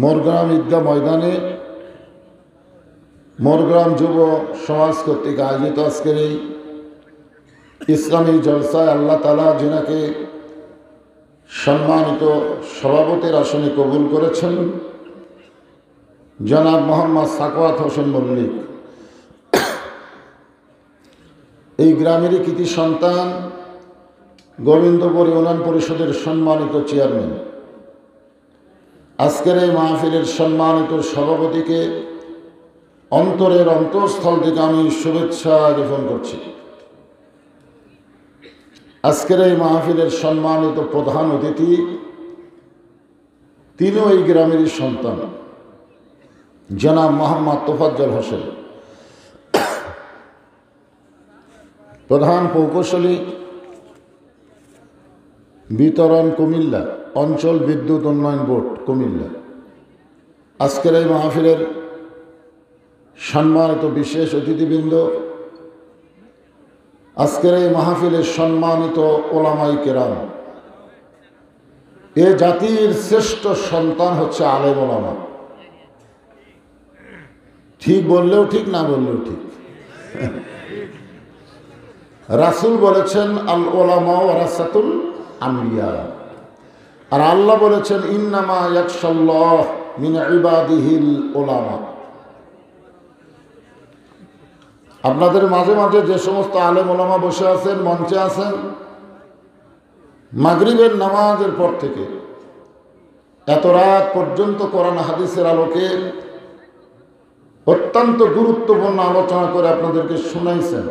মোরগ্রাম ঈদগাহ ময়দানে মোরগ্রাম যুব সমাজ কর্তৃক আয়োজিত আজকের এই ইসলামী জলসায় আল্লাহ তাআলা যিনাকে সম্মানিত সভাপতির আসনে কবুল করেছেন, জনাব মোহাম্মদ সাখাওয়াত হোসেন মল্লিক, এই গ্রামেরই কৃতি সন্তান, গোবিন্দপুর ইউনিয়ন পরিষদের সম্মানিত চেয়ারম্যান, আজকের এই মাহফিলের সম্মানিত সভাপতিকে অন্তরের অন্তঃস্থল থেকে আমি শুভেচ্ছা জ্ঞাপন করছি। আজকের এই মাহফিলের সম্মানিত প্রধান অতিথি, তিনিও এই গ্রামেরই সন্তান, জনাব মোহাম্মদ তোফাজ্জল হোসেন, প্রধান প্রকৌশলী, বিতরণ কুমিল্লা অঞ্চল বিদ্যুৎ উন্নয়ন বোর্ড কুমিল্লা। আজকের এই মাহফিলের সম্মানিত বিশেষ অতিথিবৃন্দ, আজকের এই মাহফিলের সম্মানিত ওলামায়ে কেরাম, এ জাতির শ্রেষ্ঠ সন্তান হচ্ছে আলেম ওলামা। ঠিক বললেও ঠিক, না বললেও ঠিক। রাসূল বলেছেন আল ওলামা ওয়ারাসাতুল আম্বিয়া, আর আল্লাহ বলেছেন ইন্নামা ইয়াখশাল্লাহ মিন ইবাদিহিল উলামা। আপনাদের মাঝে মাঝে যে সমস্ত আলেম ওলামা বসে আছেন, মঞ্চে আছেন, মাগরিবের নামাজের পর থেকে এত রাত পর্যন্ত কোরআন হাদিসের আলোকে অত্যন্ত গুরুত্বপূর্ণ আলোচনা করে আপনাদেরকে শুনাইছেন।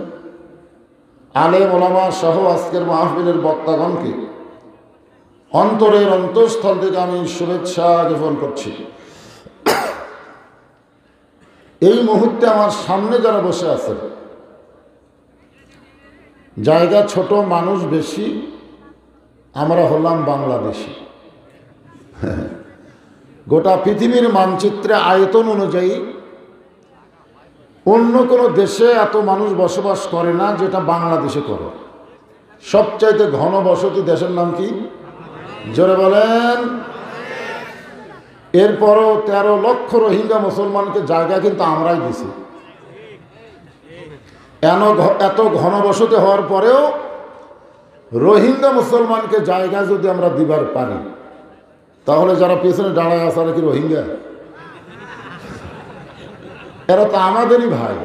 আলেম ওলামা সহ আজকের মাহফিলের বক্তাগণকে অন্তরের অন্তঃস্থল থেকে আমি শুভেচ্ছা জ্ঞাপন করছি। এই মুহূর্তে আমার সামনে যারা বসে আছেন, জায়গা ছোট, মানুষ বেশি, আমরা হলাম বাংলাদেশি। গোটা পৃথিবীর মানচিত্রে আয়তন অনুযায়ী অন্য কোনো দেশে এত মানুষ বসবাস করে না যেটা বাংলাদেশে করে। সবচাইতে ঘন বসতি দেশের নাম কি? জোরে বলেন। এরপরও 13 লক্ষ রোহিঙ্গা মুসলমানকে জায়গা কিন্তু আমরাই দিছি। এত ঘনবসতি হওয়ার পরেও রোহিঙ্গা মুসলমানকে জায়গা যদি আমরা দিবার পারি, তাহলে যারা পেছনে দাঁড়ায় আছে কি রোহিঙ্গা? এরা তো আমাদেরই ভাই।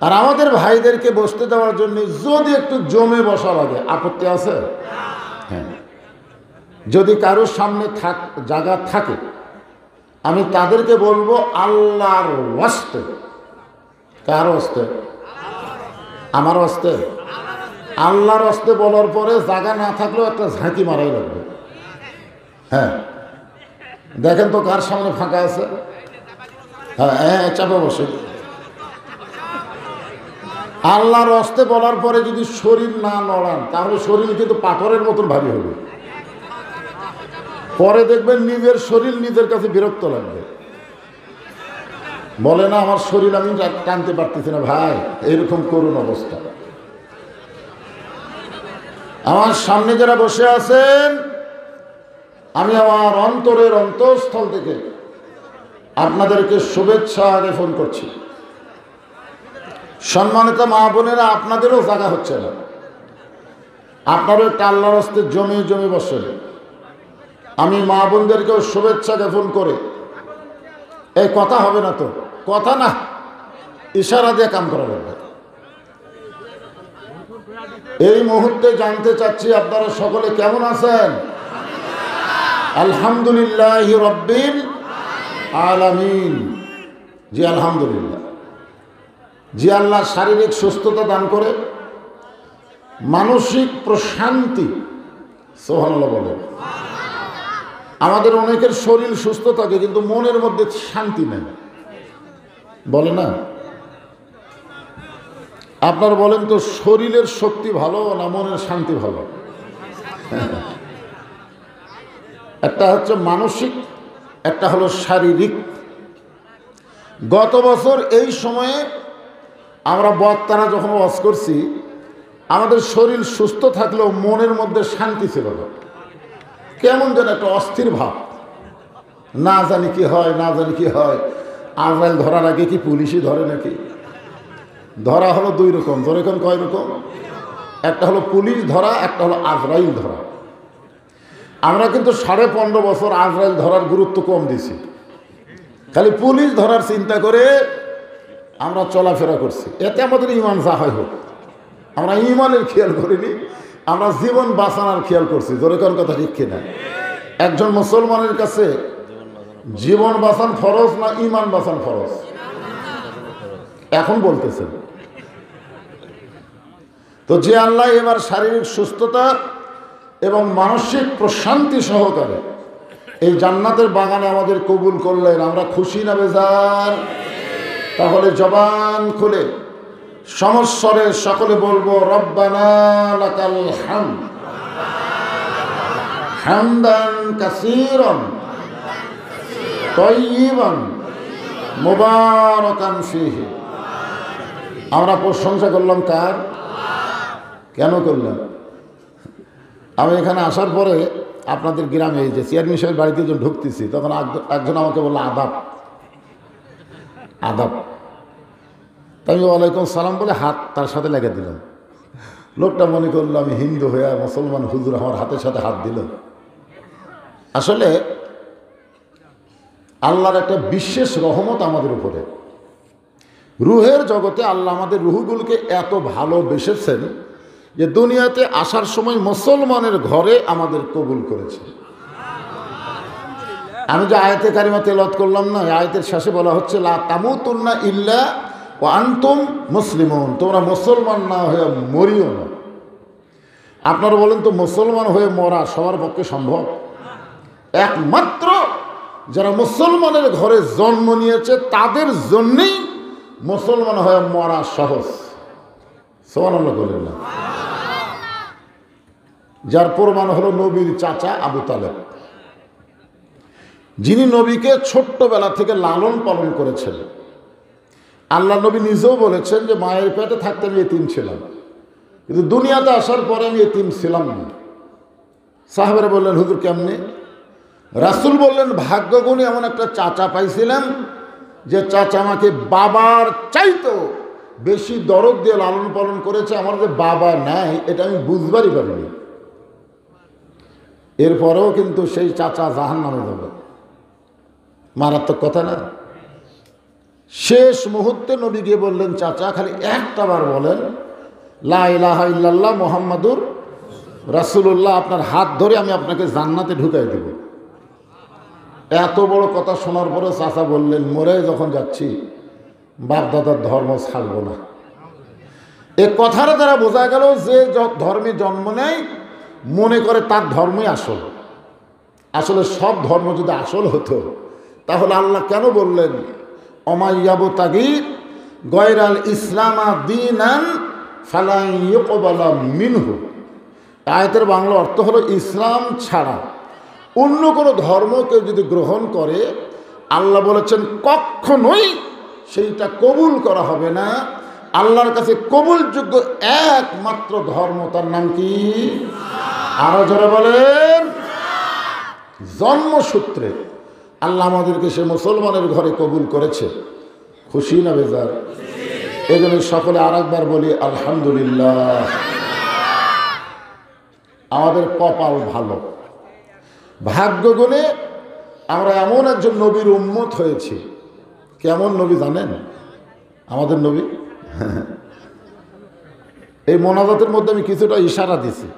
আর আমাদের ভাইদেরকে বসতে দেওয়ার জন্য যদি একটু জমে বসা লাগে, আপত্তি আছে? হ্যাঁ, যদি কারোর সামনে জায়গা থাকে, আমি তাদেরকে বলবো আল্লাহর ওয়াস্তে। কার ওয়াস্তে? আমার ওয়াস্তে। আল্লাহর ওয়াস্তে বলার পরে জায়গা না থাকলেও একটা ঝাঁকি মারাই লাগবে। হ্যাঁ, দেখেন তো কার সামনে ফাঁকা আছে। হ্যাঁ, চাপা বসে। আল্লাহর ওয়াস্তে বলার পরে যদি শরীর না নড়ান, তাহলে শরীর কিন্তু পাথরের মতন ভারী হবে। পরে দেখবেন নিজের শরীর নিজের কাছে বিরক্ত লাগবে। বলে না আমার শরীর আমি টানতে পারতেছি না। ভাই, এরকম করুণ অবস্থা। আমার সামনে যারা বসে আছেন, আমি আমার অন্তরের অন্তঃস্থল থেকে আপনাদেরকে শুভেচ্ছা জ্ঞাপন করছি। সম্মানিত মা বোনেরা, আপনাদেরও জায়গা হচ্ছে না, আপনারও একটা আল্লাহর হস্তে জমে জমে বসেন। আমি মা বোনদেরকেও শুভেচ্ছা জ্ঞাপন করে, এই কথা হবে না তো, কথা না, ইশারা দিয়ে কাম করা লাগবে। এই মুহূর্তে জানতে চাচ্ছি আপনারা সকলে কেমন আছেন? আলহামদুলিল্লাহ রব্বিল আলামিন। জি আলহামদুলিল্লাহ। জি আল্লাহ শারীরিক সুস্থতা দান করে, মানসিক প্রশান্তি, সুবহানাল্লাহ বলে। আমাদের অনেকের শরীর সুস্থ থাকে কিন্তু মনের মধ্যে শান্তি নেই, বলে না? আপনারা বলেন তো, শরীরের শক্তি ভালো না মনের শান্তি ভালো? একটা হচ্ছে মানসিক, একটা হলো শারীরিক। গত বছর এই সময়ে আমরা বক্তারা যখন ওয়াজ করছি, আমাদের শরীর সুস্থ থাকলেও মনের মধ্যে শান্তি ছিল না, কেমন যেন একটা অস্থির ভাব। না জানি কি হয়, না জানি কি হয়। আজরাইল ধরার আগে কি পুলিশই ধরে নাকি? ধরা হলো দুই রকম। যেরকম কয় রকম? একটা হলো পুলিশ ধরা, একটা হলো আজরাইল ধরা। আমরা কিন্তু 15.5 বছর আজরাইল ধরার গুরুত্ব কম দিছি, খালি পুলিশ ধরার চিন্তা করে আমরা চলাফেরা করছি। এতে আমাদের ইমান যা হয় হোক, আমরা ইমানের খেয়াল করিনি, আমরা জীবন বাঁচানোর খেয়াল করছি। যেরকম কথা ঠিক কিনা? একজন মুসলমানের কাছে জীবন বাঁচান ফরজ না ইমান বাঁচান ফরজ? এখন বলতেছেন তো। যে আল্লাহ এবার শারীরিক সুস্থতা এবং মানসিক প্রশান্তি সহকারে এই জান্নাতের বাগানে আমাদের কবুল করলেন, আমরা খুশি না বেজার? তাহলে জবান খুলে সমস্বরে সকলে বলবো রব্বানা লাকাল হামদ হামদান কাসীরান তাইয়িবান মুবারাকান ফীহি। আমরা প্রশংসা করলাম কার? কেন করলাম? আমি এখানে আসার পরে আপনাদের গ্রামে এই যে চেয়ারম্যান সাহেবের বাড়িতে যখন ঢুকতেছি, তখন একজন আমাকে বললো আদাব আদাব। তাই আমি ওয়ালাইকুম সালাম বলে হাত তার সাথে লেগে দিলাম। লোকটা মনে করলো আমি হিন্দু হয়ে মুসলমান, হুজুর আমার হাতের সাথে হাত দিল। আসলে আল্লাহর একটা বিশেষ রহমত আমাদের উপরে। রুহের জগতে আল্লাহ আমাদের রুহগুলোকে এত ভালোবেসেছেন যে দুনিয়াতে আসার সময় মুসলমানের ঘরে আমাদের কবুল করেছে। আমি যে আয়াতে কারিমা তেলাওয়াত করলাম না, আয়াতের শেষে বলা হচ্ছে লা তামুতুন্না ইল্লা ওয়া আনতুম মুসলিমুন, তোমরা মুসলমান না হয়ে মরিও না। আপনারা বলেন তো মুসলমান হয়ে মরা সবার পক্ষে সম্ভব? একমাত্র যারা মুসলমানের ঘরে জন্ম নিয়েছে তাদের জন্যেই মুসলমান হয়ে মরা সহজ। সুবহানাল্লাহ বলেন না? যার প্রমাণ হলো নবীর চাচা আবু তালেব, যিনি নবীকে ছোট্টবেলা থেকে লালন পালন করেছেন। আল্লাহ নবী নিজেও বলেছেন যে মায়ের পেটে থাকতে আমি এতিম ছিলাম, কিন্তু দুনিয়াতে আসার পরে আমি এতিম ছিলাম না। সাহাবেরা বললেন হুজুর কেমনে? রাসূল বললেন ভাগ্যগুণী এমন একটা চাচা পাইছিলেন যে চাচা আমাকে বাবার চাইতো বেশি দরদ দিয়ে লালন পালন করেছে। আমার যে বাবা নাই এটা আমি বুঝবারই পারিনি। এরপরেও কিন্তু সেই চাচা জাহান্নামে যাবে। মারাত্মক কথা না? শেষ মুহূর্তে নবী গিয়ে বললেন চাচা খালি একটা বার বলেন লা ইলাহা ইল্লাল্লাহ মুহাম্মাদুর রাসূলুল্লাহ, আপনার হাত ধরে আমি আপনাকে জান্নাতে ঢুকাই দেব। এত বড় কথা শোনার পরে চাচা বললেন মরে যখন যাচ্ছি বাপ দাদার ধর্ম ছাড়বো না। এ কথার দ্বারা বোঝা গেল যে ধর্মে জন্ম নেয় মনে করে তার ধর্মই আসল। আসলে সব ধর্ম যদি আসল হতো তাহলে আল্লাহ কেন বললেন অমাইয়াবতাগি গয়রাল ইসলামা দীনান ফালা ইউকবালা মিনহু? আয়াতের বাংলা অর্থ হলো ইসলাম ছাড়া অন্য কোনো ধর্ম কেউ যদি গ্রহণ করে আল্লাহ বলেছেন কখনোই সেইটা কবুল করা হবে না। আল্লাহর কাছে কবুলযোগ্য একমাত্র ধর্ম, তার নাম কি? আরো জোরে বলেন। জন্মসূত্রে আল্লাহ আমাদেরকে সে মুসলমানের ঘরে কবুল করেছে। খুশি না বেজার? এই জন্য সকলে আর একবার বলি আলহামদুলিল্লাহ। আমাদের কপাল ভালো, ভাগ্য গুণে আমরা এমন একজন নবীর উম্মত হয়েছি। কেমন নবী জানেন আমাদের নবী? এই মোনাজাতের মধ্যে আমি কিছুটা ইশারা দিছি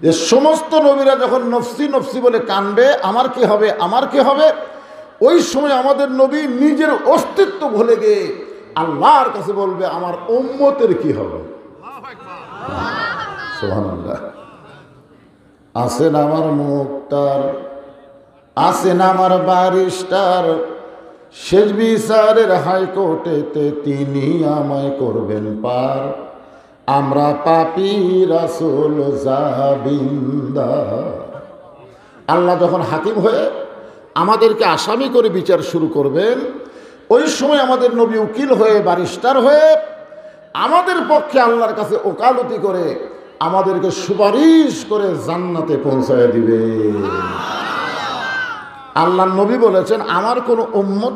যে সমস্ত নবীরা যখন নফসি নফসি বলে কানবে আমার কি হবে আমার কি হবে, ওই সময় আমাদের নবী নিজের অস্তিত্ব ভুলে গিয়ে আল্লাহর কাছে বলবে আমার উম্মতের কি হবে। সুবহানাল্লাহ। আছেন আমার মুক্তার, আছেন আমার ব্যারিস্টার, শেষ বিচারের হাইকোর্টেতে তিনি আমায় করবেন পার। আমরা পাপী রাসূল জাবিন্দার। আল্লাহ যখন হাকিম হয়ে আমাদেরকে আসামি করে বিচার শুরু করবেন, ওই সময় আমাদের নবী উকিল হয়ে ব্যারিস্টার হয়ে আমাদের পক্ষে আল্লাহর কাছে ওকালতি করে আমাদেরকে সুপারিশ করে জান্নাতে পৌঁছায় দিবে। আল্লাহ নবী বলেছেন, আমার কোনো উম্মত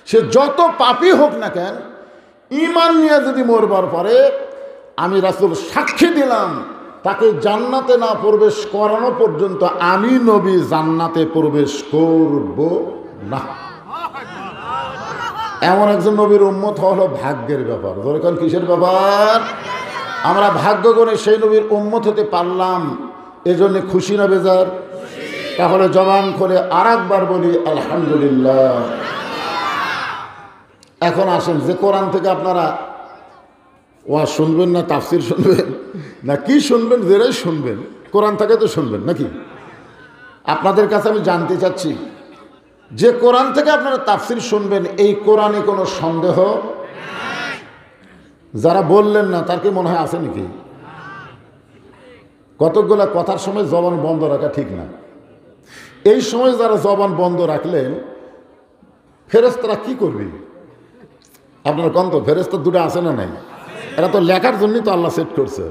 সে যত পাপী হোক না কেন, ঈমান নিয়ে যদি মরবার পরে আমি রাসূল সাক্ষী দিলাম তাকে জান্নাতে না প্রবেশ করানো পর্যন্ত আমি নবী জান্নাতে প্রবেশ করব না। এমন একজন নবীর উম্মত হলো ভাগ্যের ব্যাপার। ধরে কোন কিসের ব্যাপার? আমরা ভাগ্য করে সেই নবীর উম্মত হতে পারলাম, এজন্য খুশি না বেজার? তাহলে জবান খুলে আর একবার বলি আলহামদুলিল্লাহ। এখন আসেন, যে কোরআন থেকে আপনারা ওয়াজ শুনবেন না তাফসির শুনবেন না কি শুনবেন, যেটাই শুনবেন কোরআন থেকে তো শুনবেন নাকি? আপনাদের কাছে আমি জানতে চাচ্ছি, যে কোরআন থেকে আপনারা তাফসির শুনবেন এই কোরআনে কোনো সন্দেহ? যারা বললেন না তার কি মনে হয় আছে নাকি? কতকগুলা কথার সময় জবান বন্ধ রাখা ঠিক না। এই সময় যারা জবান বন্ধ রাখলেন, ফেরেশতারা কি করবে? আপনারা কোন তো ফেরেশতা দুটো আছে না নাই? এরা তো লেখার জন্যই তো আল্লাহ সেট করছে।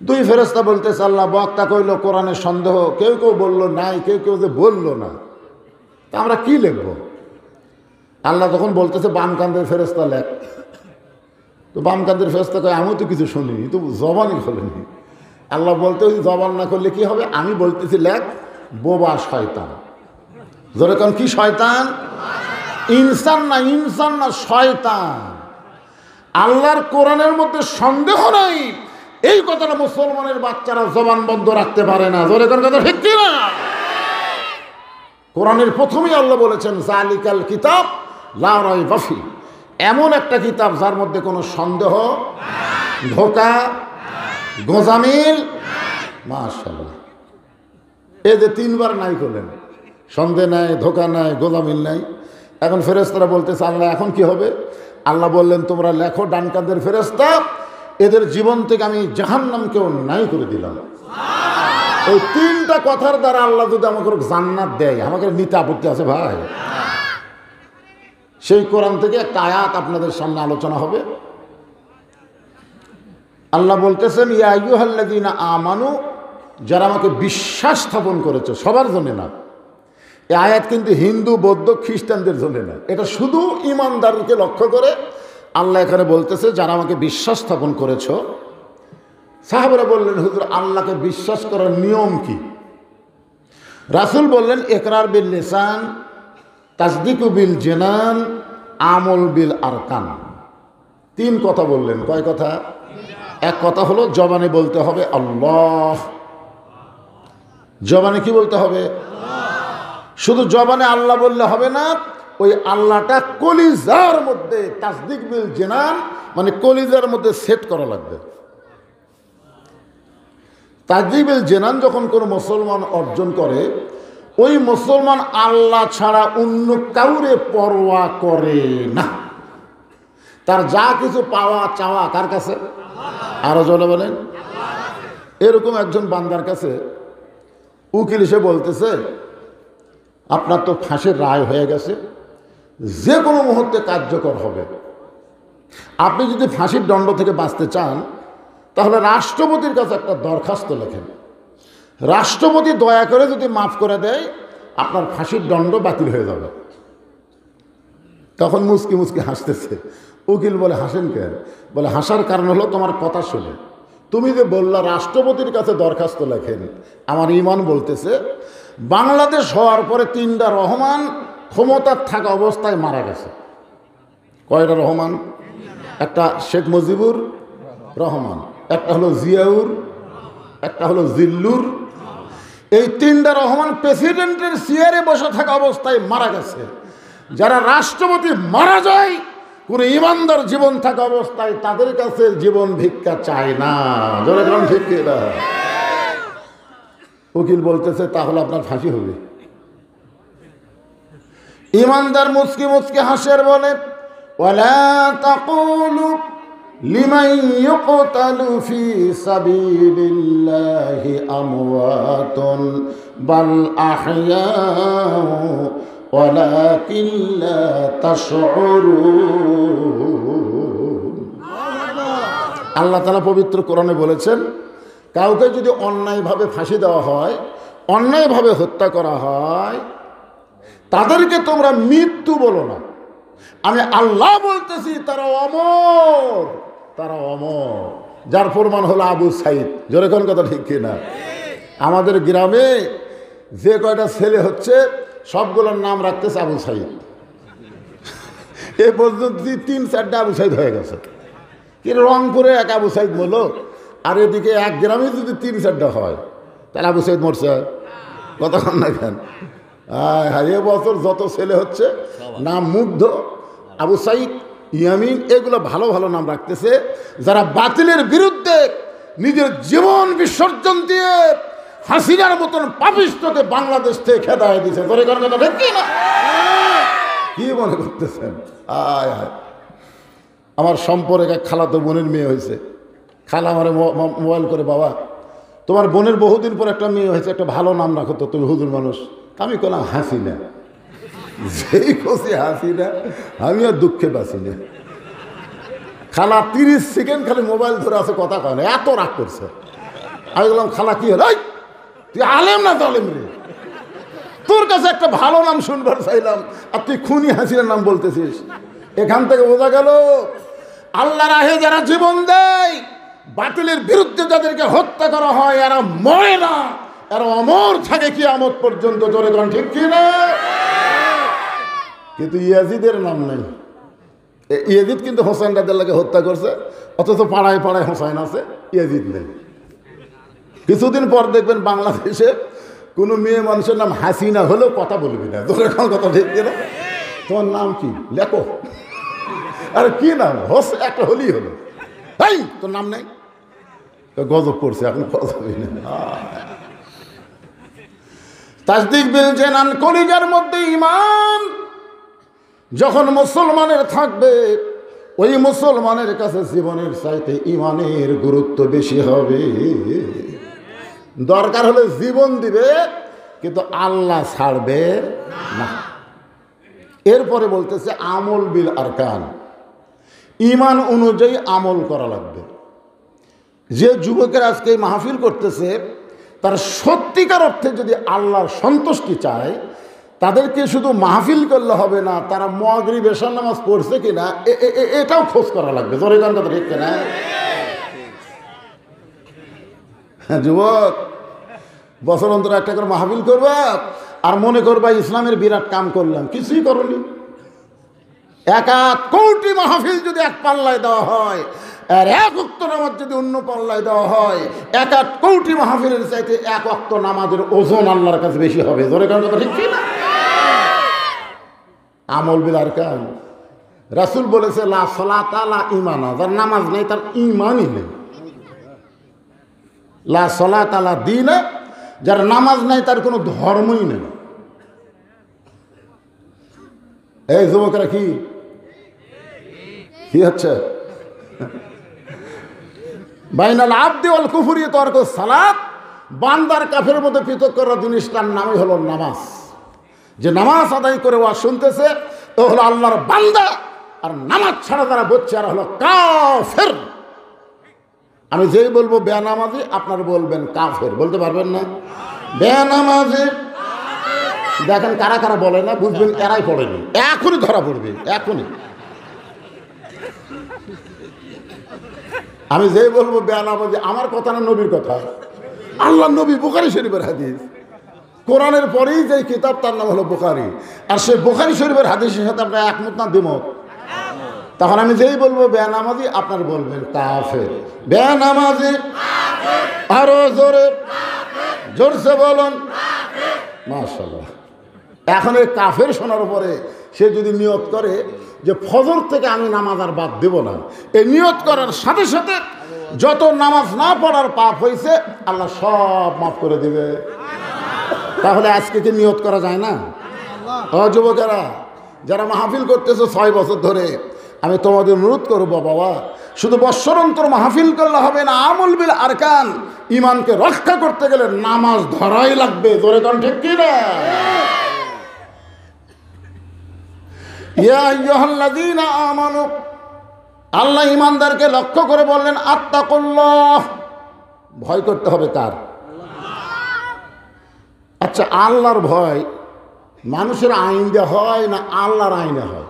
দুই ফেরেশতা বলতেছে, আল্লাহ বক্তা কইল কোরআনের সন্দেহ, কেউ কেউ বললো নাই, কেউ কেউ যে বললো না, তা আমরা কি লিখবো? আল্লাহ তখন বলতেছে বাম কান্দের ফেরেশতা লেখ। তো বাম কান্দের ফেরেশতা কয়, আমিও তো কিছু শুনিনি, তো জবানই খোলেনি। আল্লাহ বলতে, ওই জবান না করলে কি হবে? আমি বলতেছি লেখ, বোবা শয়তান। যেরকম কি শয়তান? ইনসান না, ইনসান না, শয়তান। আল্লাহর কোরআনের মধ্যে সন্দেহ নাই, এই কথাটা মুসলমানের বাচ্চারা জবান বন্ধ রাখতে পারে না। যেরকম কথা ঠিক না? কোরআনের প্রথমেই আল্লাহ বলেছেন জালিকাল কিতাব লা রাইবা ফি, এমন একটা কিতাব যার মধ্যে কোনো সন্দেহ, ধোঁকা, গোঁজামিল, মাশাআল্লাহ। এই যে তিনবার নাই করলেন, সন্দেহ নাই, ধোঁকা নাই, গোঁজামিল নাই। এখন ফেরেশতারা বলতেছে, আল্লাহ এখন কি হবে? আল্লাহ বললেন, তোমরা লেখো ডান কাঁধের ফেরেশতা, এদের জীবন থেকে আমি জাহান্নামকেও নাই করে দিলাম। এই তিনটা কথার দ্বারা আল্লাহ যদি আমাকে জান্নাত দেয়, আমাকে নিতে আপত্তি আছে ভাই? সেই কোরআন থেকে একটা আয়াত আপনাদের সামনে আলোচনা হবে। আল্লাহ বলতেছেন, ইয়া আইয়ুহাল্লাযীনা আমানু, যারা আমাকে বিশ্বাস স্থাপন করেছে, সবার জন্য না। এই আয়াত কিন্তু হিন্দু, বৌদ্ধ, খ্রিস্টানদের জন্য না, এটা শুধু ঈমানদারকে লক্ষ্য করে আল্লাহ এখানে বলতেছে, যারা আমাকে বিশ্বাস স্থাপন করেছ। সাহাবারা বললেন, হুজুর আল্লাহকে বিশ্বাস করার নিয়ম কি? রাসূল বললেন, ইকরার বিল লিসান, তাসদীকু বিল জিনান, আমল বিল আরকান। তিন কথা বললেন। কয় কথা? এক কথা হলো জবানে বলতে হবে আল্লাহ। জবানে কি বলতে হবে? শুধু জবানে আল্লাহ বললে হবে না, ওই আল্লাহটা কলিজার মধ্যে, তাসদীক বিল জিনান মানে কলিজার মধ্যে সেট করা লাগবে। তাসদীক বিল জিনান যখন কোনো মুসলমান অর্জন করে, ওই মুসলমান আল্লাহ ছাড়া অন্য কাউরে পরোয়া করে না। তার যা কিছু পাওয়া চাওয়া কার কাছে? আরো জোরে বলেন। এরকম একজন বান্দার কাছে উকিল এসে বলতেছে, আপনার তো ফাঁসির রায় হয়ে গেছে, যে কোনো মুহূর্তে কার্যকর হবে। আপনি যদি ফাঁসির দণ্ড থেকে বাঁচতে চান, তাহলে রাষ্ট্রপতির কাছে একটা দরখাস্ত লেখেন। রাষ্ট্রপতি দয়া করে যদি মাফ করে দেয়, আপনার ফাঁসির দণ্ড বাতিল হয়ে যাবে। তখন মুচকি মুচকি হাসতেছে। উকিল বলে, হাসেন কেন? বলে, হাসার কারণ হলো তোমার কথা শুনে। তুমি যে বললা রাষ্ট্রপতির কাছে দরখাস্ত লেখেন, আমার ঈমান বলতেছে বাংলাদেশ হওয়ার পরে তিনটা রহমান ক্ষমতার থাকা অবস্থায় মারা গেছে। কয়টা রহমান? একটা শেখ মুজিবুর রহমান, একটা হলো জিয়াউর, একটা হলো জিল্লুর। এই তিনটা রহমান প্রেসিডেন্টের চেয়ারে বসে থাকা অবস্থায় মারা গেছে। যারা রাষ্ট্রপতি মারা যায়, কোনো ইমানদার জীবন থাকা অবস্থায় তাদের কাছে জীবন ভিক্ষা চায় না। জোরে বলেন ঠিক না? উকিল বলতেছে, তাহলে আপনার ফাঁসি হবে। ইমানদার মুচকি মুচকি হাসের বলে, ওয়ালা তাকুলু লিমান ইউকতালু ফি সাবিলিল্লাহি আমওয়াতুন বাল আহইয়াউ ওয়ালাকিন লা তাশউরুন। আল্লাহ তাআলা পবিত্র কোরআনে বলেছেন, কাউকে যদি অন্যায়ভাবে ফাঁসি দেওয়া হয়, অন্যায়ভাবে হত্যা করা হয়, তাদেরকে তোমরা মৃত্যু বলো না, আমি আল্লাহ বলতেছি তারা অমর, তারা অমর। যার প্রমাণ হলো আবু সাইদ। জোরে কোন কথা ঠিক কিনা? আমাদের গ্রামে যে কয়টা ছেলে হচ্ছে সবগুলোর নাম রাখতেছে আবু সাইদ। এ পর্যন্ত 3-4টা আবু সাইদ হয়ে গেছে। কিন্তু রংপুরে এক আবু সাইদ মরলো, আর এদিকে এক গ্রামে যদি 3-4টা হয় তাহলে আবু সাইদ মরছে কতক্ষণ না কেন? এ বছর যত ছেলে হচ্ছে নাম মুগ্ধ, আবু সাইদ, ইয়ামিন, এগুলো ভালো ভালো নাম রাখতেছে। যারা বাতিলের বিরুদ্ধে নিজের জীবন বিসর্জন দিয়ে হাসিনার মতন পাপিষ্ঠকে বাংলাদেশ থেকে খেদায় দিয়েছে। তোর কথা ঠিক না? কি মনে করতেছেন? আয় আয়, আমার সম্পর্কে এক খালাতো বোনের মেয়ে হয়েছে। খালা আমার মোবাইল করে, বাবা তোমার বোনের বহুদিন পর একটা মেয়ে হয়েছে, একটা ভালো নাম রাখো তো, তুমি হুজুর মানুষ। আমি বললাম হাসিনা। যেই খুশি হাসিনা, আমি আর দুঃখে বাঁচি না। খালা 30 সেকেন্ড খালি মোবাইল ধরে আছে, কথা কয় না, এত রাগ করছে। আমি বললাম খালা কি হলো? তুই আলেম না জালেম রে? তোর কাছে একটা ভালো নাম শুনবার চাইলাম আর তুই খুনি হাসিনার নাম বলতেছিস। এখান থেকে বোঝা গেল আল্লাহর রাহে যারা জীবন দেয়, বাতিলের বিরুদ্ধে যাদেরকে হত্যা করা হয়, এরা মরে না, এরা অমর থাকে কিয়ামত পর্যন্ত। জোরে কোন ঠিক কি না? কিন্তু ইয়াজিদের নাম নেই। ইয়াজিদ কিন্তু হোসেন রাদিয়াল্লাহকে হত্যা করছে, অথচ পাড়ায় পাড়ায় হোসেন আছে, ইয়াজিদ নেই। কিছুদিন পর দেখবেন বাংলাদেশে কোনো মেয়ে মানুষের নাম হাসিনা হলেও কথা বলবি না। তোর এখন কথা ঠিক কিনা? তোমার নাম কি লেখো? আরে কি নাম? হোস একটা হলেই হলো। এই তোর নাম নেই? গজব করছে, এখন কথা বলি না। তাসদিক বিল জানান, কলিজার মধ্যে ঈমান যখন মুসলমানের থাকবে, ওই মুসলমানের কাছে জীবনের চাইতে ঈমানের গুরুত্ব বেশি হবে। দরকার হলে জীবন দিবে, কিন্তু আল্লাহ ছাড়বে না। এরপরে বলতেছে আমল বিল আরকান, ঈমান অনুযায়ী আমল করা লাগবে। যে যুবকের আজকে মাহফিল করতেছে, তার সত্যিকার অর্থে যদি আল্লাহর সন্তুষ্টি চায়, তাদেরকে শুধু মাহফিল করলে হবে না, তারা মাগরিব এশার নামাজ পড়ছে কিনা এটাও খোঁজ করা লাগবে। জোরে গান কথা ঠিক কিনা? হ্যাঁ যুবক, বছর অন্তর একটা করে মাহফিল করবা আর মনে করবা ইসলামের বিরাট কাম করলাম, কিছুই করনি। 1 কোটি মাহফিল যদি এক পাল্লায় দেওয়া হয়, আর 1 ওয়াক্ত নামাজ যদি অন্য পাল্লায় দেওয়া হয়, 1 কোটি মাহফিলের চাইতে 1 ওয়াক্ত নামাজের ওজন আল্লাহর কাছে বেশি হবে। জোরে গান কথা ঠিক কিনা? আমল বিল আরকান, রাসূল বলেছে লা সালাতা লা ঈমানা, যার নামাজ নেই তার ঈমানই নেই। লা সালাতা লা দীন, যার নামাজ নাই তার কোনো ধর্মই নেই। এই যুবকরা কি হচ্ছে? বাইনাল আবদি ওয়াল কুফরি তরকু সালাত, বান্দার কাফের মধ্যে পৃথক করার জিনিসটার নামই হলো নামাজ। যে নামাজ আদায় করে ওয়া শুনতেছে ও হলো আল্লাহর বান্দা, আর নামাজ ছাড়া যারা বলছে আর হলো কাফের। আমি যেই বলবো বেনামাজি, আপনার বলবেন কাফের, বলতে পারবেন না? বেনামাজি দেখেন কারা কারা বলে না, বুঝবেন এরাই পড়েনি, এখনই ধরা পড়বে, এখনই। আমি যেই বলবো বেনামাজি, আমার কথা না নবীর কথা। আল্লাহ নবী বুখারী শরীফের হাদিস, কোরআনের পরেই যে কিতাব তার নাম হলো বুখারী, আর সেই বুখারী শরীফের হাদিসের সাথে আপনার একমত না দ্বিমত? তখন আমি যেই বলবো বেনামাজি, আপনার বলবেন কাফের। বেনামাজি আরো জোরে জোরসে বলুন মাশাআল্লাহ। এখন এই কাফের শোনার পরে সে যদি নিয়ত করে যে ফজর থেকে আমি নামাজ আর বাদ দেব না, এই নিয়ত করার সাথে সাথে যত নামাজ না পড়ার পাপ হয়েছে আল্লাহ সব মাফ করে দিবে। তাহলে আজকে কি নিয়ত করা যায় না? যুবকেরা যারা মাহফিল করতেছে 6 বছর ধরে, আমি তোমাদের অনুরোধ করবো বাবা, শুধু বৎসর অন্তর মাহফিল করলে হবে না, আমল বিল আরকান, ঈমানকে রক্ষা করতে গেলে নামাজ ধরাই লাগবে। জোরে কোন ঠিক কি না? ইয়া আইয়ুহাল্লাযীনা আমানু, আল্লাহ ঈমানদারকে লক্ষ্য করে বললেন আত্তাকুল্লাহ, ভয় করতে হবে কার? আচ্ছা আল্লাহর ভয় মানুষের আইন দেওয়া হয় না আল্লাহর আইনে হয়?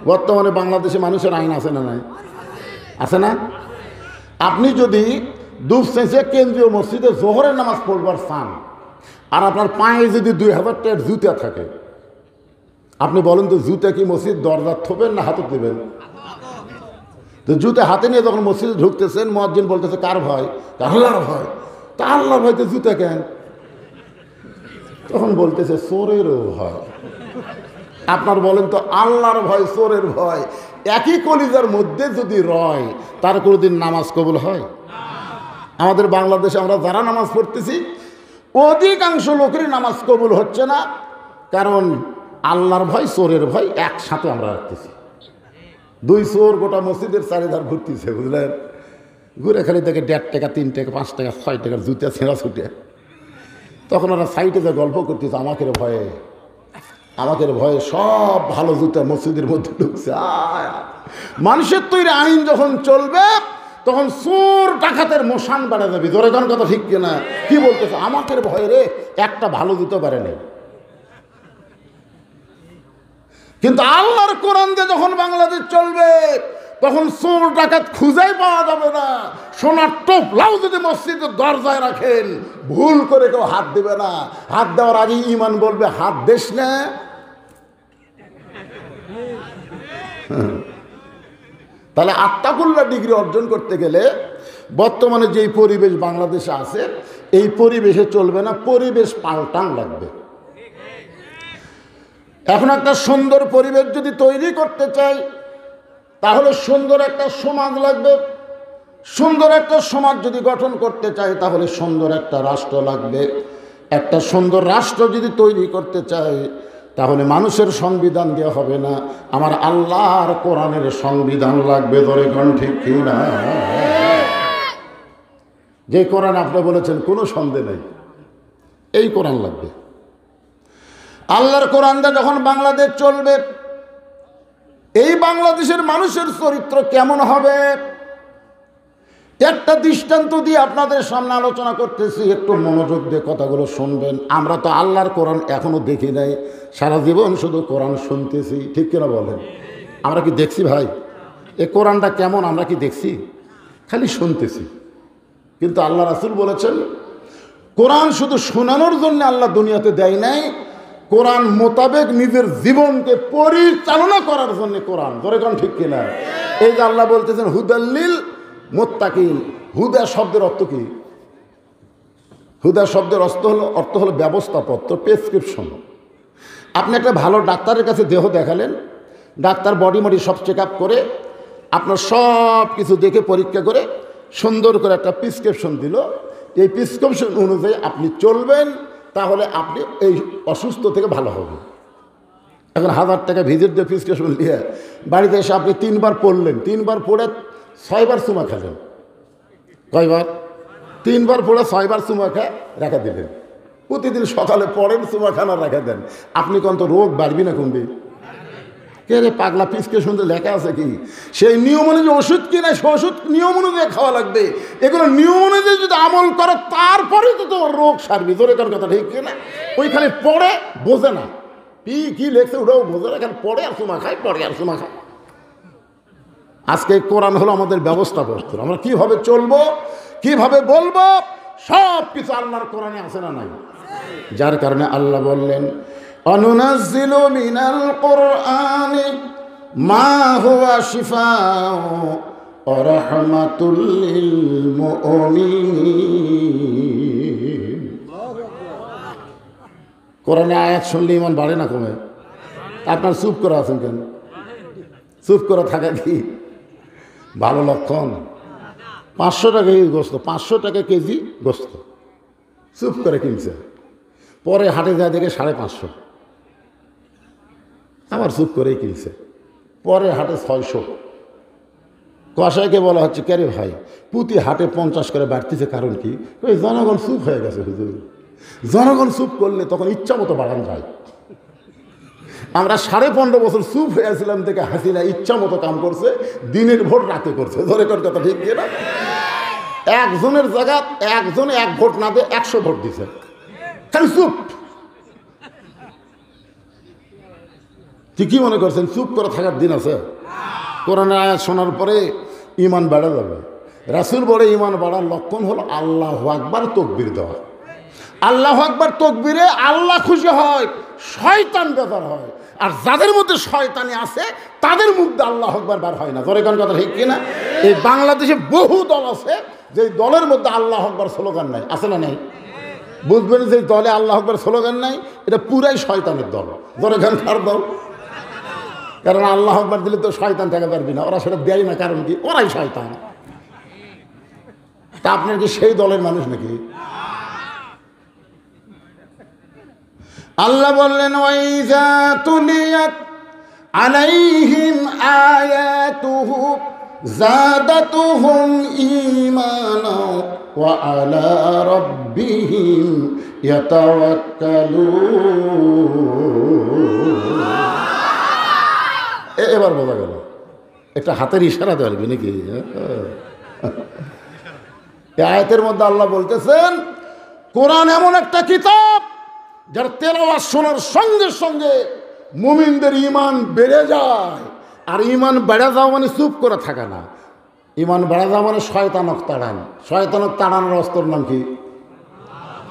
বর্তমানে বাংলাদেশে মানুষের আইন আছে না নাই? আছে না? আপনি যদি দুপসেঁচে কেন্দ্রীয় মসজিদে জোহরের নামাজ পড়বার চান আর আপনার পায়ে যদি 2000 টাকার জুতা থাকে, আপনি বলেন তো জুতা কি মসজিদ দরজা থবেন না হাতে দেবেন? তো জুতা হাতে নিয়ে যখন মসজিদে ঢুকতেছেন, মুয়াজ্জিন বলতেছে কার ভয়? আল্লাহর ভয়। তা আল্লাহর ভয়তে জুতা কেন? তখন বলতেছে চোরেরও ভয়। আপনার বলেন তো আল্লাহর ভয় চোরের ভয় একই কলিজার মধ্যে যদি রয়, তার কোনোদিন নামাজ কবুল হয়? আমাদের বাংলাদেশে আমরা যারা নামাজ পড়তেছি অধিকাংশ লোকেরই নামাজ কবুল হচ্ছে না, কারণ আল্লাহর ভয় চোরের ভয় একসাথে আমরা রাখতেছি। 2 চোর গোটা মসজিদের চারিধার ঘুরতেছে, বুঝলেন? ঘুরে খালি দেখে 1.5 টাকা 3 টাকা 5 টাকা 6 টাকার জুতা ছেঁড়া ছুটে। তখন ওরা সাইডে যে গল্প করতেছে আমাকের ভয়ে সব ভালো জুতা মসজিদের মধ্যে ঢুকছে। মানুষের তৈরি আইন যখন চলবে তখন চোর ডাকাতের মশান বাড়া যাবে। ধরে কোন কথা ঠিক কিনা? কি বলতেছে? আমাকের ভয়ে রে একটা ভালো জুতো পারে নেই। কিন্তু আল্লাহর কোরআন দিয়ে যখন বাংলাদেশ চলবে তখন চোর ডাকাত খুঁজেই পাওয়া যাবে না। সোনার টোপলাও যদি মসজিদের দরজায় রাখেন, ভুল করে কেউ হাত দেবে না। হাত দেওয়ার আগে ঈমান বলবে হাত দেশ না। তাহলে আত্তাকুল্লাহ ডিগ্রি অর্জন করতে গেলে বর্তমানে যেই পরিবেশ বাংলাদেশে আছে, এই পরিবেশে চলবে না, পরিবেশ পাল্টান লাগবে। এখন একটা সুন্দর পরিবেশ যদি তৈরি করতে চাই, তাহলে সুন্দর একটা সমাজ লাগবে। সুন্দর একটা সমাজ যদি গঠন করতে চাই, তাহলে সুন্দর একটা রাষ্ট্র লাগবে। একটা সুন্দর রাষ্ট্র যদি তৈরি করতে চাই, তাহলে মানুষের সংবিধান দেওয়া হবে না, আমার আল্লাহর কোরআনের সংবিধান লাগবে। ধরে কোন ঠিক কি না? যে কোরআন আপনি বলেছেন কোনো সন্দেহ নেই, এই কোরআন লাগবে। আল্লাহর কোরআনটা যখন বাংলাদেশ চলবে, এই বাংলাদেশের মানুষের চরিত্র কেমন হবে একটা দৃষ্টান্ত দিয়ে আপনাদের সামনে আলোচনা করতেছি, একটু মনোযোগ দিয়ে কথাগুলো শুনবেন। আমরা তো আল্লাহর কোরআন এখনো দেখি নাই, সারা জীবন শুধু কোরআন শুনতেছি, ঠিক কিনা বলেন? আমরা কি দেখছি ভাই এ কোরআনটা কেমন? আমরা কি দেখছি? খালি শুনতেছি। কিন্তু আল্লাহ রাসূল বলেছেন কোরআন শুধু শোনানোর জন্য আল্লাহ দুনিয়াতে দেয় নাই, কোরআন মোতাবেক নিজের জীবনকে পরিচালনা করার জন্য কোরআন। ধরে কোন ঠিক কিনা? এই যে আল্লাহ বলতেছেন হুদাল্লিল মুত্তাকিন। হুদা শব্দের অর্থ কি? হুদা শব্দের অর্থ হলো ব্যবস্থাপত্র, প্রেসক্রিপশন। আপনি একটা ভালো ডাক্তারের কাছে দেহ দেখালেন, ডাক্তার বডি সব চেক আপ করে আপনার সব কিছু দেখে পরীক্ষা করে সুন্দর করে একটা প্রেসক্রিপশন দিল। এই প্রেসক্রিপশন অনুযায়ী আপনি চলবেন, তাহলে আপনি এই অসুস্থ থেকে ভালো হবেন। এখন 1000 টাকা ভিজিট দিয়ে প্রেসক্রিপশন নিয়ে বাড়িতে এসে আপনি 3 বার পড়লেন, 3 বার পড়ে 6 বার চুমা খেলেন। কয়বার? 3 বার পড়ে 6 বার চুমা খেয়ে রেখে দিলেন। প্রতিদিন সকালে পড়েন, চুমা খানা রেখে দেন। আপনি কোন তো রোগ বাড়বি না কমবি? কে রে পাগলা, প্রেসক্রিপশন লেখা আছে কি? সেই নিয়ম অনুযায়ী ওষুধ কিনা, সে ওষুধ নিয়ম অনুযায়ী খাওয়া লাগবে। এগুলো নিয়ম অনুযায়ী যদি আমল করে তারপরে তো তোমার রোগ সারবি। জোরে কার কথা ঠিক কিনা? ওইখানে পড়ে বোঝে না কি লেখছে, ওটাও বোঝে না, এখানে পড়ে আর চুমা খায়, পড়ে আর চুমা খায়। আজকে কোরআন হলো আমাদের ব্যবস্থাপত্র। আমরা কিভাবে চলবো, কিভাবে বলবো, সব কিছু আল্লাহর কোরআনে আছে না নাই? যার কারণে আল্লাহ বললেন অনুনাজ্জিলু মিনাল কুরআনি মা হুয়া শিফাউ ওয়া রাহমাতুল লিল মুমিনিন। কোরআনে আয়াত শুনলে ইমান বাড়ে না কমে? আপনার চুপ করে আছেন কেন? চুপ করে থাকা কি ভালো লক্ষণ? 500 টাকা গোস্ত, 500 টাকা কেজি গোস্ত চুপ করে কিনছে, পরে হাটে যায় দেখে 550, আবার চুপ করেই কিনছে, পরে হাটে 600। কসাইকে বলা হচ্ছে কে রে ভাই, প্রতি হাটে 50 করে বাড়তিছে, কারণ কি? ওই জনগণ চুপ হয়ে গেছে হুজুর। জনগণ চুপ করলে তখন ইচ্ছা মতো বাড়ানো যায়। আমরা 15.5 বছর চুপ হয়েছিলাম থেকে হাসিনা ইচ্ছা মতো কাম করছে, দিনের ভোট রাতে করছে। ধরে কর কথা ঠিক কিনা? একজনের জায়গা একজনে 1 ভোট না দিয়ে 100 ভোট দিছে, খালি চুপ। তুই কি মনে করছেন চুপ করে থাকার দিন আছে? কোরআনের আয়াত শোনার পরে ইমান বেড়ে যাবে। রাসূল বলে ইমান বাড়ার লক্ষণ হলো আল্লাহু আকবার তাকবীর দেওয়া। আল্লাহু আকবার তাকবীরে আল্লাহ খুশি হয়, শয়তান বেজার হয়। আর যাদের মধ্যে শয়তানি আছে তাদের মধ্যে আল্লাহু আকবার বার হয় না। জোরে কোন কথা ঠিক কিনা? এই বাংলাদেশে বহু দল আছে যে দলের মধ্যে আল্লাহু আকবার স্লোগান নাই, আছে না নাই? বুঝবেন যে দলে আল্লাহু আকবার স্লোগান নাই, এটা পুরাই শয়তানের দল। জোরে কোন কার দল? কারণ আল্লাহু আকবার দিলে তো শয়তান থেকে পারবি না, ওরা সেটা দেয় না। কারণ কি? ওরাই শয়তান। তা আপনার কি সেই দলের মানুষ নাকি? আল্লাহ বললেন ওয়াইজা তুলিয়াত আলাইহিম আয়াতুহু যাদাতুহুম ঈমানা ওয়া আলা রাব্বিহিম ইয়াতাওয়াক্কালুন। এবার বোঝা গেল। একটা হাতের ইশারা দেওয়া লাগবে নাকি? এই আয়াতের মধ্যে আল্লাহ বলতেছেন কোরআন এমন একটা কিতাব যার তেলাওয়াত শোনার সঙ্গে সঙ্গে মুমিনদের ঈমান বেড়ে যায়। আর ঈমান বেড়ে যাওয়া মানে চুপ করে থাকা না, ঈমান বেড়ে যাওয়া মানে শয়তানক তাড়ান। শয়তানক তাড়ানোর অস্ত্রের নাম কি?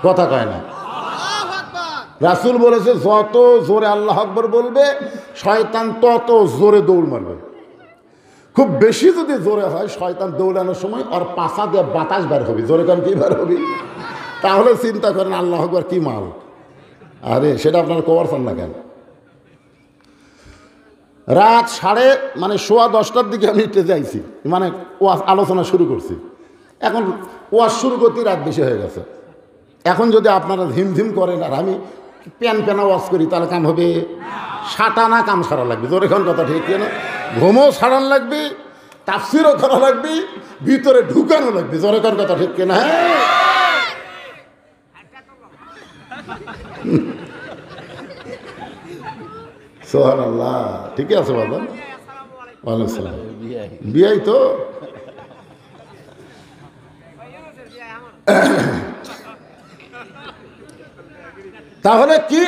কথা কয় না। রাসূল বলেছে যত জোরে আল্লাহু আকবার বলবে শয়তান তত জোরে দৌড় মারবে। খুব বেশি যদি জোরে হয় শয়তান দৌড়ানোর সময় ওর পাছা দিয়ে বাতাস বের হবে। জোরে কারণ কি বের হবে? তাহলে চিন্তা করেন আল্লাহু আকবার কি মাল। আরে সেটা আপনারা করছেন না কেন? রাত সোয়া 10টার দিকে আমি স্টেজে আইছি, মানে ওয়াজ আলোচনা শুরু করছি। এখন ওয়াজ শুরু করতে রাত বেশি হয়ে গেছে। এখন যদি আপনারা ঝিমঝিম করেন আর আমি প্যানা ওয়াজ করি তাহলে কাম হবে? সাটানা কাম সারা লাগবে। তোর এখন কথা ঠিক না? ঘুমও সারান লাগবে, তাফসিরও করা লাগবে, ভিতরে ঢুকানো লাগবে। জোরে কোন কথা ঠিক কিনা? হ্যাঁ, সুবহানাল্লাহ। ঠিকই আছে বাবা। ওয়ালাইকুম আসসালাম। বিয়াই তো তাহলে কি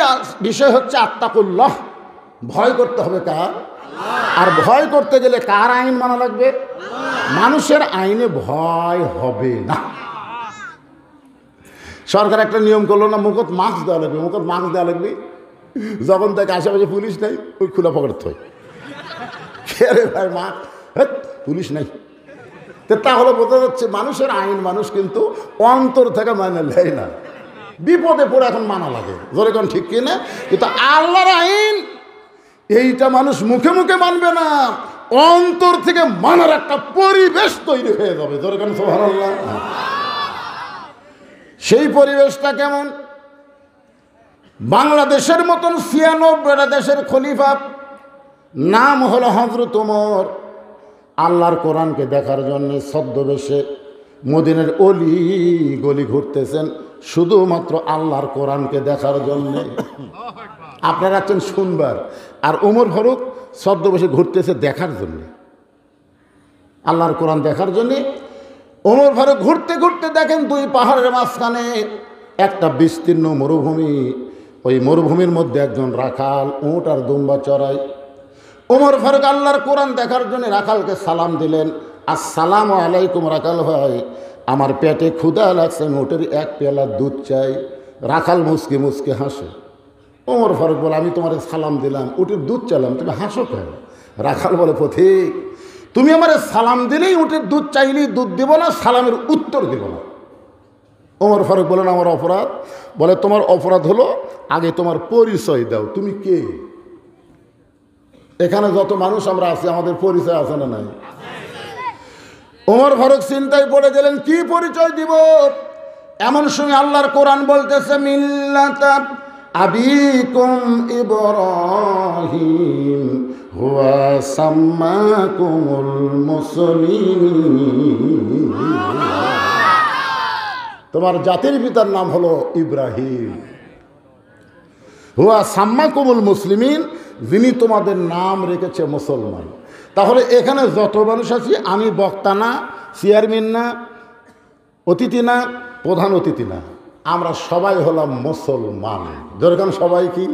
বিষয় হচ্ছে আত্তাকুল্লাহ, ভয় করতে হবে কার? আর ভয় করতে গেলে কার আইন মানা লাগবে? মানুষের আইনে ভয় হবে না। সরকার একটা নিয়ম করলো না, মুখত মাস্ক দেওয়া লাগবে, মুখত মাস্ক দেওয়া লাগবে। যখন তাকে আশেপাশে পুলিশ নাই ওই খোলা পকেট থই, রে ভাই মা পুলিশ নাই। তো তাহলে বোঝা যাচ্ছে মানুষের আইন মানুষ কিন্তু অন্তর থেকে মানে নেয় না, বিপদে পড়ে এখন মানা লাগে। জোরে কোন ঠিক কিনা? কিন্তু আল্লাহর আইন এইটা মানুষ মুখে মুখে মানবে না, অন্তর থেকে মানার একটা পরিবেশ তৈরি হয়ে যাবে। জোরে কোন সুবহানাল্লাহ। সেই পরিবেশটা কেমন? বাংলাদেশের মতন 96টা দেশের খলিফা, নাম হলো হযরত ওমর, আল্লাহর কোরআনকে দেখার জন্য ছদ্মবেশে মদিনার অলি গলি ঘুরতেছেন শুধুমাত্র আল্লাহর কোরআনকে দেখার জন্য। আপনারা আছেন শুনবার, আর ওমর ফারুক ছদ্মবেশে ঘুরতেছে দেখার জন্য, আল্লাহর কোরআন দেখার জন্যে। ওমর ফারুক ঘুরতে ঘুরতে দেখেন দুই পাহাড়ের মাঝখানে একটা বিস্তীর্ণ মরুভূমি। ওই মরুভূমির মধ্যে একজন রাখাল উট আর দুম্বা চড়ায়। ওমর ফারুক আল্লাহর কোরআন দেখার জন্য রাখালকে সালাম দিলেন, আসসালামু আলাইকুম রাখাল ভাই, আমার পেটে ক্ষুধা লাগছে, আমি উটের এক পেয়ালা দুধ চাই। রাখাল মুচকে মুচকে হাসে। ওমর ফারুক বলে আমি তোমার সালাম দিলাম, উটের দুধ চাইলাম, তুমি হাসো কেন? রাখাল বলে পথিক, তুমি আমার সালাম দিলেই উটের দুধ চাইলেই দুধ দেব না, সালামের উত্তর দেব না। ওমর ফারুক বলেন আমার অপরাধ? বলে তোমার অপরাধ হলো আগে তোমার পরিচয় দাও, তুমি কে? এখানে যত মানুষ আমরা আছি আমাদের পরিচয় আছে না নাই? ওমর ফারুক চিন্তায় পড়ে গেলেন কি পরিচয় দিব। এমন সময় আল্লাহর কোরআন বলতেছে মিল্লাতা আবিকুম ইব্রাহিম হুয়া সাম্মাকুমুল মুসলিমিন, তোমার জাতির পিতার নাম হলো ইব্রাহিম, হুয়া সাম্মাকুমুল মুসলিমিন, যিনি তোমাদের নাম রেখেছে মুসলমান। তাহলে এখানে যত মানুষ আছি, আমি বক্তা না, চেয়ারম্যান না, অতিথি না, প্রধান অতিথি না, আমরা সবাই হলাম মুসলমান। যেরকম সবাই কি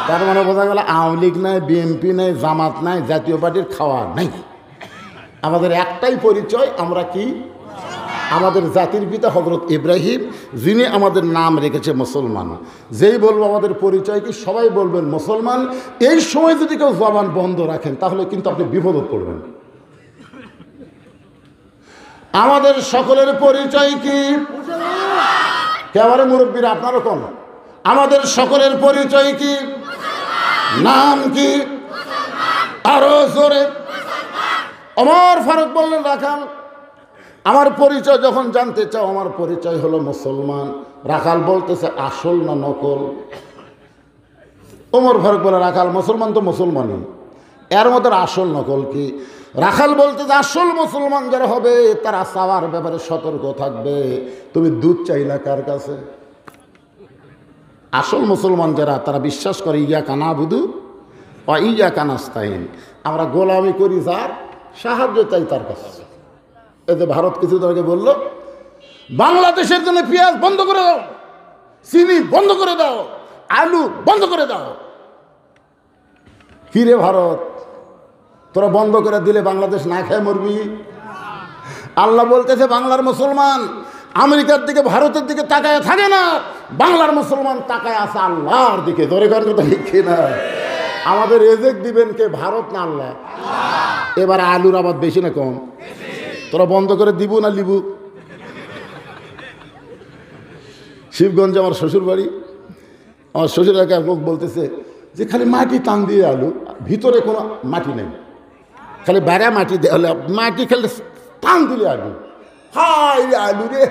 তার মানে বোঝা গেল আওয়ামী লীগ নাই, বিএনপি নাই, জামাত নাই, জাতীয় পার্টির খাওয়া নাই। আমাদের একটাই পরিচয়, আমরা কি? আমাদের জাতির পিতা হযরত ইব্রাহিম, যিনি আমাদের নাম রেখেছে মুসলমান। যেই বলবো আমাদের পরিচয় কি, সবাই বলবেন মুসলমান। এই সময় যদি কেউ জবান বন্ধ রাখেন তাহলে কিন্তু আপনি বিপদে পড়বেন। আমাদের সকলের পরিচয় কি? কেবারে মুরব্বীরা আপনারও কম। আমাদের সকলের পরিচয় কি? নাম কি? আরো জোরে। ওমর ফারুক বললেন, রাখাল আমার পরিচয় যখন জানতে চাও, আমার পরিচয় হলো মুসলমান। রাখাল বলতেছে আসল না নকল? ওমর ফারুক বলে, রাখাল মুসলমান তো মুসলমানই, এর মধ্যে আসল নকল কি? রাখাল বলতেছে আসল মুসলমান যারা হবে তারা চাওয়ার ব্যাপারে সতর্ক থাকবে। তুমি দুধ চাইলা কার কাছে? আসল মুসলমান যারা, তারা বিশ্বাস করে ইয়াকা নাবুদু ওয়া ইয়াকা নাস্তাইন, আমরা গোলামি করি যার, সাহায্য চাই তার কাছে। এই যে ভারত কিছুদিন আগে বলল বাংলাদেশের জন্য পেঁয়াজ বন্ধ করে দাও, চিনি বন্ধ করে দাও, আলু বন্ধ করে দাও। কি রে ভারত, তোরা বন্ধ করে দিলে বাংলাদেশ না খেয়ে মরবি? আল্লাহ বলতেছে বাংলার মুসলমান আমেরিকার দিকে, ভারতের দিকে তাকায় থাকে না, বাংলার মুসলমান তাকায় আছে আল্লাহর দিকে। ধরে কার কথা লিখি না? আমাদের রেজেক দিবেন কে, ভারত না আল্লাহ? এবার আলুর আবাদ বেশি না কম? তোরা বন্ধ করে দিব না লিবু? শিবগঞ্জে আমার শ্বশুর বাড়ি, আমার শ্বশুর এক লোক বলতেছে যে খালি মাটি টান দিয়ে আলু, ভিতরে কোনো মাটি নেই, খালি বাইরে মাটি দেওয়া, মাটি খালি টান দিলে আলু। হাই আলু রে!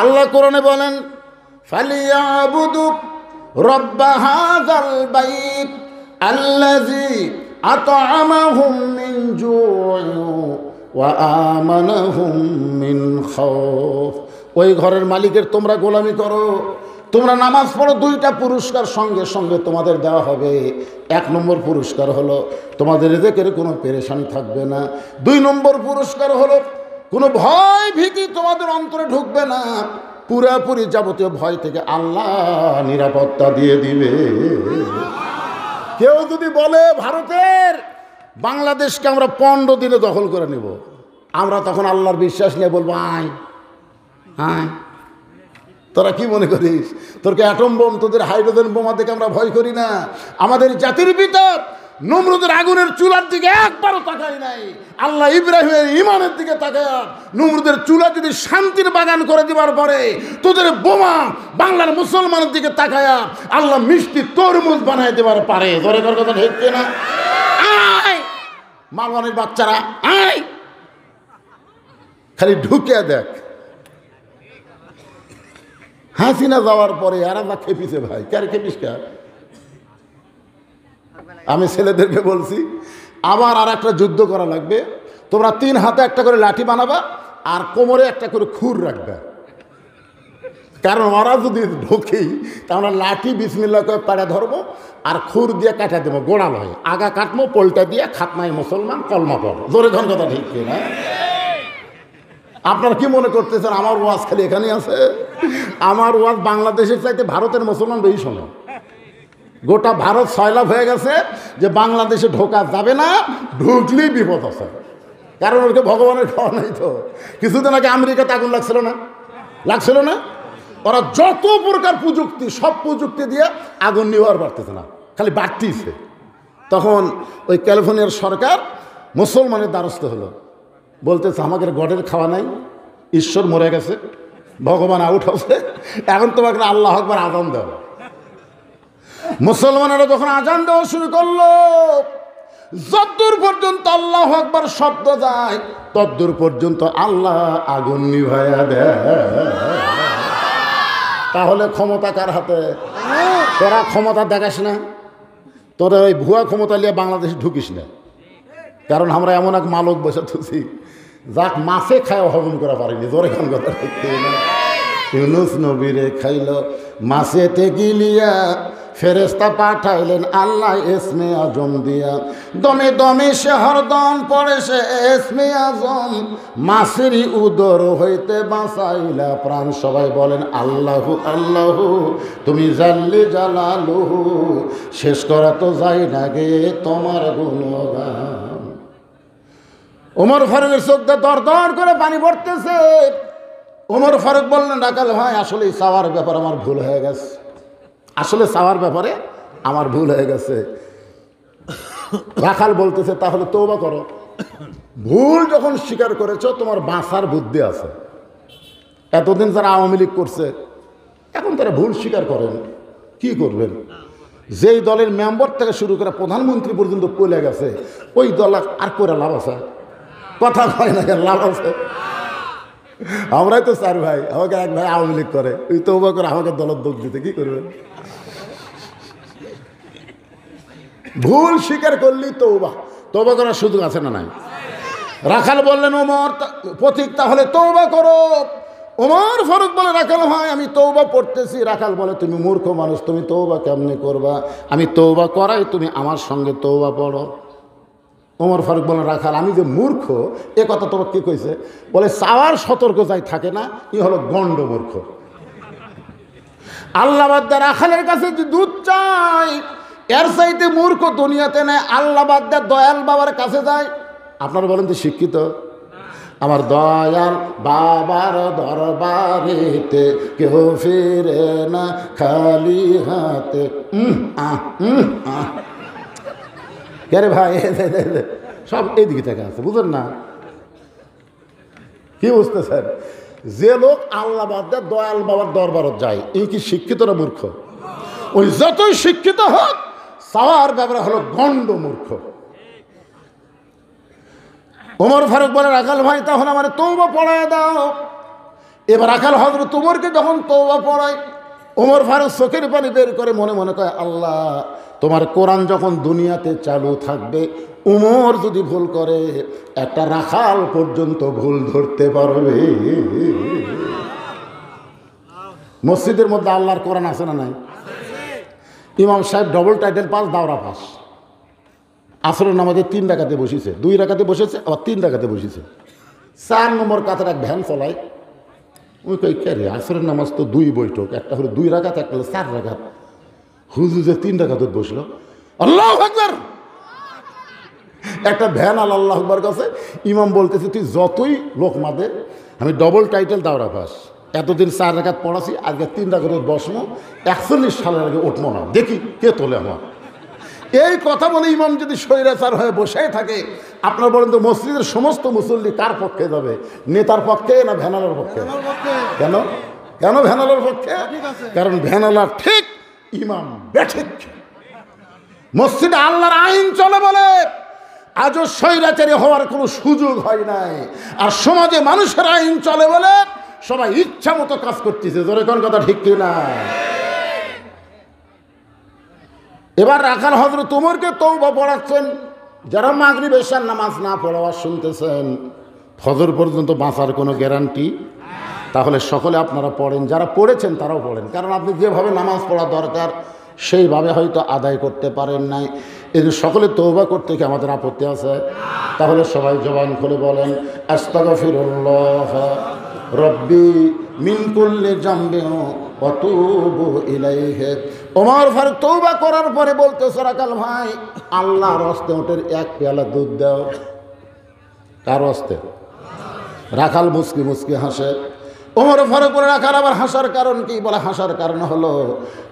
আল্লাহ কোরআনে বলেন ফালিয়াবুদু রাব্বা হাযাল বাইত আল্লাযী আত'আমাহুম মিন জু'ইন ওয়া আমানাহুম মিন খাউফ। ওই ঘরের মালিকের তোমরা গোলামি করো, তোমরা নামাজ পড়ো, দুইটা পুরস্কার সঙ্গে সঙ্গে তোমাদের দেওয়া হবে। 1 নম্বর পুরস্কার হলো তোমাদের রিজিকের কোনো পেরেশানি থাকবে না। 2 নম্বর পুরস্কার হলো কোনো ভয় ভীতি তোমাদের অন্তরে ঢুকবে না, পুরাপুরি যাবতীয় ভয় থেকে আল্লাহ নিরাপত্তা দিয়ে দিবে। কেউ যদি বলে ভারতের বাংলাদেশকে আমরা 15 দিনে দখল করে নেব, আমরা তখন আল্লাহর বিশ্বাস নিয়ে বলবো আয় আয়। তোরা কি মনে করিস তোরকে অ্যাটম বোম, তোদের হাইড্রোজেন বোমা থেকে আমরা ভয় করি না? আমাদের জাতির ভিতর নমরুদের আগুনের চুলার দিকে একবারও তাকাই নাই, আল্লাহ ইব্রাহিমের ইমানের দিকে তাকায়। নমরুদের চুলা যদি শান্তির বাগান করে দিবার পরে তোদের বোমা বাংলার মুসলমানের দিকে তাকায় আল্লাহ মিষ্টি তরমুজ বানায় দেবার পারে। ধরে কর কথা ঠিক না? আয় মালওয়ানের বাচ্চারা আয়, খালি ঢুকে দেখ। হাসিনা যাওয়ার পরে আর আমরা খেপিছে ভাই, কার খেপিস কার? আমি ছেলেদেরকে বলছি আবার আর একটা যুদ্ধ করা লাগবে, তোমরা 3 হাতে একটা করে লাঠি বানাবা আর কোমরে একটা করে খুর রাখবে, কারণ ওরা যদি ঢোকেই তাহলে লাঠি বিসমিল্লাহ করে পাড়ে ধরবো আর খুর দিয়ে কাটা দেবো, গোড়াল হয়ে আগা কাটবো, পোলটা দিয়ে খাতনায় মুসলমান কলমা পাবো। জোরে ধন কথা ঠিক না? আপনারা কি মনে করতেছেন আমার ওয়াজ খালি এখানেই আছে? আমার ওয়াজ বাংলাদেশের চাইতে ভারতের মুসলমান বেশি শোনে। গোটা ভারত সয়লাভ হয়ে গেছে যে বাংলাদেশে ঢোকা যাবে না, ঢুকলেই বিপদ আছে, কারণ ওকে ভগবানের খাওয়া নাই। তো কিছুদিন আগে আমেরিকাতে আগুন লাগছিল না? লাগছিল না? ওরা যত প্রকার প্রযুক্তি, সব প্রযুক্তি দিয়ে আগুন নিয়ে পারতেছে না, খালি বাড়তিছে। তখন ওই ক্যালিফোর্নিয়ার সরকার মুসলমানের দ্বারস্থ হলো, বলতেছে আমাদের গডের খাওয়া নাই, ঈশ্বর মরে গেছে, ভগবান আউট হচ্ছে, এখন তোমাকে আল্লাহ আকবার আজান দাও। মুসলমানেরা যখন আজান দেওয়া শুরু করলো, যতদূর পর্যন্ত আল্লাহ আকবার শব্দ যায় ততদূর পর্যন্ত আল্লাহ আগুন নিভাইয়া দেয়। তাহলে ক্ষমতা কার হাতে? তোরা ক্ষমতা দেখাস না, তোরা ওই ভুয়া ক্ষমতা নিয়ে বাংলাদেশে ঢুকিস না, কারণ আমরা এমন এক মালক বসে থাকি যাক মাছে খায় হজম করা পারিনি। জোরে খান কথা ঠিক না? ইউনুস নবীরে খাইল মাছেতে গিলিয়া ফেরেশতা পাঠাইলেন আল্লাহ ইসমে আজম দিয়া, দমে দমে সে হরদম পড়ে সে ইসমে আজম, মাছেরই উদর হইতে বাঁচাইলা প্রাণ। সবাই বলেন আল্লাহু আল্লাহু, তুমি জাল্লি জালালুহু, শেষ করা তো যায় না গে তোমার গুণগান। ওমর ফারুকের চোখটা দর দর করে পানি পড়তেছে। ওমর ফারুক বললেন রাখাল ভাই, আসলে চাওয়ার ব্যাপারে আমার ভুল হয়ে গেছে, আসলে চাওয়ার ব্যাপারে আমার ভুল হয়ে গেছে। রাখাল বলতেছে তাহলে তওবা করো, ভুল যখন স্বীকার করেছো তোমার বাঁচার বুদ্ধি আছে। এতদিন যারা আওয়ামী লীগ করছে এখন তারা ভুল স্বীকার করেন, কি করবেন? যেই দলের মেম্বার থেকে শুরু করে প্রধানমন্ত্রী পর্যন্ত পলে গেছে, ওই দল আর করে লাভ আছে? কথা হয় না, লাভ আছে? আমরাই তো চার ভাই, আমাকে এক ভাই আওয়ামী লীগ করে, ওই তওবা করে আমাকে দলের দোষ দিতে কি করবেন? ভুল স্বীকার করলি তওবা, তওবা করার সুযোগ আছে না নাই? রাখাল বললেন ওমর পথিক তাহলে তওবা করো। ওমর ফারুক বলে রাখাল ভাই আমি তওবা পড়তেছি। রাখাল বলে তুমি মূর্খ মানুষ, তুমি তওবা কেমনে করবা? আমি তওবা করাই, তুমি আমার সঙ্গে তওবা পড়ো। ওমর ফারুক বলে রাখাল আমি যে মূর্খ এ কথা তোমার কে কইছে? বলে চাওয়ার সতর্ক যাই থাকে না, ই হলো গণ্ড মূর্খ। আল্লাহ বাদ দিয়ে রাখালের কাছে যে দুধ চাই, এর চাইতে মূর্খ দুনিয়াতে নেই। আল্লাহ বাদ দিয়ে দয়াল বাবার কাছে যায়। আপনারা বলেন তো শিক্ষিত? আমার দয়াল বাবার দরবারেতে কেউ ফিরে না খালি হাতে। কে ভাই সব এইদিকে থেকে আছে, বুঝলেন না? কি বুঝতেছেন? যে লোক আল্লাহ বাদ দিয়ে দয়াল বাবার দরবারত যায়, এই কি শিক্ষিত না মূর্খ? ওই যতই শিক্ষিত হোক, চাওয়ার ব্যাপারে হলো গণ্ড মূর্খ। ওমর ফারুক বলে রাখাল ভাই তাহলে আমার তওবা পড়ায় দাও। এবার রাখাল হযরত ওমরকে যখন তওবা পড়ায়, ওমর ফারুক চোখের পানি বের করে মনে মনে কয় আল্লাহ তোমার কোরআন যখন দুনিয়াতে চালু থাকবে, ওমর যদি ভুল করে একটা রাখাল পর্যন্ত ভুল ধরতে পারবে। মসজিদের মধ্যে আল্লাহর কোরআন আছে না নাই? ইমাম সাহেব ডবল টাইটেল পাস, দাওরা পাস। আসরের নামাজে 3 রাকাতে বসেছে, 2 রাকাতে বসেছে, আবার 3 রাকাতে বসেছে। 4 নম্বর কাতার এক ভ্যান চলায়। ওই কই কে রে, আসরের নামাজ তো 2 বৈঠক, একটা হলো 2 রাকাত, একটা হলো 4 রাকাত। হুজুর যে 3 রাকাত বসলো, আল্লাহু আকবার। একটা ভ্যান আল্লাহু আকবার কাছে ইমাম বলতেছে তুই যতই লোক মাদে, আমি ডবল টাইটেল দাওরা পাস, এতদিন 4 রাকাত পড়াছি, আজকে 3 রাকাত বসবো, 41 সালের আগে উঠবো না, দেখি কে তোলে আমার। এই কথা বলে ইমাম যদি স্বৈরাচার হয়ে বসে থাকে, আপনার বলেন তো মসজিদের সমস্ত মুসল্লি কার পক্ষে যাবে? নেতার পক্ষে না ভ্যানালার পক্ষে? কেন কেন ভ্যানালার পক্ষে? কারণ ভ্যানালার ঠিক, ইমাম বেঠিক। মসজিদে আল্লাহর আইন চলে বলে আজও স্বৈরাচারী হওয়ার কোনো সুযোগ হয় নাই। আর সমাজে মানুষের আইন চলে বলে সবাই ইচ্ছা মতো কাজ করতেছে। জোরে কোন কথা ঠিক কিনা? এবার রাখাল হযরত ওমরকে তওবা পড়াচ্ছেন। যারা মাগরিব এশার নামাজ না পড়াওয়া শুনতেছেন, ফজর পর্যন্ত বাঁচার কোনো গ্যারান্টি? তাহলে সকলে আপনারা পড়েন, যারা পড়েছেন তারাও পড়েন। কারণ আপনি যেভাবে নামাজ পড়া দরকার সেইভাবে হয়তো আদায় করতে পারেন নাই। এই যে সকলে তওবা করতে কি আমাদের আপত্তি আছে? তাহলে সবাই জবান খুলে বলেন আস্তাগফিরুল্লাহ রব্বি মিন কুল্লি জামবিন ওয়া তুবু ইলাইহি। ওমর ফারুক তওবা করার পরে বলতেছে রাখাল ভাই আল্লাহর হস্তে ওটের 1 পেয়ালা দুধ দাও। কার হস্তে? রাখাল মুচকি মুচকি হাসে। ওমর ফারুক বলে রাখাল আবার হাসার কারণ কি? বলে হাসার কারণ হলো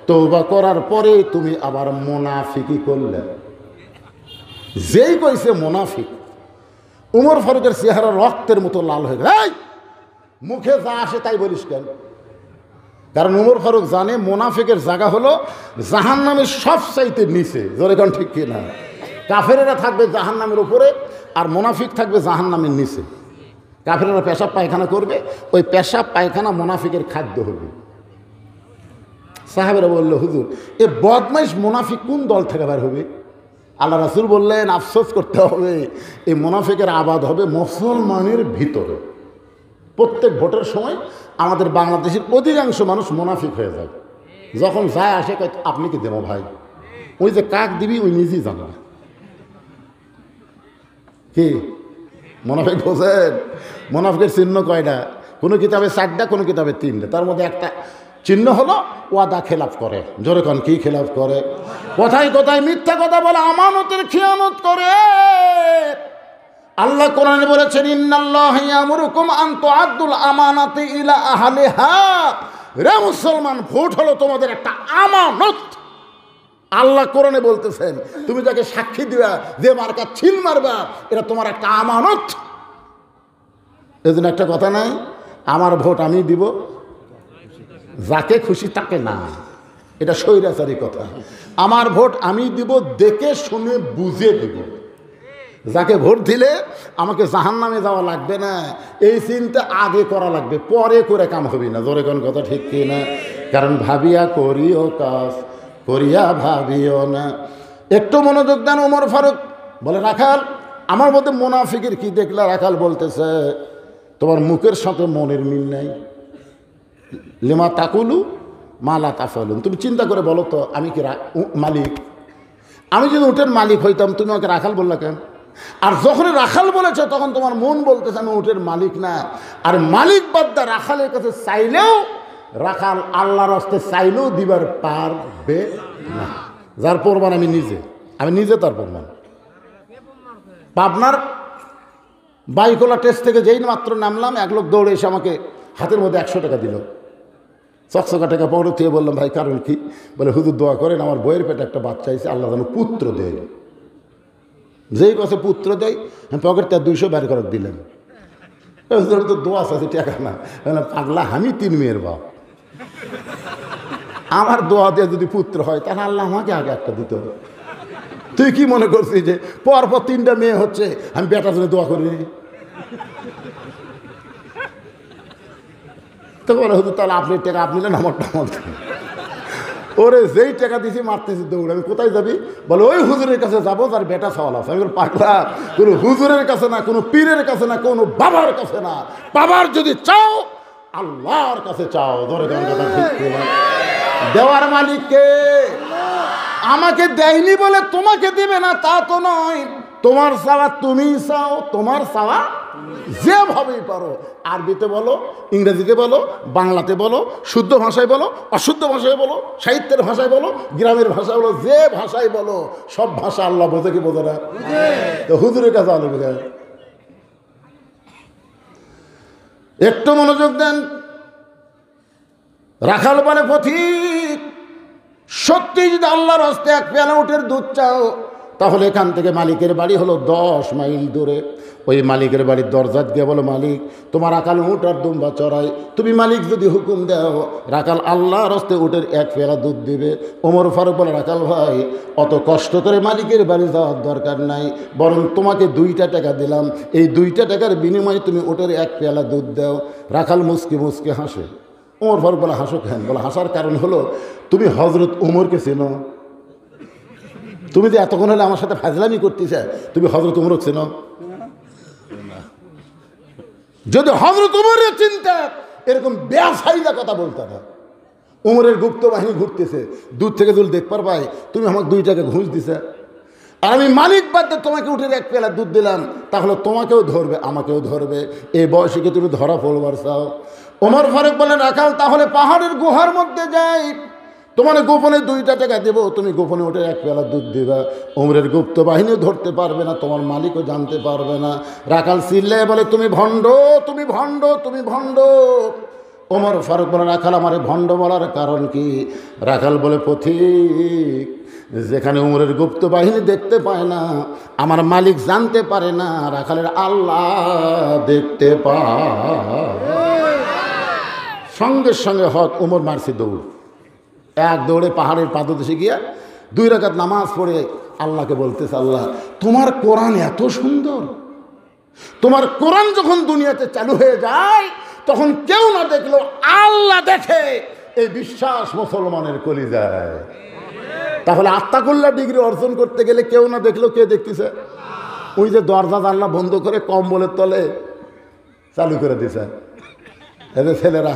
তওবা করার পরে তুমি আবার মুনাফিকি করলে। যেই কইছে মুনাফিক, ওমর ফারুকের চেহারা রক্তের মতো লাল হয়ে গেল। মুখে যা আসে তাই বলিস কেন? কারণ ওমর ফারুক জানে মুনাফিকের জায়গা হলো জাহান্নামের সবচাইতে নিচে। জোরে কোন ঠিক কিনা? কাফেরেরা থাকবে জাহান্নামের উপরে, আর মুনাফিক থাকবে জাহান্নামের নিচে। কাফেরেরা পেশাব পায়খানা করবে, ওই পেশাব পায়খানা মুনাফিকের খাদ্য হবে। সাহাবেরা বলল হুজুর এ বদমাইশ মুনাফিক কোন দল থেকে বের হবে? আল্লাহ রাসূল বললেন আফসোস করতে হবে, এই মুনাফিকের আবাদ হবে মুসলমানের ভিতরে। প্রত্যেক ভোটের সময় আমাদের বাংলাদেশের অধিকাংশ মানুষ মুনাফিক হয়ে যায়। যখন যায় আসে কয় আপনি কি দেবো ভাই, ওই যে কাক দিবি ওই নিজেই জানে না। কি মোনাফিক বোঝেন? মোনাফিকের চিহ্ন কয়টা? কোনো কিতাবে 4টা, কোনো কিতাবে 3টা। তার মধ্যে একটা চিহ্ন হলো ওয়াদা খেলাফ করে। জোরে কোন কি খেলাফ করে? কথায় কথায় মিথ্যা কথা বলে, আমানতের খিয়ানত করে। আল্লাহ কোরআনে বলেছেন, ইন্নাল্লাহা ইয়ামুরুকুম আন তুআদ্দুল আমানাতি ইলা আহলিহা। রে মুসলমান, ভোট হলো তোমাদের একটা আমানত। আল্লাহ কোরআনে বলতেছেন, তুমি যাকে সাক্ষী দিবা, যে মার্কা ছিল মারবা, এটা তোমার একটা আমানত। এজন্য একটা কথা নাই, আমার ভোট আমি দিব, যাকে খুশি তাকে না। এটা স্বৈরাচারী কথা। আমার ভোট আমি দিব, দেখে শুনে বুঝে দিব। যাকে ভোট দিলে আমাকে জাহান্নামে যাওয়া লাগবে না, এই চিন্তা আগে করা লাগবে, পরে করে কাম হবি না। জোরে কোন কথা ঠিক কি না? কারণ ভাবিয়া করিও কাজ, করিয়া ভাবিও না। একটু মনোযোগ দেন। ওমর ফারুক বলে, রাখাল আমার মধ্যে মুনাফিকের কি দেখলা? রাখাল বলতেছে, তোমার মুখের সাথে মনের মিল নাই। লিমা তাকুলু মালা তাফালুন। তুমি চিন্তা করে বলো তো, আমি কি মালিক? আমি যদি উটের মালিক হইতাম, তুমি আমাকে রাখাল বললা কেন? আর যখন রাখাল বলেছে, তখন তোমার মন বলতেছে আমি উটের মালিক না। আর মালিক বাদ্দা রাখালের কাছে চাইলেও, রাখাল আল্লাহর হস্তে চাইলেও দিবার পারবে না। যার প্রমাণ আমি নিজে তার প্রমাণ। পাবনার বাইকোলা টেস্ট থেকে যেই মাত্র নামলাম, এক লোক দৌড়ে এসে আমাকে হাতের মধ্যে 100 টাকা দিল। চকচকা টাকা পরে থেকে বললাম, ভাই কারণ কি? বলে, হুজুর দোয়া করেন, আমার বইয়ের পেটে একটা বাচ্চা হয়েছে, আল্লাহ যেন পুত্র দেয়। যেই কাছে পুত্র দেয়, আমি পকেটটা 200 বের করে দিলেন। তো দোয়া আছে টাকা না। পাগলা, আমি 3 মেয়ের বাপ, আমার দোয়া দিয়ে যদি পুত্র হয়, তাহলে আল্লাহ আমাকে আগে একটা দিতে হবে। তুই কি মনে করছিস যে পরপর 3টা মেয়ে হচ্ছে, আমি বেটার জন্য দোয়া করি? তো বলে, হুজুর তাহলে আপনি টাকা আপনি নেন, আমারটা আমার। ওরে যেই টাকা দিছি মারতেছি দৌড়। আমি কোথায় যাবি? বলে, ওই হুজুরের কাছে যাবো, তার বেটা সওয়াল আছে। আমি বলি, পাগলা, কোনো হুজুরের কাছে না, কোনো পীরের কাছে না, কোনো বাবার কাছে না। বাবার যদি চাও, আল্লাহর কাছে চাও। ধরে কথা ঠিক না? দেওয়ার মালিককে। আমাকে দেয়নি বলে তোমাকে দিবে না তা তো নয়। তোমার চাওয়া তুমি চাও, তোমার চাওয়া যেভাবেই পারো। আরবিতে বলো, ইংরেজিতে বলো, বাংলাতে বলো, শুদ্ধ ভাষায় বলো, অশুদ্ধ ভাষায় বলো, সাহিত্যের ভাষায় বলো, গ্রামের ভাষায় বলো, যে ভাষায় বলো, সব ভাষা আল্লাহ বোঝে কি বোঝে না? তো হুজুরের কাছে আলো বোঝায়। একটু মনোযোগ দেন। রাখাল বলে, পথিক, সত্যি যদি আল্লাহর হস্তে 1 পেয়ালা উটের দুধ চাও, তাহলে এখান থেকে মালিকের বাড়ি হলো 10 মাইল দূরে। ওই মালিকের বাড়ির দরজা গিয়ে বলো, মালিক তোমার রাখাল উট আর দুম্বা চড়াই, তুমি মালিক যদি হুকুম দাও, রাখাল আল্লাহর হস্তে উটের 1 পেয়ালা দুধ দিবে। ওমর ফারুক বলে, রাখাল ভাই, অত কষ্ট করে মালিকের বাড়ি যাওয়ার দরকার নাই, বরং তোমাকে 2টা টাকা দিলাম, এই 2টা টাকার বিনিময়ে তুমি উটের 1 পেয়ালা দুধ দাও। রাখাল মুসকি মুসকি হাসে। ওমর ফারুক বলে, হাসো কেন? বলে, হাসার কারণ হলো, তুমি হজরত উমরকে চেনো? তুমি যে এতক্ষণ হলে আমার সাথে ফাজলামি করতেছে, তুমি হজরত উমরকে চেনো? যদি হজরত উমরের চিন্তা, এরকম বেআসাইদা কথা বলতে না। উমরের গুপ্ত বাহিনী ঘুরতেছে, দূর থেকে যদি দেখ পারবাই, তুমি আমাকে 2 টাকা ঘুষ দিছে, আর আমি মালিক বাদে তোমাকে উঠে 1 পেয়ালা দুধ দিলাম, তাহলে তোমাকেও ধরবে, আমাকেও ধরবে। এই বয়সে কি তুমি ধরা পড়বার চাও? ওমর ফারুক বলেন, রাখাল তাহলে পাহাড়ের গুহার মধ্যে যাই, তোমার গোপনে 2টা টাকা দেবো, তুমি গোপনে উঠে 1 পেয়ালা দুধ দিবা। উমরের গুপ্ত বাহিনীও ধরতে পারবে না, তোমার মালিকও জানতে পারবে না। রাখাল চিল্লায় বলে, তুমি ভণ্ড, তুমি ভণ্ড, তুমি ভণ্ড। ওমর ফারুক বলে, রাখাল আমারে ভণ্ড বলার কারণ কি? রাখাল বলে, পথিক, যেখানে উমরের গুপ্ত বাহিনী দেখতে পায় না, আমার মালিক জানতে পারে না, রাখালের আল্লাহ দেখতে পায়। সঙ্গে সঙ্গে হক উমর মারছে দৌড়। 1 দৌড়ে পাহাড়ের পাদদেশে গিয়া 2 রাকাত নামাজ পড়ে আল্লাহকে বলতেছে, আল্লাহ তোমার কোরআন এত সুন্দর, তোমার কোরআন যখন দুনিয়াতে চালু হয়ে যায়, তখন কেউ না দেখলো আল্লাহ দেখে, এই বিশ্বাস মুসলমানের কলিজায়। তাহলে আত্মাকুল্লাহ ডিগ্রি অর্জন করতে গেলে কেউ না দেখলো কে দেখতেছে? ওই যে দরজা জানলা বন্ধ করে কম্বলের তলে চালু করে দিছে। এদের ছেলেরা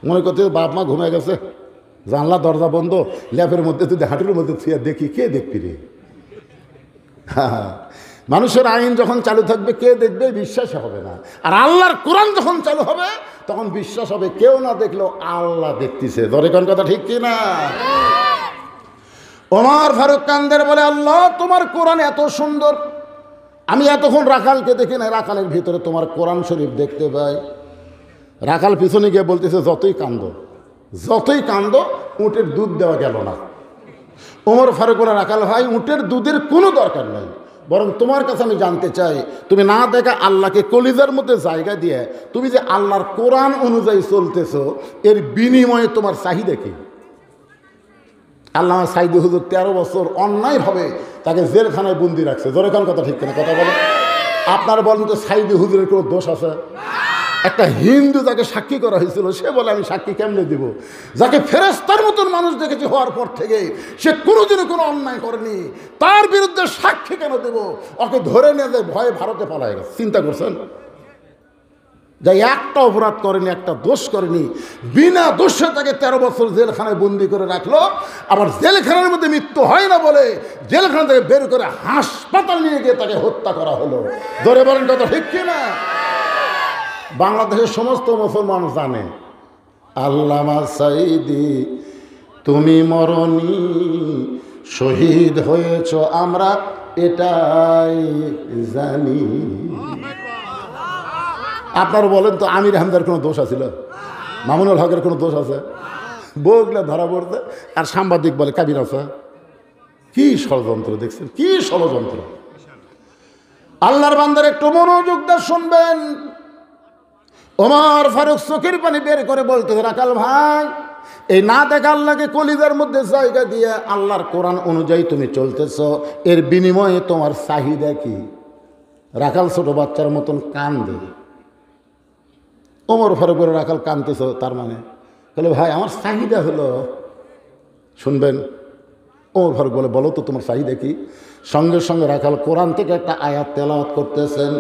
মনে করতে বাপ মা ঘুমিয়ে গেছে, জানলা দরজা বন্ধ, ল্যাপের মধ্যে তুই হাঁটুর মধ্যে থুয়া দেখি, কে দেখবি রে? মানুষের আইন যখন চালু থাকবে কে দেখবে? বিশ্বাস হবে না। আর আল্লাহর কোরআন যখন চালু হবে তখন বিশ্বাস হবে, কেউ না দেখলেও আল্লাহ দেখতেছে। ধরে কোন কথা ঠিক কি না? ওমর ফারুক কান্দের বলে, আল্লাহ তোমার কোরআন এত সুন্দর, আমি এতক্ষণ রাখালকে দেখি না, রাখালের ভিতরে তোমার কোরআন শরীফ দেখতে পাই। রাখাল পিছনে গিয়ে বলতেছে, যতই কান্দ উটের দুধ দেওয়া গেল না। ওমর ফারুক বলে, রাখাল ভাই উটের দুধের কোনো দরকার নাই, বরং তোমার কাছে আমি জানতে চাই, তুমি না দেখা আল্লাহকে কলিজার মধ্যে জায়গা দিয়ে তুমি যে আল্লাহর কোরআন অনুযায়ী চলতেছ, এর বিনিময়ে তোমার চাহিদা কি? আল্লামা সাইদি হুজুর 13 বছর অন্যায়ভাবে তাকে জেলখানায় বন্দি রাখছে। জোরে কোন কথা ঠিক কিনা? কথা বলো। আপনারা বলেন তো সাইদি হুজুরের কোনো দোষ আছে? একটা হিন্দু যাকে সাক্ষী করা হয়েছিল, সে বলে আমি সাক্ষী কেমনে দিব? যাকে ফেরেশতার মতন মানুষ দেখেছে হওয়ার পর থেকে সে কোনোদিনও কোনো অন্যায় করেনি, তার বিরুদ্ধে সাক্ষী কেন দেব? ওকে ধরে নিয়ে যায় ভয়ে ভারতে পালায় গেছে। চিন্তা করছেন? যাই একটা অপরাধ করেনি, একটা দোষ করেনি, বিনা দোষে তাকে 13 বছর জেলখানায় বন্দি করে রাখলো। আবার জেলখানার মধ্যে মৃত্যু হয় না বলে জেলখানা থেকে বের করে হাসপাতাল নিয়ে গিয়ে তাকে হত্যা করা হলো। ধরে বলেন কথা ঠিক কিনা? বাংলাদেশের সমস্ত মুসলমান জানে আল্লামা সাইদি তুমি মরনি, শহীদ হয়েছ আমরা এটাই জানি। আপনারা বলেন তো আমির হামদার কোনো দোষ আছিল? মামুনুল হকের কোনো দোষ আছে? বউগুলা ধরা পড়তে আর সাংবাদিক বলে কাবির আছে। কি ষড়যন্ত্র দেখছেন, কি ষড়যন্ত্র! আল্লাহর বান্দার একটু মনোযোগ দিয়ে শুনবেন। ওমর ফারুক চোখের পানি বের করে বলতে, রাখাল ভাই, এই না দেখা আল্লাহকে কলিজার মধ্যে জায়গা দিয়ে আল্লাহর কোরআন অনুযায়ী তুমি চলতেছ, এর বিনিময়ে তোমার চাহিদা কি? রাখাল ছোট বাচ্চার মতন কান্দে। ওমর ফারুক বলে, রাখাল কানতেছ তার মানে? বলে, ভাই আমার চাহিদা হলো, শুনবেন। ওমর ফারুক বলে, বলো তো তোমার চাহিদা কি? সঙ্গে সঙ্গে রাখাল কোরআন থেকে একটা আয়াত তেলাওয়াত করতেছেন।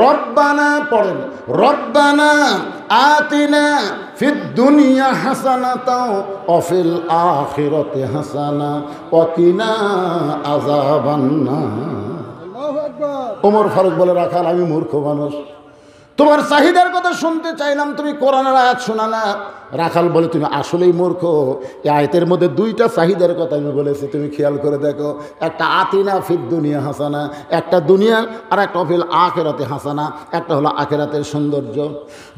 রব্বানা পড়েন, রব্বানা আতিনা ফিদ দুনিয়া হাসানাতাও ওয়া ফিল আখিরাতি হাসানা ওয়া কিনা আযাবান্নার। আল্লাহু আকবার। ওমর ফারুক বলে, রাখাল আমি মূর্খ মানুষ, তোমার চাহিদার কথা শুনতে চাইলাম, তুমি কোরআনের আয়াত শোনা না। রাখাল বলে, তুমি আসলেই মূর্খ। এই আয়াতের মধ্যে 2টা চাহিদার কথা আমি বলেছি, তুমি খেয়াল করে দেখো। একটা আতিনা ফিদ দুনিয়া হাসানা, একটা দুনিয়ার, আর একটা ফিল আখিরাতে হাসানা, একটা হলো আখিরাতের সৌন্দর্য।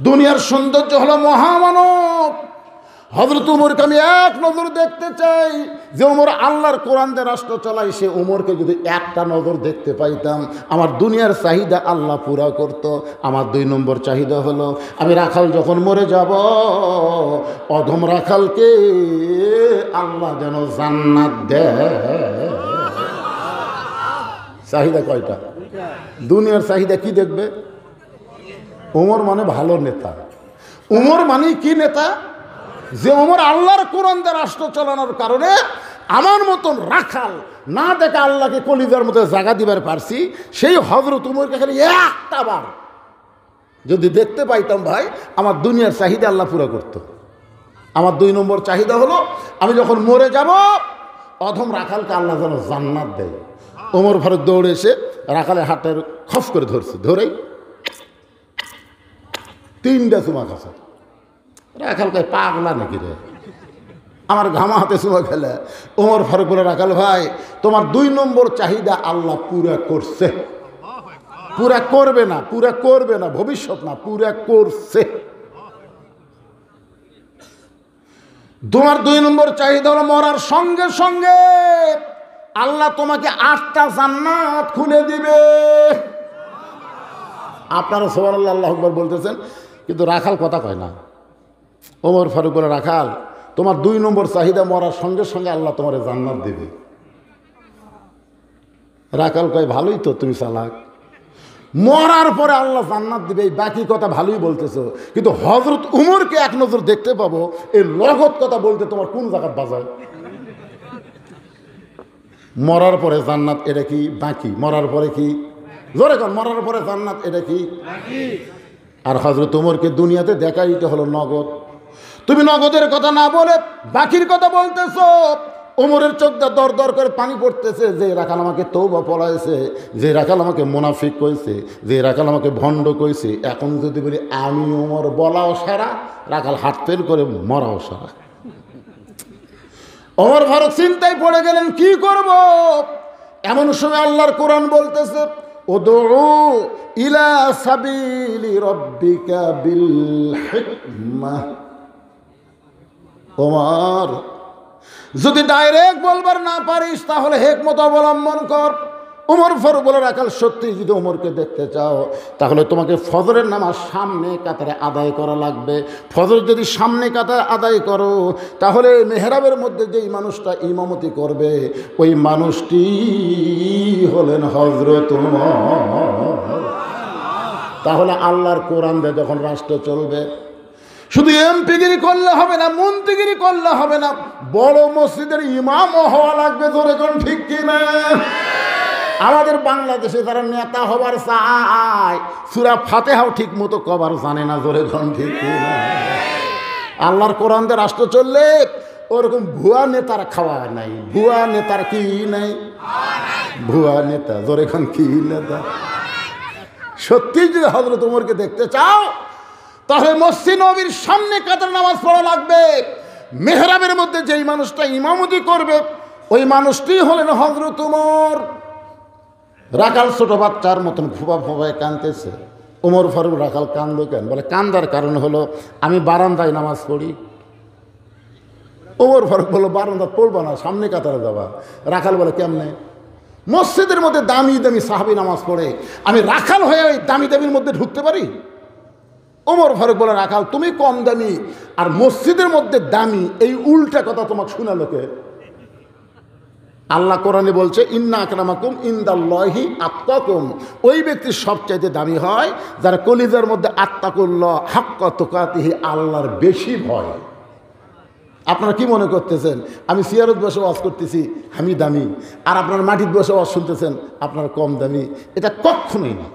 দুনিয়ার সৌন্দর্য হলো মহামানব হযরত উমরকে আমি এক নজর দেখতে চাই। যে উমর আল্লাহর কোরআন দিয়ে রাষ্ট্র চালায়, সে উমরকে যদি একটা নজর দেখতে পাইতাম, আমার দুনিয়ার চাহিদা আল্লাহ পুরা করত। আমার 2 নম্বর চাহিদা হলো, আমি রাখাল যখন মরে যাব, অধম রাখালকে আল্লাহ যেন জান্নাত দেয়। চাহিদা কয়টা? দুনিয়ার চাহিদা কি দেখবে? উমর মানে ভালো নেতা। উমর মানে কি নেতা? যে ওমর আল্লাহর কোরআন দিয়ে রাষ্ট্র চালানোর কারণে আমার মতন রাখাল না দেখে আল্লাহকে কলিজার মধ্যে জায়গা দিবার পারছি, সেই হযরত উমরকে খালি একটা বার যদি দেখতে পাইতাম, ভাই আমার দুনিয়ার চাহিদা আল্লাহ পুরো করত। আমার 2 নম্বর চাহিদা হলো, আমি যখন মরে যাব, অধম রাখালকে আল্লাহ যেন জান্নাত দেয়। ওমর ফারুক দৌড়ে এসে রাখালের হাতের খফ করে ধরছে, ধরেই 3টা চুমা খাচ্ছে। রাখাল কয়, পাগলা নাকি রে, আমার ঘামা হাতে চুমা খেলে। ওমর ফারুক বলে, রাখাল ভাই, তোমার 2 নম্বর চাহিদা আল্লাহ পুরা করছে। পুরা করবে না, পুরা করবে না, ভবিষ্যৎ না, পুরা করছে। তোমার 2 নম্বর চাহিদা হলো, মরার সঙ্গে সঙ্গে আল্লাহ তোমাকে 8টা জান্নাত খুলে দিবে। আপনারা সুবহানাল্লাহ আল্লাহু আকবার বলতেছেন, কিন্তু রাখাল কথা কয় না। ওমর ফারুক বলে, রাখাল তোমার 2 নম্বর চাহিদা, মরার সঙ্গে সঙ্গে আল্লাহ তোমার জান্নাত দেবে। রাখাল কয়, ভালোই তো, তুমি চালাক, মরার পরে আল্লাহ জান্নাত দিবে, এই বাকি কথা ভালোই বলতেছো, কিন্তু হযরত উমরকে এক নজর দেখতে পাবো, এই লগত কথা বলতে তোমার কোন জায়গা বাজায়? মরার পরে জান্নাত, এটা কি বাকি? মরার পরে কি? জোরে কর, মরার পরে জান্নাত, এটা কি? আর হযরত উমরকে দুনিয়াতে দেখাইতে হলো নগদ। তুমি নগদের কথা না বলে বাকির কথা বলতেছো। ওমরের চোখটা দর দর করে পানি পড়তেছে, যে রাখাল আমাকে তওবা পড়াইছে, যে রাখাল আমাকে মুনাফিক কইছে, যে রাখাল আমাকে ভণ্ড কইছে, এখন যদি বলি আমি ওমর বলাও সারা, রাখাল হাত ফেল করে মরাও সারা। ওমর ফারুক চিন্তায় পড়ে গেলেন, কি করব? এমন সময় আল্লাহর কোরআন বলতেছে, উদউ ইলা সাবিলি রাব্বিকা বিল হিকমাহ। ওমর, যদি ডাইরেক্ট বলবার না পারিস তাহলে হিকমত অবলম্বন কর। ওমর ফারুক বলে, রাখাল সত্যি যদি ওমরকে দেখতে চাও তাহলে তোমাকে ফজরের নামাজ সামনে কাতারে আদায় করা লাগবে। ফজর যদি সামনে কাতারে আদায় করো তাহলে মেহরাবের মধ্যে যেই মানুষটা ইমামতি করবে ওই মানুষটি হলেন হযরত ওমর। তাহলে আল্লাহর কোরআন দিয়ে যখন রাষ্ট্র চলবে, শুধু এমপিগিরি করলে হবে না, মন্ত্রীগিরি করলে হবে না, বড় মসজিদের ইমামও হওয়া লাগবে। ধরে কোন ঠিক কিনা? আমাদের বাংলাদেশে যারা নেতা হবার চায় সূরা ফাতিহাও ঠিক মতো কবার জানে না। ধরে কোন ঠিক কিনা? আল্লাহর কোরআন দিয়ে রাষ্ট্র চললে ওরকম ভুয়া নেতার খাওয়া নাই। ভুয়া নেতার কি নাই? ভুয়া নেতা। ধরে কোন কি নেতা? সত্যি যদি হযরত ওমরকে দেখতে চাও তাহলে মসজিদ নববীর সামনে কাতার নামাজ পড়া লাগবে। মেহরাবের মধ্যে যেই মানুষটা ইমামতি করবে ওই মানুষটি হলেন হযরত ওমর। রাখাল ছোট বাচ্চার মতন ফুপা ফুপায় কাঁদতেছে। ওমর ফারুক, রাখাল কান্দো কেন? বলে, কান্দার কারণ হলো আমি বারান্দায় নামাজ পড়ি। ওমর ফারুক বলল, বারান্দা পড়বা না, সামনে কাতারে যাবা। রাখাল বলে, কেমনে? মসজিদের মধ্যে দামি দামি সাহাবী নামাজ পড়ে, আমি রাখাল হয়ে ওই দামি দামির মধ্যে ঢুকতে পারি? ওমর ফারুক বলে, রাখাল তুমি কম দামি আর মসজিদের মধ্যে দামি, এই উল্টা কথা তোমাকে শোনালো কে? আল্লাহ কোরআনে বলছে, ইন্না আকরামাকুম ইনদাল্লাহি আতকাকুম। ওই ব্যক্তি সবচাইতে দামি হয় যারা কলিজার মধ্যে আত্তাকুল্লাহ হাক্কা তুকাতিহি, আল্লাহর বেশি ভয়। আপনারা কি মনে করতেছেন আমি সিয়ারত বসে ওয়াজ করতেছি আমি দামি, আর আপনার মাটির বসে ওয়াজ শুনতেছেন আপনার কম দামি? এটা কখনোই না।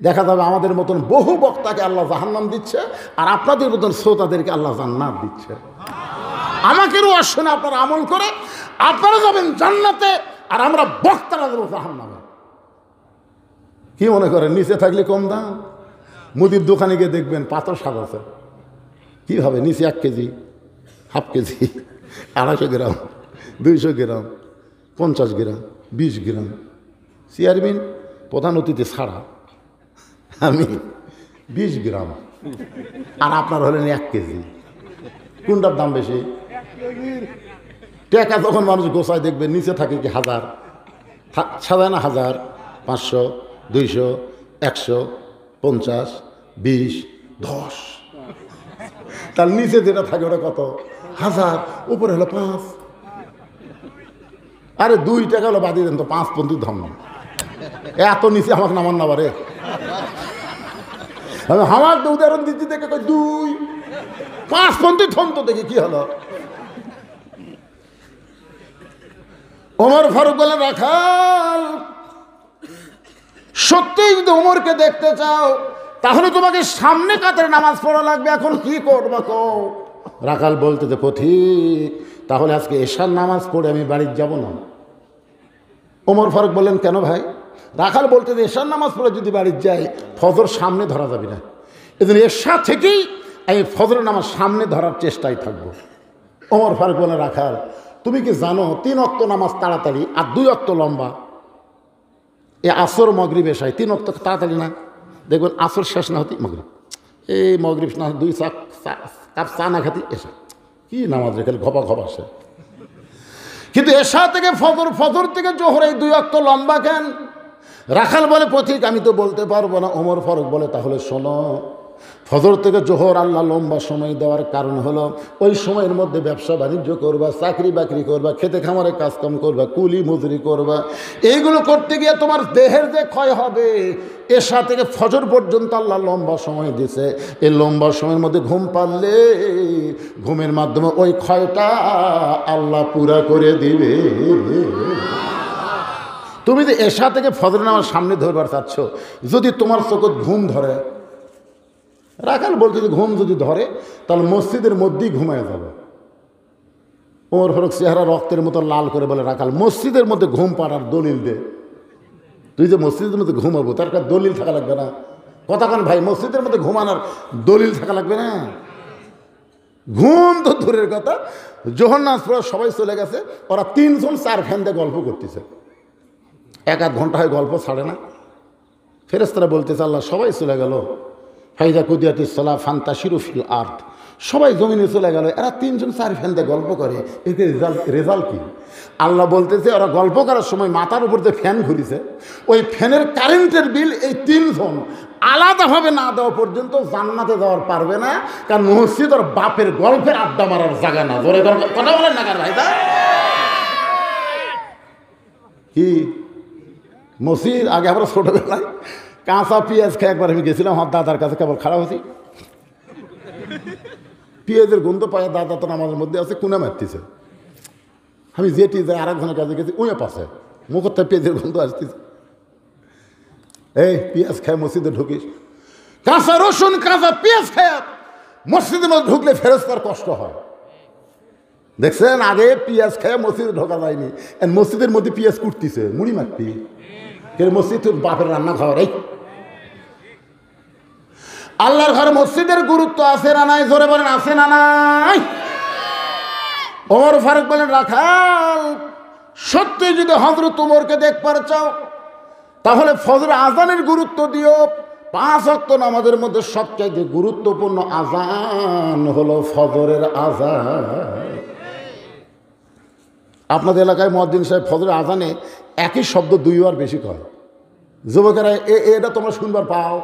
দেখা যাবে আমাদের মতন বহু বক্তাকে আল্লাহ জাহান্নাম দিচ্ছে, আর আপনাদের মতন শ্রোতাদেরকে আল্লাহ জান্নাত দিচ্ছে। আমাকেও ওয়াজ শুনে আপনারা আমল করে আপনারা যাবেন জান্নাতে, আর আমরা বক্তারা যাবো জাহান্নামে। কি মনে করেন নিচে থাকলে কম দাম? মুদির দোকানে গিয়ে দেখবেন পাথর সাজাচ্ছে, কী হবে? নিচে 1 কেজি, হাফ কেজি, 250 গ্রাম, 200 গ্রাম, 50 গ্রাম, 20 গ্রাম। চেয়ারম্যান প্রধান অতিথি ছাড়া আমি 20 গ্রাম, আর আপনার হলেন 1 কেজি। কোনটার দাম বেশি? টাকা যখন মানুষ গোছায় দেখবে নিচে থাকে কি 1000, সাজায় না 1000, 500, 200, 100, 50, 20, 10। তার নিচে যেটা থাকে ওটা কত? 1000, উপরে হলো 5। আরে 2 টাকা হলো বাদিয়ে দেন তো, 5 পর্যন্ত ধর্ম। এত নিচে আমাকে নামান না পারে। আমার তো উদাহরণ দিচ্ছি দেখে 2, 5 পর্যন্ত ধন তো দেখি কি হলো। ওমর ফারুক বলে, রাখাল সত্যিই যদি ওমরকে দেখতে চাও তাহলে তোমাকে সামনে কাতারে নামাজ পড়া লাগবে। এখন কি করবা কও? রাখাল বলতে যে, পথিক তাহলে আজকে এশার নামাজ পড়ে আমি বাড়ি যাব না। ওমর ফারুক বললেন, কেন ভাই? রাখাল বলতে যে, এশার নামাজ পড়ে যদি বাড়ি যাই ফজর সামনে ধরা যাবে না, এজন্য এশা থেকেই আমি ফজরের নামাজ সামনে ধরার চেষ্টায় থাকবো। ওমর ফারুক বলে, রাখাল তুমি কি জানো 3 ওয়াক্ত নামাজ তাড়াতাড়ি আর 2 ওয়াক্ত লম্বা? এ আসর মগরিব এশায় 3 ওয়াক্ত তাড়াতাড়ি না, দেখবেন আসর শেষ না হতে মগরিব, এই মগরিব না 2 কাপ চা না খাতি এশা। কি নামাজ রেখে ঘপা ঘপা আসে। কিন্তু এশা থেকে ফজর, ফজর থেকে জোহর, এই 2 ওয়াক্ত লম্বা কেন? রাখাল বলে, পথিক আমি তো বলতে পারবো না। ওমর ফারুক বলে, তাহলে শোনো, ফজর থেকে জোহর আল্লাহ লম্বা সময় দেওয়ার কারণ হলো ওই সময়ের মধ্যে ব্যবসা বাণিজ্য করবা, চাকরি বাকরি করবা, খেতে খামারে কাজকাম করবা, কুলি মজুরি করবা। এইগুলো করতে গিয়ে তোমার দেহের যে ক্ষয় হবে, এশা থেকে ফজর পর্যন্ত আল্লাহ লম্বা সময় দিছে। এই লম্বা সময়ের মধ্যে ঘুম পারলে ঘুমের মাধ্যমে ওই ক্ষয়টা আল্লাহ পুরা করে দিবে। তুমি যে এশা থেকে ফজর নামাজ সামনে ধরবার চাচ্ছ, যদি তোমার চোখে ঘুম ধরে, রাখাল বলছে যে ঘুম যদি ধরে তাহলে মসজিদের মধ্যেই ঘুমায় যাবে। ওমর ফারুক চেহারা রক্তের মতো লাল করে বলে, রাখাল মসজিদের মধ্যে ঘুম পাড়ার দলিল দে। তুই যে মসজিদের মধ্যে ঘুমাবো তার একটা দলিল থাকা লাগবে না? কথা কান ভাই, মসজিদের মধ্যে ঘুমানোর দলিল থাকা লাগবে না? ঘুম তো দূরের কথা, জোহরনাথপুরা সবাই চলে গেছে, ওরা 3 জন 4 ফ্যান দিয়ে গল্প করতেছে। 1-1 ঘন্টা হয় গল্প ছাড়ে না। ফেরেশতারা বলতেছে, আল্লাহ সবাই চলে গেল, ফাইজা কুদিয়াতিস সালাহ ফান্তাশিরু ফিল আরদ, সবাই জমিনে চলে গেল, এরা 3 জন 4 ফ্যান দিয়ে গল্প করে, এর রেজাল্ট কি? আল্লাহ বলতেছে, ওরা গল্প করার সময় মাথার উপর যে ফ্যান ঘুরিছে, ওই ফ্যানের কারেন্টের বিল এই 3 জন আলাদাভাবে না দেওয়া পর্যন্ত জান্নাতে যাওয়ার পারবে না, কারণ মসজিদ ওর বাপের গল্পের আড্ডা মারার জায়গা না। জোরে কথা বলেন না কার ভাই? কি মসজিদ? আগে আমরা ছোটবেলায় কাঁচা পেঁয়াজ খেয়ে একবার আমি গেছিলাম আমার দাদার কাছে, কেবল খারাপ হয়েছি, পেঁয়াজের গন্ধ পায়, দাদা তো আমাদের মধ্যে আছে, কুনা মারতেছে। আমি যেটি যাই আরেকজনের কাছে গেছি, উঁয়ে পাশে মুখর থেকে পেঁয়াজের গন্ধ আসতেছে। এই পেঁয়াজ খায় মসজিদে ঢুকিস, কাঁচা রসুন কাঁচা পেঁয়াজ খায় মসজিদের মধ্যে ঢুকলে ফেরেশতার কষ্ট হয়। দেখছেন, আগে পেঁয়াজ খায় মসজিদে ঢোকা যায়নি, মসজিদের মধ্যে পেঁয়াজ কুটতিছে, মুড়ি মারতি মসজিদ তোর বাপের রান্না খাওয়ার। এই আল্লাহর ঘরে মসজিদের গুরুত্ব আছে না নাই? জোরে বলেন, আছে না নাই? ওমর ফারুক বলেন, রাখাল সত্যি যদি হযরত ওমরকে দেখবার চাও তাহলে ফজর আজানের গুরুত্ব দিও। 5 ওয়াক্ত নামাজের মধ্যে সবচাইতে গুরুত্বপূর্ণ আজান হলো ফজরের আজান। আপনাদের এলাকায় মুয়াজ্জিন সাহেব ফজরের আজানে একই শব্দ 2 বার বেশি কয়। যুবকেরা এটা তোমরা শুনবার পাও?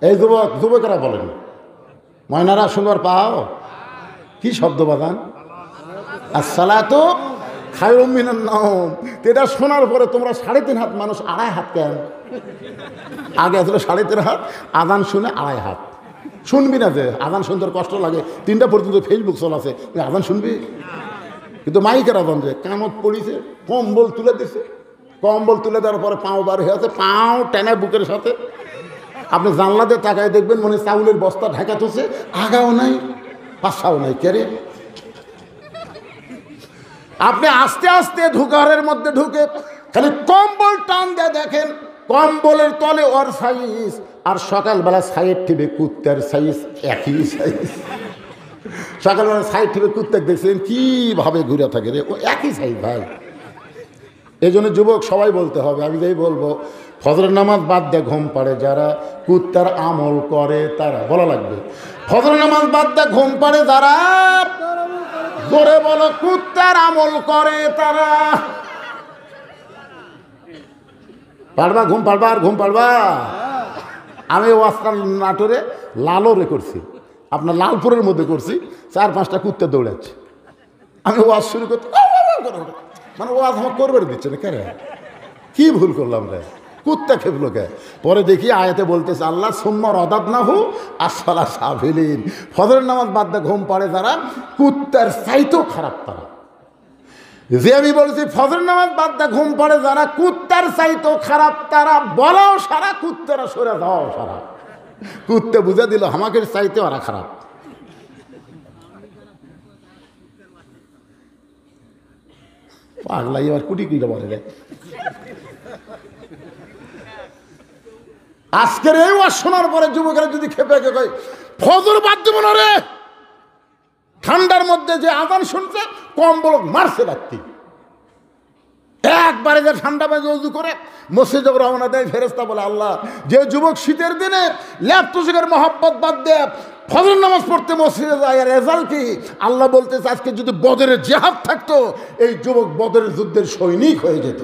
এই যুবকেরা বলেন, ময়নারা শুনবার পাও? কি শব্দ বাজান? আসসালাতু খায়রুম মিনান নাওম। এটা শোনার পরে তোমরা 3.5 হাত মানুষ 2.5 হাত কেন? আগে আসলে 3.5 হাত, আজান শুনে 2.5 হাত। শুনবি না যে আজান শুনতে কষ্ট লাগে, 3টা পর্যন্ত ফেসবুক চলাছে, আজান শুনবি? কিন্তু মাইকের আজান যে কামত পড়িছে, কম্বল তুলে দিছে, কম্বল তুলে দেওয়ার পরে পাও বার হয়ে আছে, পাও টেনে বুকের সাথে। আপনি জানলাতে তাকায় দেখবেন মনে চাউলের বস্তা ঢাকা তুলছে, আগাও নাই পাশাও নাই, কেরে। আপনি আস্তে আস্তে ঘরের মধ্যে ঢুকে খালি কম্বল টান দিয়ে দেখেন, কম্বলের তলে ওর সাইজ আর সকালবেলা সাইড টিপে কুত্তার সাইজ একই সাইজ। সকালবেলা সাইড টিপে কুত্তাক দেখছেন কীভাবে ঘুরে থাকে রে, ও একই সাইজ ভাই। এই জন্য যুবক সবাই বলতে হবে, আমি যাই বলবো, ফজরের নামাজ বাদ দিয়ে ঘুম পাড়ে যারা কুত্তার আমল করে তারা, বলা লাগবে ফজরের নামাজ বাদ দিয়ে ঘুম পাড়ে যারা, জোরে বলো, কুত্তার আমল করে তারা। পারবা? ঘুম পারবা? আর ঘুম পারবা? আমি ওয়াজকাল নাটোরে লালরে করছি, আপনার লালপুরের মধ্যে করছি, 4-5টা কুত্তা দৌড়াচ্ছে। আমি ওয়াজ শুরু করতে, মানে ওয়াজ আমার করবার দিচ্ছে না, কেন? কি ভুল করলাম রে? কুত্তা খেপলো কে? পরে দেখি আয়াতে বলতেছে, আল্লাহ সুম্মা রাদাদনাহু আসফালা সাফিলিন। ফজরের নামাজ বাদ দিয়ে ঘুম পাড়ে যারা কুত্তার চাইতেও খারাপ তারা। যে আমি বলছি ফজরের নামাজ বাদ দিয়ে ঘুম পাড়ে যারা কুত্তার চাইতেও খারাপ তারা, বলাও সারা, কুত্তারা সরে যাওয়াও সারা। কুত্তে বুঝে দিল আমাকে চাইতে ওরা খারাপ। পাগলা এবার কুটি কুইটা বলে রে। আজকের এই ওয়াজ শোনার পরে যুবকেরা যদি খেপে কয় ফজর বাদ দেব না রে, ঠান্ডার মধ্যে যে আজান শুনছে কম্বল মারছে রাখতি, একবারে যে ঠান্ডা বাজে উজু করে মসজিদে রওনা দেয়, ফেরেশতা বলে, আল্লাহ যে যুবক শীতের দিনে ল্যাপটসের মহব্বত বাদ দেয় ফজর নামাজ পড়তে মসজিদে যায়, আর রেজাল্ট কি? আল্লাহ বলতেছে আজকে যদি বদরের জিহাদ থাকতো এই যুবক বদরের যুদ্ধের সৈনিক হয়ে যেত।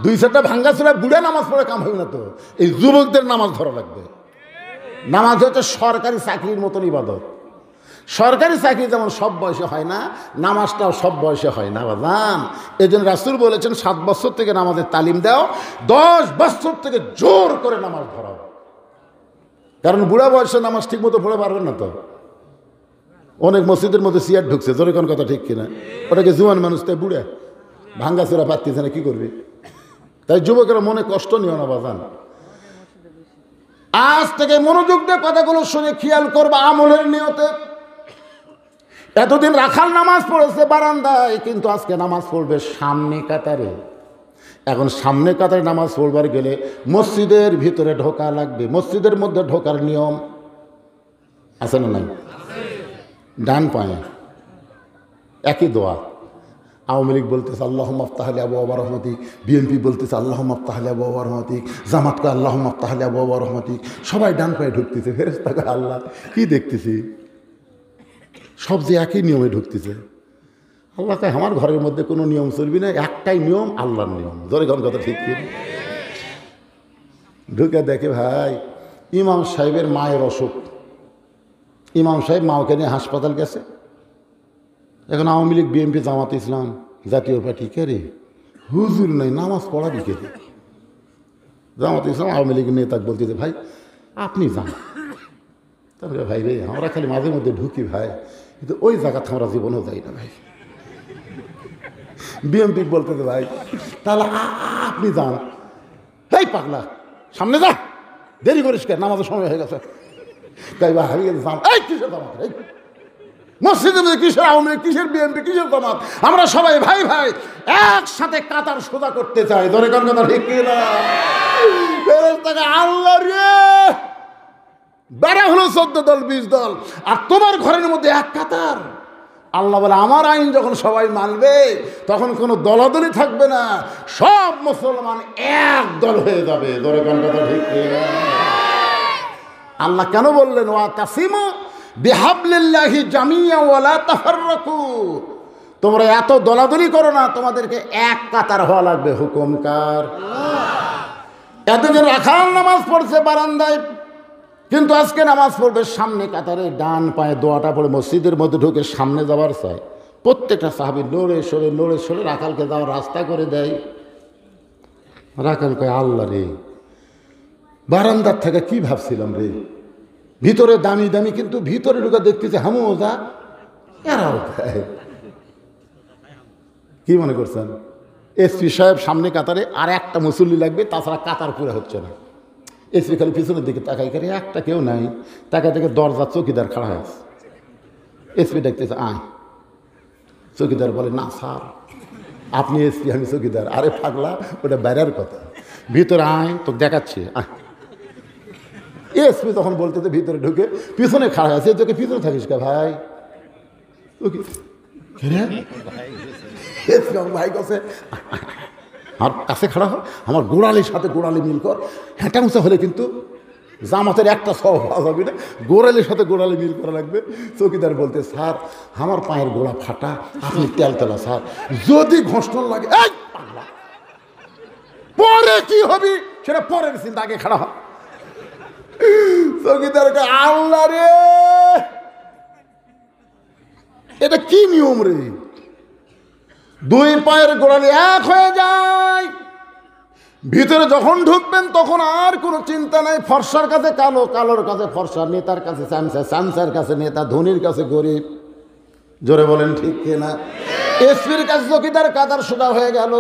2-4টা ভাঙ্গাচোরা বুড়ে নামাজ পড়ে কাম হবে না তো, এই যুবকদের নামাজ ধরা লাগবে। নামাজ হচ্ছে সরকারি চাকরির মতন ইবাদত। সরকারি চাকরি যেমন সব বয়সে হয় না, নামাজটাও সব বয়সে হয় না বাজান। এই জন্য রাসূল বলেছেন 7 বছর থেকে নামাজের তালিম দাও, 10 বছর থেকে জোর করে নামাজ ধরাও। কারণ বুড়া বয়সে নামাজ ঠিক মতো পড়ে পারবেন না তো। অনেক মসজিদের মধ্যে সিয়ার ঢুকছে, জোরে কোন কথা ঠিক কিনা? ওটাকে জুয়ান মানুষ, তাই বুড়া ভাঙ্গাচোরা পারতেছে না, কি করবি? তাই যুবকেরা মনে কষ্ট নিও না বাজান। আজ থেকে মনোযোগ দিয়ে কথাগুলো শুনে খেয়াল করবা আমলের নিয়তে। এতদিন রাখাল নামাজ পড়েছে বারান্দায়, কিন্তু আজকে নামাজ পড়বে সামনে কাতারে। এখন সামনে কাতারে নামাজ পড়বার গেলে মসজিদের ভিতরে ঢোকা লাগবে। মসজিদের মধ্যে ঢোকার নিয়ম আছে না নাই? ডান পায়ে একই দোয়া। আওয়ামী লীগ বলতেছে আল্লাহুম্মা আফতাহলি আবওয়াবা রাহমাতিক, বিএনপি বলতেছে আল্লাহুম্মা আফতাহলি আবওয়াবা রাহমাতিক, জামাতকে আল্লাহুম্মা আফতাহলি আবওয়াবা রাহমাতিক। সবাই ডান পায়ে ঢুকতেছে। ফেরেশতাকে আল্লাহ কি দেখতেছি, সব যে একই নিয়মে ঢুকতেছে। আল্লাহ কয় আমার ঘরের মধ্যে কোনো নিয়ম চলবি না, একটাই নিয়ম, আল্লাহর নিয়ম। ধরে কোন কথা ঠিক কি? ঢুকে দেখে ভাই ইমাম সাহেবের মায়ের অসুখ। ইমাম সাহেব মাওকে নিয়ে হাসপাতাল গেছে। এখন আওয়ামী লীগ, বিএনপি, জামাত ইসলাম, জাতীয় পার্টি কে রে হুজুর নাই, নামাজ পড়াবি কে? জামাত ইসলাম আওয়ামী লীগের নেতা বলতেছে ভাই আপনি যান। তারপরে ভাই রে আমরা খালি মাঝে মধ্যে ঢুকি ভাই, কিন্তু ওই জায়গাতে আমরা জীবনেও যাই না ভাই। বিএনপি বলতেছে ভাই তাহলে আপনি যান। এই পাগলা সামনে যা, দেরি করিস কেন, নামাজের সময় হয়ে গেছে। তাই বা হারিয়ে যান। এই কিসের জামাত, এই মসজিদের মধ্যে কিসের আওয়ামী লীগ, কিসের বিএনপি, কিসের জামাত? আমরা সবাই ভাই ভাই একসাথে কাতার সোজা করতে চাই। ধরে কোন কথা ঠিক কিনা? আল্লাহ রে বেড়া হলো 14 দল 20 দল, আর তোমার ঘরের মধ্যে এক কাতার। আল্লাহ বলে আমার আইন যখন সবাই মানবে তখন কোনো দলাদলি থাকবে না, সব মুসলমান এক দল হয়ে যাবে। ধরে কোন কথা ঠিক কিনা? আল্লাহ কেন বললেন ওয়াতাসিমু বিহাবলিল্লাহি জামিয়া ওয়ালা তাফাররাকু? তোমরা এত দলাদলি করো না, তোমাদেরকে এক কাতার হওয়া লাগবে। হুকুম কার? এতদিন রাখাল নামাজ পড়ছে বারান্দায়, কিন্তু আজকে নামাজ পড়বে সামনে কাতারে। ডান পায়ে দোয়াটা পড়ে মসজিদের মধ্যে ঢুকে সামনে যাবার চায়। প্রত্যেকটা সাহাবী নড়ে সরে রাখালকে যাওয়ার রাস্তা করে দেয়। রাখাল কয় আল্লাহ রে বারান্দার থেকে কি ভাবছিলাম রে, ভিতরে দামি দামি, কিন্তু ভিতরে ঢুকে দেখতেছে হামুজা এরাও দেয়। কি মনে করছেন? এসপি সাহেব সামনে কাতারে, আর একটা মুসল্লি লাগবে, তাছাড়া কাতার পুরো হচ্ছে না। এসপি খালি পিছনের দিকে তাকাই করে, একটা কেউ নাই। তাকাই থেকে দরজা চৌকিদার খাড়া হয়েছে। এসপি দেখতেছে আয়। চৌকিদার বলে না স্যার আপনি এসপি, আমি চৌকিদার। আরে পাগলা ওটা বাইরের কথা, ভিতরে আয় তো দেখাচ্ছে আয়। এসপি তখন বলতেছে ভিতরে ঢুকে পিছনে খাড়া আছে, তোকে পিছনে থাকিস কে ভাই? ভাই কাছে আর কাছে খাড়া হয়, আমার গোড়ালির সাথে গোড়ালি মিল কর। হ্যাঁটা উঁচা হলে কিন্তু জামাতের একটা সব হওয়া যাবে না, গোড়ালির সাথে গোড়ালি মিল করা লাগবে। চৌকিদার বলতে স্যার আমার পায়ের গোড়া ফাটা, আপনি তেল তোলা স্যার, যদি ঘষণ লাগে এই পাগলা পরে কি হবি সেটা পরের চিন্তা, আগে খাড়া হয়। চৌকিদারকে আল্লাহ রে এটা কি নিয়ম রে? দুই পায়ের গোড়ালি এক হয়ে যায়। ভিতরে যখন ঢুকবেন তখন আর কোনো চিন্তা নাই। ফর্সার কাছে কালো, কালোর কাছে ফর্সা, নেতার কাছে চামচা, চামচার কাছে নেতা, ধনীর কাছে গরিব। জোরে বলেন ঠিক কিনা? এসপির কাছে চৌকিদার, কাতার সোজা হয়ে গেল।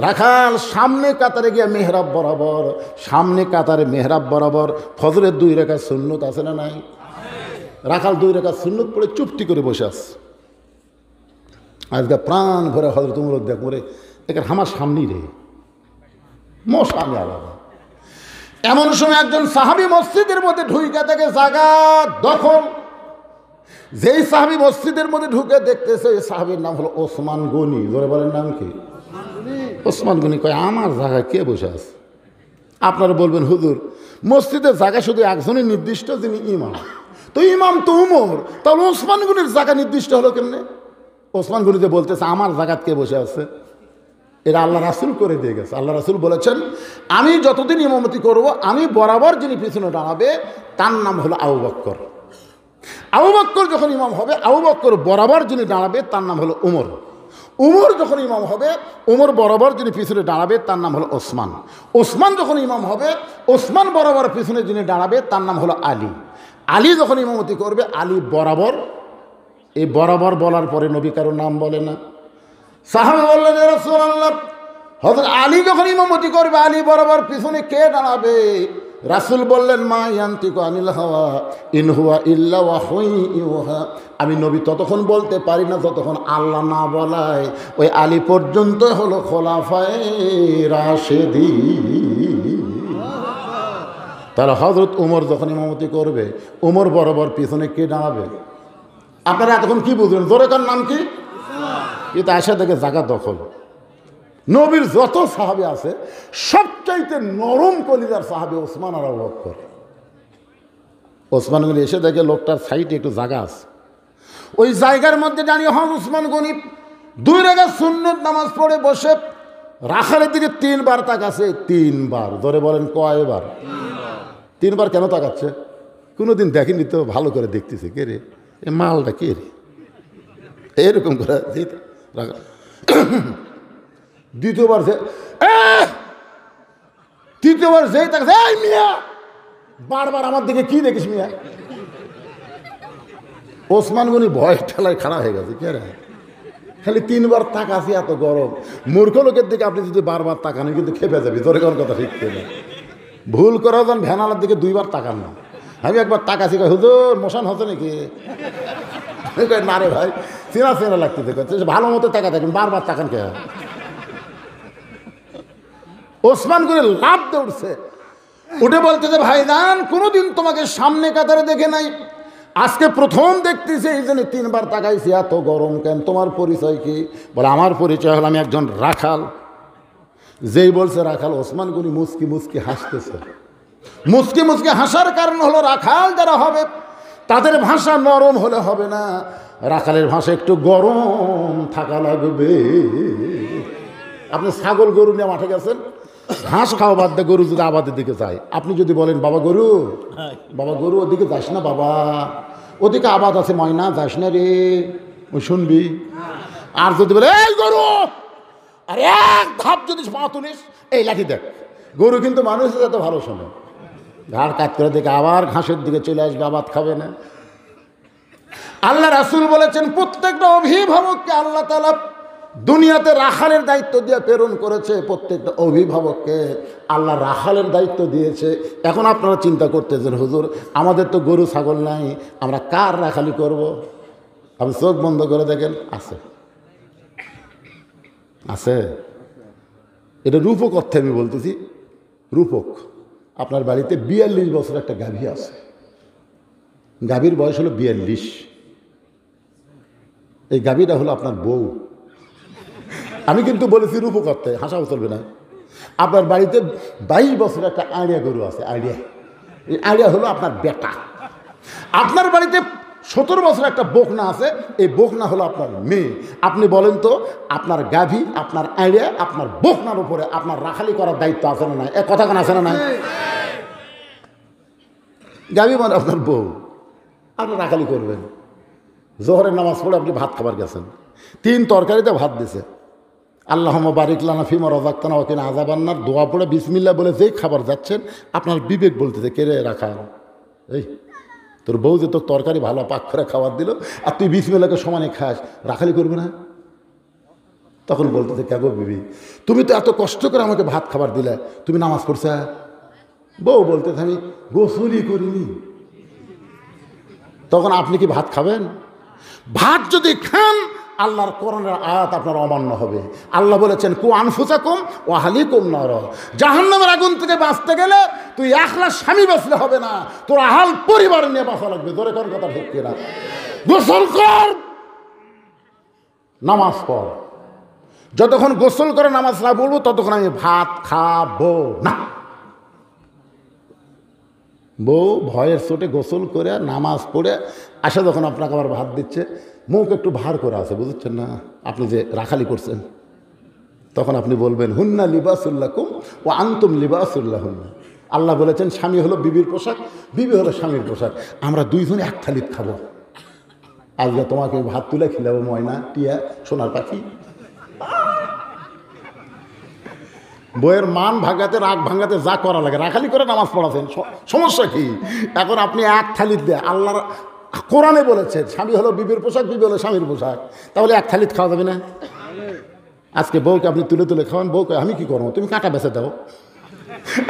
রাখাল সামনে কাতারে গিয়ে মেহরাব বরাবর, সামনে কাতারে মেহরাব বরাবর ফজরের 2 রাকাত সুন্নত আছে না নাই? রাখাল 2 রাকাত সুন্নত পড়ে চুপটি করে বসে আছে। আজকে প্রাণ ভরে হজরত উমর দেখ মরে এখানে আমার সামনেই রে মশা, আমি আলাদা। এমন সময় একজন সাহাবী মসজিদের মধ্যে ঢুকে থেকে জায়গা দখল। যেই সাহাবী মসজিদের মধ্যে ঢুকে দেখতেছে, এই সাহাবীর নাম হলো ওসমান গনি। ধরে বলেন নাম কি? ওসমান গনি। কয় আমার জায়গায় কে বসে আছে? আপনারা বলবেন হুজুর মসজিদের জায়গা শুধু একজনই নির্দিষ্ট, যিনি ইমাম। তো ইমাম তো উমর, তাহলে ওসমান গনির জায়গা নির্দিষ্ট হলো কেমনে? ওসমান গনি যে বলতেছে আমার জায়গাত কে বসে আছে, এটা আল্লাহ রাসূল করে দিয়ে গেছে। আল্লাহ রাসূল বলেছেন আমি যতদিন ইমামতি করব, আমি বরাবর যিনি পিছনে দাঁড়াবে তার নাম হলো আবু বকর। আবু বকর যখন ইমাম হবে, আবু বকর বরাবর যিনি দাঁড়াবে তার নাম হলো উমর। উমর যখন ইমাম হবে, উমর বরাবর যিনি পিছনে দাঁড়াবে তার নাম হলো ওসমান। ওসমান যখন ইমাম হবে, ওসমান বরাবর পিছনে যিনি দাঁড়াবে তার নাম হলো আলী। আলী যখন ইমামতি করবে, আলী বরাবর। এই বরাবর বলার পরে নবী কারো নাম বলে না। সাহাবা বললেন ইয়া রাসূলুল্লাহ, হযরত আলী যখন ইমামতি করবে, আলী বরাবর পিছনে কে দাঁড়াবে? রাসূল বললেন, মা ইয়ান্তিকু আনিল হাওয়া ইন হুয়া ইল্লা ওয়াহয়ুন ইউহা। আমি নবী ততক্ষণ বলতে পারি না যতক্ষণ আল্লাহ না বলায়। ওই আলী পর্যন্ত হলো খোলাফায়ে রাশেদিন। তাহলে হযরত ওমর যখন ইমামতি করবে, ওমর বরাবর পিছনে কে দাঁড়াবে? আপনারা এতক্ষণ কি বুঝলেন? জোরে কার নাম কি? কিন্তু আয়সা থেকে জায়গা দখল। নবীর যত সাহাবী আছে সবচাইতে নরম কলিজার সাহাবী ওসমান আর আবু বকর। ওসমান গনি এসে দেখে লোকটার সাইডে একটু জায়গা আছে, ওই জায়গার মধ্যে দাঁড়িয়ে হন ওসমান গনি 2 রাকাত সুন্নত নামাজ পড়ে বসে রাখালের দিকে 3 বার তাকাচ্ছে। 3 বার। ধরে বলেন কয়বার? 3 বার। কেন তাকাচ্ছে? কোনোদিন দেখেনি তো, ভালো করে দেখতেছে। কে রে এ মালটা, কে রে? এরকম করে দ্বিতীয়বার তৃতীয়বার যেই তাকাচ্ছে, এই মিয়া বারবার আমার দিকে কি দেখিস মিয়া? ওসমান গনি ভয় ঠেলায় খাড়া হয়ে গেছে। কে রে? খালি 3 বার তাকাছি, এত গরম। মূর্খ লোকের দিকে আপনি যদি বারবার তাকান কিন্তু খেপে যাবি। তোর কোন কথা ঠিক না। ভুল করা যান ভ্যানালার দিকে 2 বার তাকান না। আমি একবার তাকাছি, হুজুর মোশন হচ্ছে নাকি? না রে ভাই, চেনা চেনা লাগতেছে। ভালো মতো তাকা থাকেন, বারবার তাকান কে? ওসমান গনি লাফ দিয়ে উঠছে, উঠে বলতেছে, ভাইজান কোনোদিন তোমাকে সামনে কাতারে দেখে নাই, আজকে প্রথম দেখতেছি, এই জন্য 3 বার তাকাইছি। এত গরম কেন? তোমার পরিচয় কি? বলে, আমার পরিচয় হলো আমি একজন রাখাল। যেই বলছে রাখাল, ওসমান গনি মুচকি মুচকি হাসতেছে। মুচকি মুচকি হাসার কারণ হলো রাখাল যারা হবে তাদের ভাষা নরম হলে হবে না, রাখালের ভাষা একটু গরম থাকা লাগবে। আপনি ছাগল গরু নিয়ে মাঠে গেছেন, ঘাস খাওয়া বাদ দিয়ে গরু যদি আবাদের দিকে যায়, আপনি যদি বলেন, বাবা গরু, বাবা গরু ওদিকে যাস না বাবা, ওদিকে আবাদ আছে, ময়না যাস না রে, ওই শুনবি। আর যদি বলে, এই গরু, আর এক ধাপ যদি পা তুলিস, এই লাঠি দেখ। গরু কিন্তু মানুষের যাতে ভালো শোনে, ঘাড় কাত করে দেখে আবার ঘাসের দিকে চলে আসবে, আবাদ খাবে না। আল্লাহ রাসূল বলেছেন, প্রত্যেকটা অভিভাবককে আল্লাহ তাআলা দুনিয়াতে রাখালের দায়িত্ব দিয়ে প্রেরণ করেছে। প্রত্যেকটা অভিভাবককে আল্লাহ রাখালের দায়িত্ব দিয়েছে। এখন আপনারা চিন্তা করতেছেন, হুজুর আমাদের তো গরু ছাগল নাই, আমরা কার রাখালি করব? আপনি চোখ বন্ধ করে দেখেন, আছে আছে। এটা রূপক অর্থে আমি বলতেছি, রূপক। আপনার বাড়িতে 42 বছর একটা গাভী আছে, গাভীর বয়স হলো 42। এই গাভীটা হলো আপনার বউ। আমি কিন্তু বলেছি রূপক অর্থে, হাসাও চলবে না। আপনার বাড়িতে 22 বছর একটা আড়িয়া গরু আছে, আড়িয়া। এই আড়িয়া হলো আপনার বেটা। আপনার বাড়িতে 17 বছর একটা বকনা আছে, এই বকনা হলো আপনার মেয়ে। আপনি বলেন তো, আপনার গাভী, আপনার আড়িয়া, আপনার বকনার উপরে আপনার রাখালি করার দায়িত্ব আছে না নাই? এক কথা কেন আছে না নাই? গাভী মানে আপনার বউ, আপনি রাখালি করবেন। জোহরের নামাজ পড়ে আপনি ভাত খাবার গেছেন, 3 তরকারিতে ভাত দিছে, আল্লাহুম্মা বারিক লানা ফিমা রাযাকতানা ওয়া কিনা আযাবান্নার দোয়া পড়ে বিসমিল্লাহ বলে যেই খাবার যাচ্ছেন, আপনার বিবেক বলতেছে, কে রে রাখাল, এই তোর বউ যে তোর তরকারি ভালো পাক করে খাবার দিল, আর তুই বিসমিল্লাহকে সমানে খাস, রাখালি করবে না? তখন বলতেছে, কে গো বিবি, তুমি তো এত কষ্ট করে আমাকে ভাত খাবার দিলে, তুমি নামাজ পড়ছে? বউ বলতেছে, আমি গোসলই করিনি। তখন আপনি কি ভাত খাবেন? ভাত যদি খান, আল্লাহর কোরআনের আয়াত আপনার অমান্য হবে। আল্লাহ বলেছেন, কু আনফুসাকুম ওয়া আহলিকুম নার, জাহান্নামের আগুন থেকে বাঁচতে গেলে তুই একলা স্বামী বাঁচলে হবে না, তোর আহাল পরিবার নিয়ে বাঁচা লাগবে। জোরে কোন কথা ঠিক কিনা? গোসল কর, নামাজ পড়। যতক্ষণ গোসল করে নামাজ না বলবো ততক্ষণ আমি ভাত খাবো না। বউ ভয়ের চোটে গোসল করে নামাজ পড়ে আসে, যখন আপনাকে আবার ভাত দিচ্ছে, মুখ একটু ভার করে আছে, বুঝছেন না আপনি যে রাখালি করছেন, তখন আপনি বলবেন, হুন্না লিবাসুল্লাকুম ওয়া আনতুম লিবাসুল্লাহুন্না। আল্লাহ বলেছেন, স্বামী হলো বিবির পোশাক, বিবি হলো স্বামীর পোশাক, আমরা দুইজনে এক থালিত খাবো। আজকে তোমাকে ভাত তুলে খিলাবো, ময়না টিয়া সোনার পাখি। বইয়ের মান ভাঙাতে, রাগ ভাঙাতে যা করা লাগে, রাখালি করে নামাজ পড়াছেন, সমস্যা কি? এখন আপনি এক থালিত দেয়, আল্লাহর কোরআনে বলেছেন স্বামী হলো বিবির পোশাক, বিবি হলো স্বামীর পোশাক, তাহলে এক থালিত খাওয়া যাবে না? আজকে বউকে আপনি তুলে তুলে খাওয়ান, বউকে আমি কি করবো, তুমি কাঁটা বেছে দাও।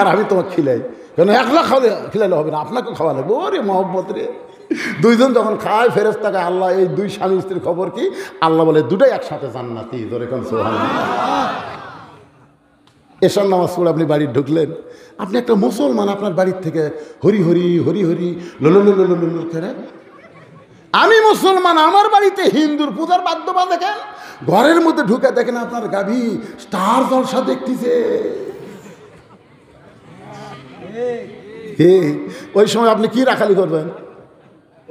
আর আমি তোমাকে খিলাই, কেন একলা খিলাইলে হবে না, আপনাকে খাওয়া লাগবে। ওরে মহব্বত রে, দুইজন যখন খায় ফেরেশতাকে আল্লাহ এই দুই স্বামী স্ত্রীর খবর কি, আল্লাহ বলে দুটাই একসাথে জান্নাতি। ধরে কোন সুবহানাল্লাহ। এশার নামাজ পড়ে আপনি বাড়ি ঢুকলেন, আপনি একটা মুসলমান, আপনার বাড়ির থেকে হরি হরি হরি হরি লোল করে, আমি মুসলমান, আমার বাড়িতে হিন্দুর পূজার বাদ্য বাজে কেন? ঘরের মধ্যে ঢুকে দেখেন আপনার গাভী স্টার জলসা দেখতেছে। ওই সময় আপনি কি রাখালি করবেন?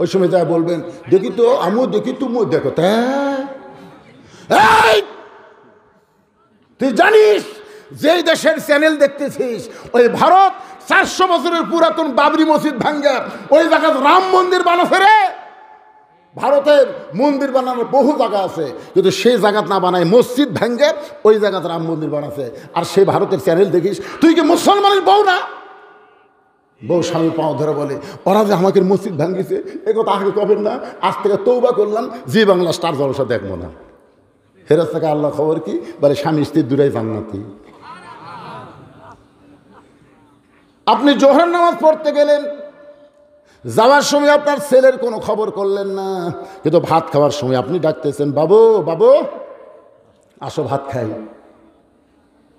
ওই সময় যা বলবেন, দেখি তো আমিও দেখি, তুমিও দেখো। তুই জানিস যেই দেশের চ্যানেল দেখতেছিস, ওই ভারত 400 বছরের পুরাতন বাবরি মসজিদ ভাঙ্গা ওই জায়গায় রাম মন্দির বানাচ্ছে রে। ভারতের মন্দির বানানোর বহু জায়গা আছে, কিন্তু সেই জায়গা না বানায় মসজিদ ভেঙ্গে ওই জায়গাতে রাম মন্দির বানাচ্ছে। আর সেই ভারতের চ্যানেল দেখিস, তুই কি মুসলমানের বউ না? বউ স্বামী পাও ধরে বলে, ওরা যে আমাকে মসজিদ ভাঙ্গিছে এ কথা আগে কবেন না, আজ থেকে তৌবা করলাম, জি বাংলা স্টার জলসা দেখবো না। ফেরেশতাকে আল্লাহ খবর কি বলে, স্বামী স্ত্রী দুটাই জান্নাতি। আপনি জোহর নামাজ পড়তে গেলেন, যাওয়ার সময় আপনার ছেলের কোনো খবর করলেন না, কিন্তু ভাত খাওয়ার সময় আপনি ডাকতেছেন, বাবু বাবু আসো ভাত খাই।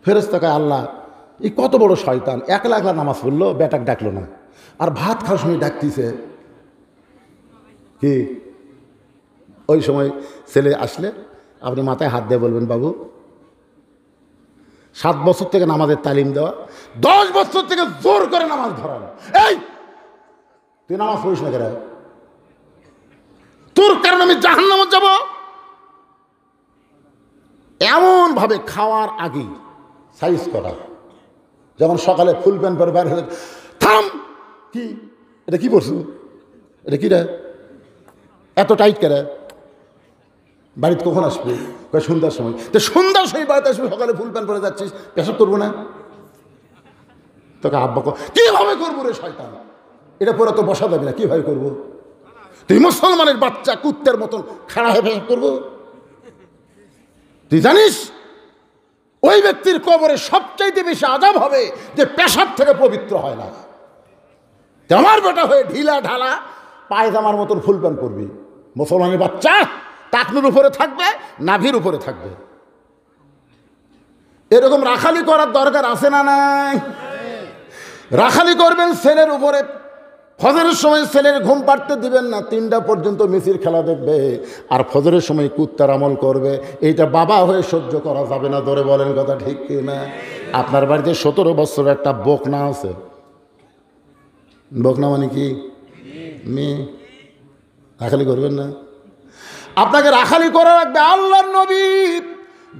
ফেরেশতাকে আল্লাহ এই কত বড় শয়তান, একলা একলা নামাজ পড়লো, বেটাক ডাকলো না, আর ভাত খাওয়ার সময় ডাকতেছে কি? ওই সময় ছেলে আসলে আপনি মাথায় হাত দিয়ে বলবেন, বাবু 7 বছর থেকে নামাজের তালিম দেওয়া, 10 বছর থেকে জোর করে নামাজ ধরানো, এই তুই নামাজ পড়িস না কেন? তোর কারণে আমি জাহান্নামে যাব। এমন ভাবে খাওয়ার আগেই সাইজ করা, যখন সকালে ফুল প্যান্ট পরে বাইরে হয়ে, থাম, কি এটা কি পড়ছো, এটা কি রে এত টাইট করে? বাড়িতে কখন আসবে? সন্ধ্যার সময়। তো সন্ধ্যার সময় বাড়িতে আসবে, সকালে ফুল প্যান্ট পরে যাচ্ছিস, পেশাব করবো না? তোকে আব্বা কিভাবে করবো রে শয়তান, এটা পরে তো বসা যাবে না, কিভাবে করবো? তুই মুসলমানের বাচ্চা কুত্তের মতন খাড়া হয়ে পেশাব করবো? তুই জানিস ওই ব্যক্তির কবরে সবচাইতে বেশি আযাব হবে যে পেশাব থেকে পবিত্র হয় না। আমার বেটা হয়ে ঢিলা ঢালা পায়জামার মতন ফুল প্যান্ট পরবি। মুসলমানের বাচ্চা টাকনুর উপরে থাকবে, নাভির উপরে থাকবে। এরকম রাখালি করার দরকার আছে না নাই? রাখালি করবেন ছেলের উপরে। ফজরের সময় ছেলের ঘুম পাড়তে দিবেন না, 3টা পর্যন্ত মিছির খেলা দেখবে, আর ফজরের সময় কুত্তার আমল করবে। এইটা বাবা হয়ে সহ্য করা যাবে না। ধরে বলেন কথা ঠিক কি না? আপনার বাড়িতে 17 বছর একটা বকনা আছে, বকনা মানে কি? মেয়ে। রাখালি করবেন না? আপনাকে রাখালি করা রাখবে। আল্লাহর নবী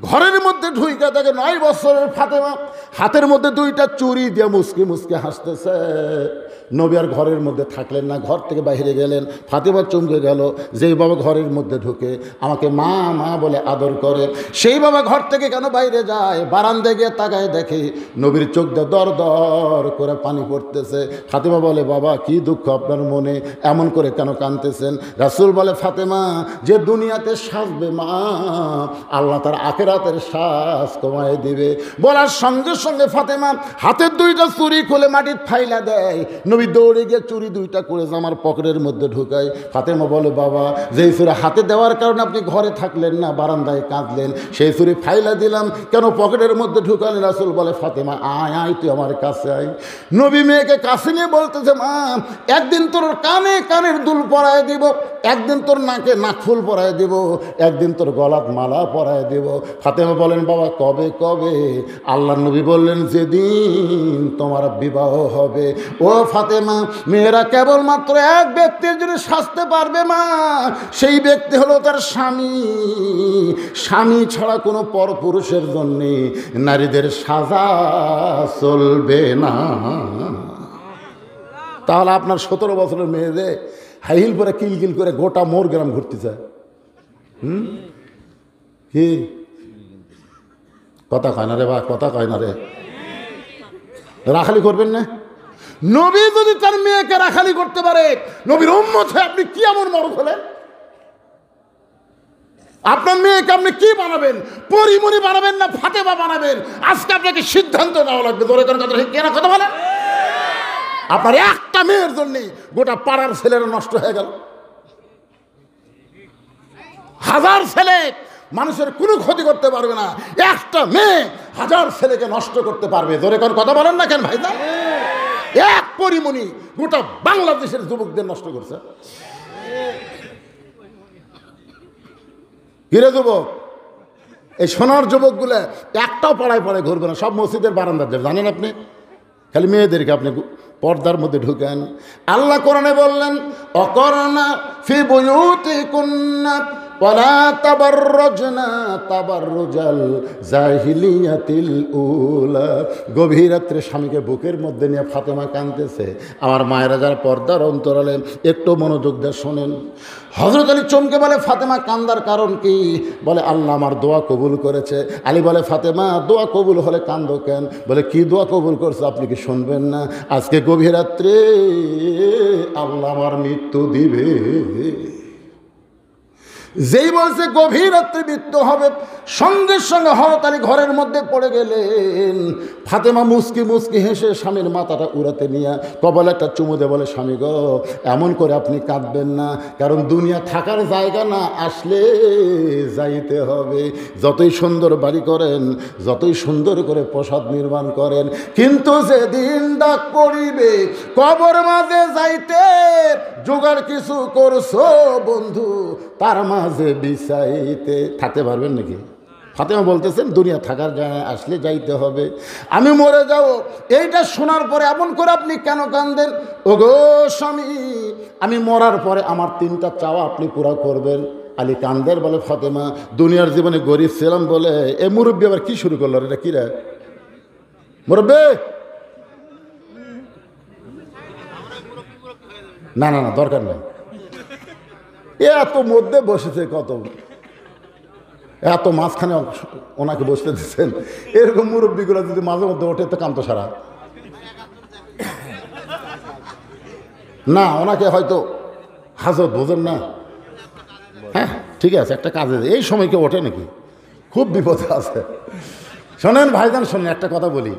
ঘরের মধ্যে ঢুইকা দেখে 9 বছরের ফাতেমা হাতের মধ্যে 2টা চুরি দিয়ে মুসকে মুসকে হাসতেছে। নবী আর ঘরের মধ্যে থাকলেন না, ঘর থেকে বাইরে গেলেন। ফাতেমা চমকে গেল, যেই বাবা ঘরের মধ্যে ঢুকে আমাকে মা মা বলে আদর করে, সেই বাবা ঘর থেকে কেন বাইরে যায়? বারান্দায় গিয়ে তাকায় দেখে নবীর চোখ দিয়ে দর দর করে পানি পড়তেছে। ফাতেমা বলে, বাবা কি দুঃখ আপনার মনে, এমন করে কেন কাঁদতেছেন? রাসূল বলে, ফাতেমা যে দুনিয়াতে সাজবে মা, আল্লাহ তার আখিরাতের শ্বাস কমায় দিবে। বলার সঙ্গে সঙ্গে ফাতেমা হাতের 2টা চুরি খুলে মাটির ফাইলা দেয়। নবী দৌড়ে গিয়ে চুরি 2টা করে জামার পকেটের মধ্যে ঢুকায়। ফাতেমা বলে, বাবা যেই চুরি হাতে দেওয়ার কারণে আপনি ঘরে থাকলেন না, বারান্দায় কাঁদলেন, সেই চুরি ফাইলা দিলাম কেন পকেটের মধ্যে ঢুকালেন? রাসূল বলে, ফাতেমা আয় আয়, তুই আমার কাছে আয়। নবী মেয়েকে কাছে নিয়ে বলতেছে, মা একদিন তোর কানে কানের দুল পরায় দিব, একদিন তোর নাকে নাকফুল পরায় দিব, একদিন তোর গলাত মালা পরায় দিব। ফাতেমা বলেন, বাবা কবে কবে? আল্লাহর নবী বললেন, যেদিন তোমার বিবাহ হবে। ও ফাতেমা, মেয়েরা কেবলমাত্র এক ব্যক্তির জন্য সাজতে পারবে মা, সেই ব্যক্তি হলো তার স্বামী। স্বামী ছাড়া কোনো পরপুরুষের জন্যে নারীদের সাজা চলবে না। তাহলে আপনার 17 বছরের মেয়েদের হাইহিল পরে কিলকিল করে গোটা মোর গ্রাম ঘুরতে চায়। কি কথা কয় না রে বা, কথা কয় না রে। রাখালি করবেন না? নবী যদি তার মেয়েকে রাখালি করতে পারে, নবীর উম্মত হয়ে আপনি কি এমন মরদ হলেন? আপনার মেয়েকে আপনি কি বানাবেন? পরিমণি বানাবেন না ফাতেমা বানাবেন? আজকে আপনাকে সিদ্ধান্ত নেওয়া লাগবে। ধরে কোন কথা কেনা কথা বলে, আপনার একটা মেয়ের জন্য গোটা পাড়ার ছেলেরা নষ্ট হয়ে গেল। হাজার ছেলে মানুষের কোনো ক্ষতি করতে পারবে না, একটা মেয়ে হাজার ছেলেকে নষ্ট করতে পারবে। ধরে কোন কথা বলেন না কেন ভাই? এক পরিমণি গোটা বাংলাদেশের যুবকদের নষ্ট করছে। হিরে যুবক, এই সোনার যুবকগুলো একটাও পাড়ায় পাড়ায় ঘুরবে না, সব মসজিদের বারান্দার যাবে। জানেন আপনি? খালি মেয়েদেরকে আপনি পর্দার মধ্যে ঢুকেন। আল্লাহ কোরআনে বললেন, অকরনা ফি বুয়ুতিকুন্না ওয়ালা তাবাররাজনা তাবাররুজাল জাহিলিয়াতিল উলা। গভীর রাত্রে স্বামীকে বুকের মধ্যে নিয়ে ফাতেমা কাঁদতেছে। আমার মায়েরা যারা পর্দার অন্তরালে একটু মনোযোগ দিয়ে শোনেন। হযরত আলী চমকে বলে, ফাতেমা কান্দার কারণ কি? বলে, আল্লাহ আমার দোয়া কবুল করেছে। আলী বলে, ফাতেমা দোয়া কবুল হলে কান্দো কেন? বলে, কি দোয়া কবুল করছে আপনি কি শুনবেন না? আজকে গভীর রাত্রে আল্লাহ আমার মৃত্যু দিবে। যেই বলছে গভীর রাত্রে মৃত্যু হবে, সঙ্গে সঙ্গে হযরত আলী ঘরের মধ্যে পড়ে গেলেন। ফাতেমা মুস্কি মুস্কি হেসে স্বামীর মাথাটা উড়াতে নিয়ে কপালে একটা চুমু দিয়ে বলে, স্বামী গো, এমন করে আপনি কাঁদবেন না, কারণ দুনিয়া থাকার জায়গা না, আসলে যাইতে হবে। যতই সুন্দর বাড়ি করেন, যতই সুন্দর করে প্রসাদ নির্মাণ করেন, কিন্তু যেদিন ডাক পড়িবে কবর মাঝে যাইতে, জোগাড় কিছু করছো বন্ধু তার মাঝে বিছাইতে। থাকতে পারবেন নাকি? ফাতেমা বলতেছেন, দুনিয়া থাকার জায়গায় আসলে যাইতে হবে, আমি মরে যাব। এইটা শোনার পরে এমন করে আপনি কেন কাঁদেন? ওগো স্বামী, আমি মরার পরে আমার 3টা চাওয়া আপনি পুরা করবেন। আলী কান্দের বলে, ফাতেমা দুনিয়ার জীবনে গরিব ছিলাম বলে। এ মুরব্বী আবার কি শুরু করলো? এটা কি রে মুরব্বী? না না না, দরকার নেই। এত মধ্যে বসেছে, কত এত মাঝখানে ওনাকে বসতে দিচ্ছেন। এরকম মুরব্বীগুলো যদি মাঝে মধ্যে ওঠে তো কান্ত সারা না, ওনাকে হয়তো হাজত বোঝেন না। হ্যাঁ ঠিক আছে, একটা কাজে এই সময় কেউ ওঠে নাকি? খুব বিপদে আছে। শোনেন ভাইজান, শোনেন একটা কথা বলি।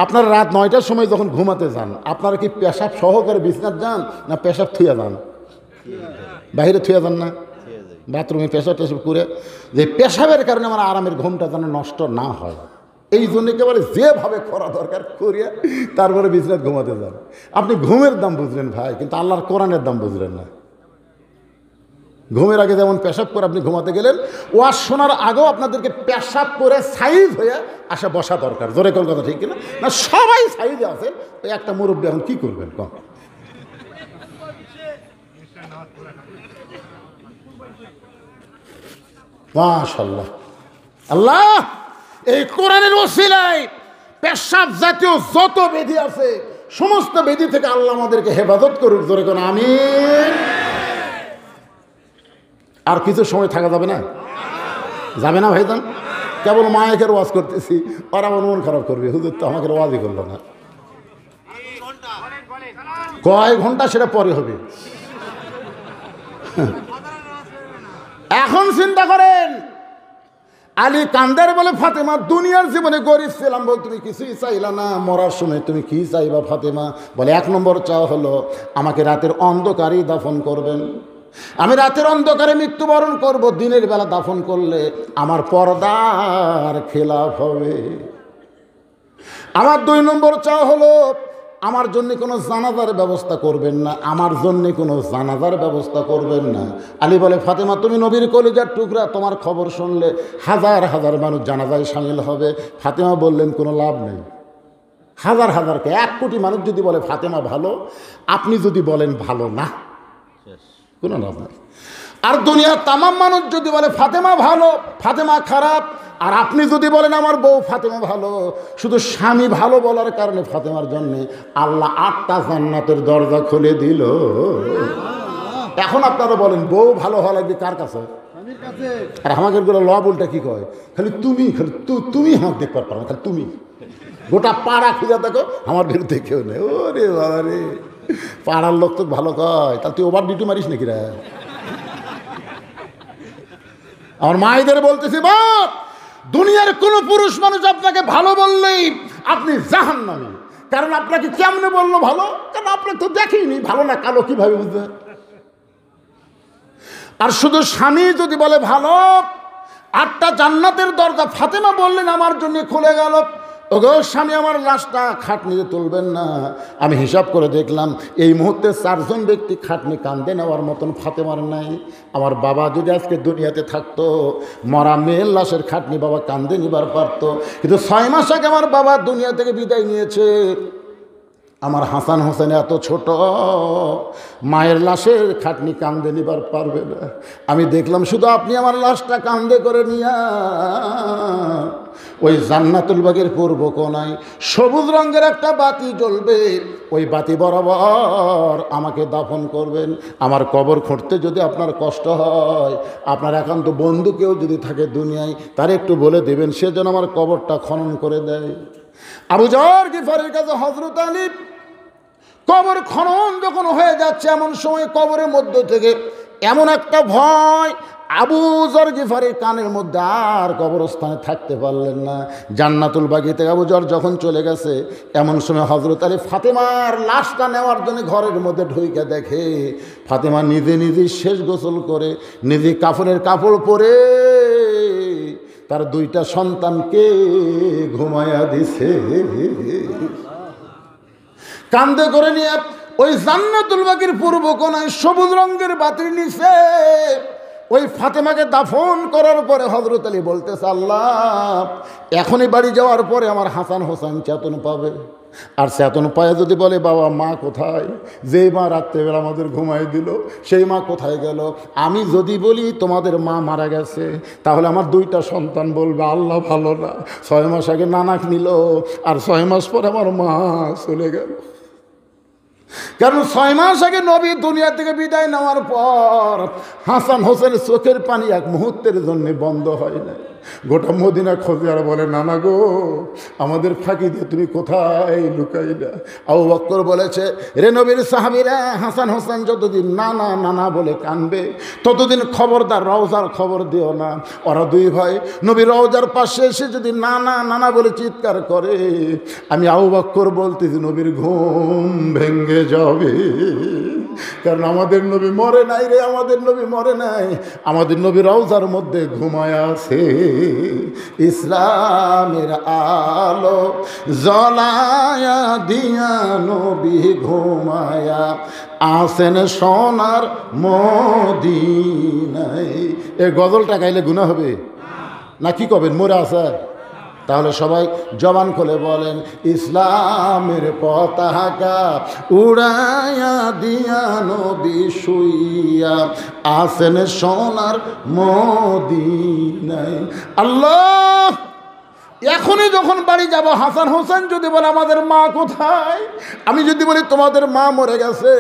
আপনারা রাত 9টার সময় যখন ঘুমাতে যান, আপনারা কি পেশাব সহকারে বিছনাত যান না পেশাব থুয়া যান? বাইরে থুয়া যান না? বাথরুমে পেশাব টেশাব করে, যে পেশাবের কারণে আমার আরামের ঘুমটা যেন নষ্ট না হয়, এই জন্য একেবারে যেভাবে করা দরকার করিয়া তারপরে বিছনাত ঘুমাতে যান। আপনি ঘুমের দাম বুঝলেন ভাই, কিন্তু আল্লাহর কোরআনের দাম বুঝলেন না। ঘুমের আগে যেমন পেশাব করে আপনি ঘুমাতে গেলেন, ওয়াজ শোনার আগেও আপনাদেরকে পেশাব করে সাইজ হয়ে আসা বসা দরকার। জোরে কোন কথা ঠিক কিনা? না সবাই সাইজে আছে, ওই একটা মুরব্বী এখন কি করবেন কম? মাশাআল্লাহ, আল্লাহ এই কোরআনের ওসিলায় পেশাব জাতীয় যত ব্যাধি আছে সমস্ত ব্যাধি থেকে আল্লাহ আমাদেরকে হেফাজত করুক। জোরে কোন আমিন। আর কিছু সময় থাকা যাবে না? যাবে না ভাইজান? কেবল মায়েকের ওয়াজ করতেছি, ওরা মন খারাপ করবে, হুজুর তো আমাকে ওয়াজই করলো না। কয় ঘন্টা সেটা পরে হবে। এখন চিন্তা করেন, আলী কান্দার বলে, ফাতেমা দুনিয়ার জীবনে গরিব ছিলাম বল, তুমি কিছুই চাইলা না, মরার সময় তুমি কি চাইবা ফাতেমা? বলে, 1 নম্বর চাওয়া হলো আমাকে রাতের অন্ধকারেই দাফন করবেন। আমি রাতের অন্ধকারে মৃত্যুবরণ করব, দিনের বেলা দাফন করলে আমার পর্দার খেলাফ হবে। আমার 2 নম্বর চাওয়া হলো আমার জন্য কোনো জানাজার ব্যবস্থা করবেন না, আমার জন্য কোনো জানাজার ব্যবস্থা করবেন না। আলী বলে, ফাতেমা তুমি নবীর কলিজার টুকরা, তোমার খবর শুনলে হাজার হাজার মানুষ জানাজায় সামিল হবে। ফাতেমা বললেন, কোনো লাভ নেই। হাজার হাজারকে 1 কোটি মানুষ যদি বলে ফাতেমা ভালো, আপনি যদি বলেন ভালো না, কোনো লাভ নেই। আর দুনিয়ার তামাম মানুষ যদি বলে ফাতেমা ভালো, ফাতেমা খারাপ, আর আপনি যদি বলেন আমার বউ ফাতেমা ভালো, শুধু স্বামী ভালো বলার কারণে ফাতেমার জন্য আল্লাহ 8টা জান্নাতের দরজা খুলে দিল। এখন আপনারা বলেন বউ ভালো হওয়া লাগবে কার কাছে? আর আমাকে গুলো লব উল্টা কি কয়, খালি তুমি আমাকে দেখতে পারো না, খালি তুমি। গোটা পাড়া খুঁজে দেখো, আমার বিরুদ্ধে কেউ নেই। ওরে বাবা রে, পাড়ার লোক তো ভালো কয়, তাহলে তুই ওভার ডিউটি মারিস নাকি রে? আমার মায়েদের বলতেছি, বাপ, দুনিয়ার কোন পুরুষ মানুষ আপনাকে ভালো বললেই আপনি জাহান্নামী। কারণ আপনাকে কেমনে বললো ভালো? কারণ আপনাকে তো দেখেনি, ভালো না কালো কিভাবে বুঝবে? আর শুধু স্বামী যদি বলে ভালো, 8টা জান্নাতের দরজা ফাতেমা বললেন আমার জন্য খুলে গেল। ওগো স্বামী, আমার লাশটা খাটনিতে তুলবেন না। আমি হিসাব করে দেখলাম এই মুহূর্তে 4 জন ব্যক্তি খাটনি কান্দে নেওয়ার মতন ফাতেমার নাই। আমার বাবা যদি আজকে দুনিয়াতে থাকতো, মরা মেয়ের লাশের খাটনি বাবা কান্দে নিবার পারতো। কিন্তু 6 মাস আগে আমার বাবা দুনিয়া থেকে বিদায় নিয়েছে। আমার হাসান হোসেন এত ছোট, মায়ের লাশের খাটনি কান্দে নিবার পারবে না। আমি দেখলাম শুধু আপনি আমার লাশটা কান্দে করে নিয়া ওই জান্নাতুল বাগের পূর্ব কোণায় সবুজ রঙের একটা বাতি জ্বলবে, ওই বাতি বরাবর আমাকে দাফন করবেন। আমার কবর খুঁড়তে যদি আপনার কষ্ট হয়, আপনার একান্ত বন্ধু কেউ যদি থাকে দুনিয়ায়, তার একটু বলে দেবেন সে যেন আমার কবরটা খনন করে দেয়। আবু যর গিফারির কাছে হযরত আলী কবর খনন যখন হয়ে যাচ্ছে, এমন সময় কবরের মধ্য থেকে এমন একটা ভয়, আবু যর গিফারির কানের মধ্যে আর কবরস্থানে থাকতে পারলেন না। জান্নাতুল বাগী থেকে আবু যর যখন চলে গেছে, এমন সময় হযরত আলী ফাতেমার লাশটা নেওয়ার জন্য ঘরের মধ্যে ঢুইকে দেখে ফাতেমা নিজে নিজে শেষ গোসল করে, নিজে কাফনের কাপড় পরে তার 2টা সন্তানকে ঘুমায়া দিছে। কান্দে করে নিয়ে ওই জান্নাতুল বাগীর পূর্ব কোণায় সবুজ রঙের বাতির নিচে ওই ফাতেমাকে দাফন করার পরে হযরত আলী বলতেছে, আল্লাহ, এখনই বাড়ি যাওয়ার পরে আমার হাসান হোসেন চেতন পাবে। আর চেতন পায়ে যদি বলে বাবা মা কোথায়, যেই মা রাত্রেবেলা আমাদের ঘুমাই দিল সেই মা কোথায় গেল? আমি যদি বলি তোমাদের মা মারা গেছে, তাহলে আমার 2টা সন্তান বলবে আল্লাহ ভালো না, 6 মাস আগে নানাক নিল আর 6 মাস পরে আমার মা চলে গেল। কারণ 6 মাস আগে নবী দুনিয়া থেকে বিদায় নেওয়ার পর হাসান হোসেনের চোখের পানি এক মুহূর্তের জন্য বন্ধ হয় না। গোটা মদিনা খোঁজে আর বলে, নানা গো, আমাদের ফাঁকি দিয়ে তুমি কোথায় লুকাইলা? আবু বকর বলেছে, রে নবীর সাহাবীরা, হাসান হোসেন যতদিন নানা নানা বলে কানবে ততদিন খবরদার রওজার খবর দিও না। ওরা 2 ভাই নবীর রওজার পাশে এসে যদি নানা নানা বলে চিৎকার করে, আমি আবু বকর বলতেছি নবীর ঘুম ভেঙে যাবে। কারণ আমাদের নবী মরে নাই রে, আমাদের নবী মরে নাই, আমাদের নবী রওজার মধ্যে ঘুমায় আছে। ইসলামের আলো জ্বলায়া দিয়া নবী ঘুমায়া আসেন সোনার মদিনায়। এই গজলটা গাইলে গুনাহ হবে না? কি কবেন, মরে আছে? তাহলে সবাই জবান খুলে বলেন, ইসলামের পতাকা উড়াইয়া দিয়া নবী শুইয়া আসেন সোনার মদিনায়। আল্লাহ, এখনই যখন বাড়ি যাব, হাসান হোসেন যদি বলে আমাদের মা কোথায়, আমি যদি বলি তোমাদের মা মরে গেছে,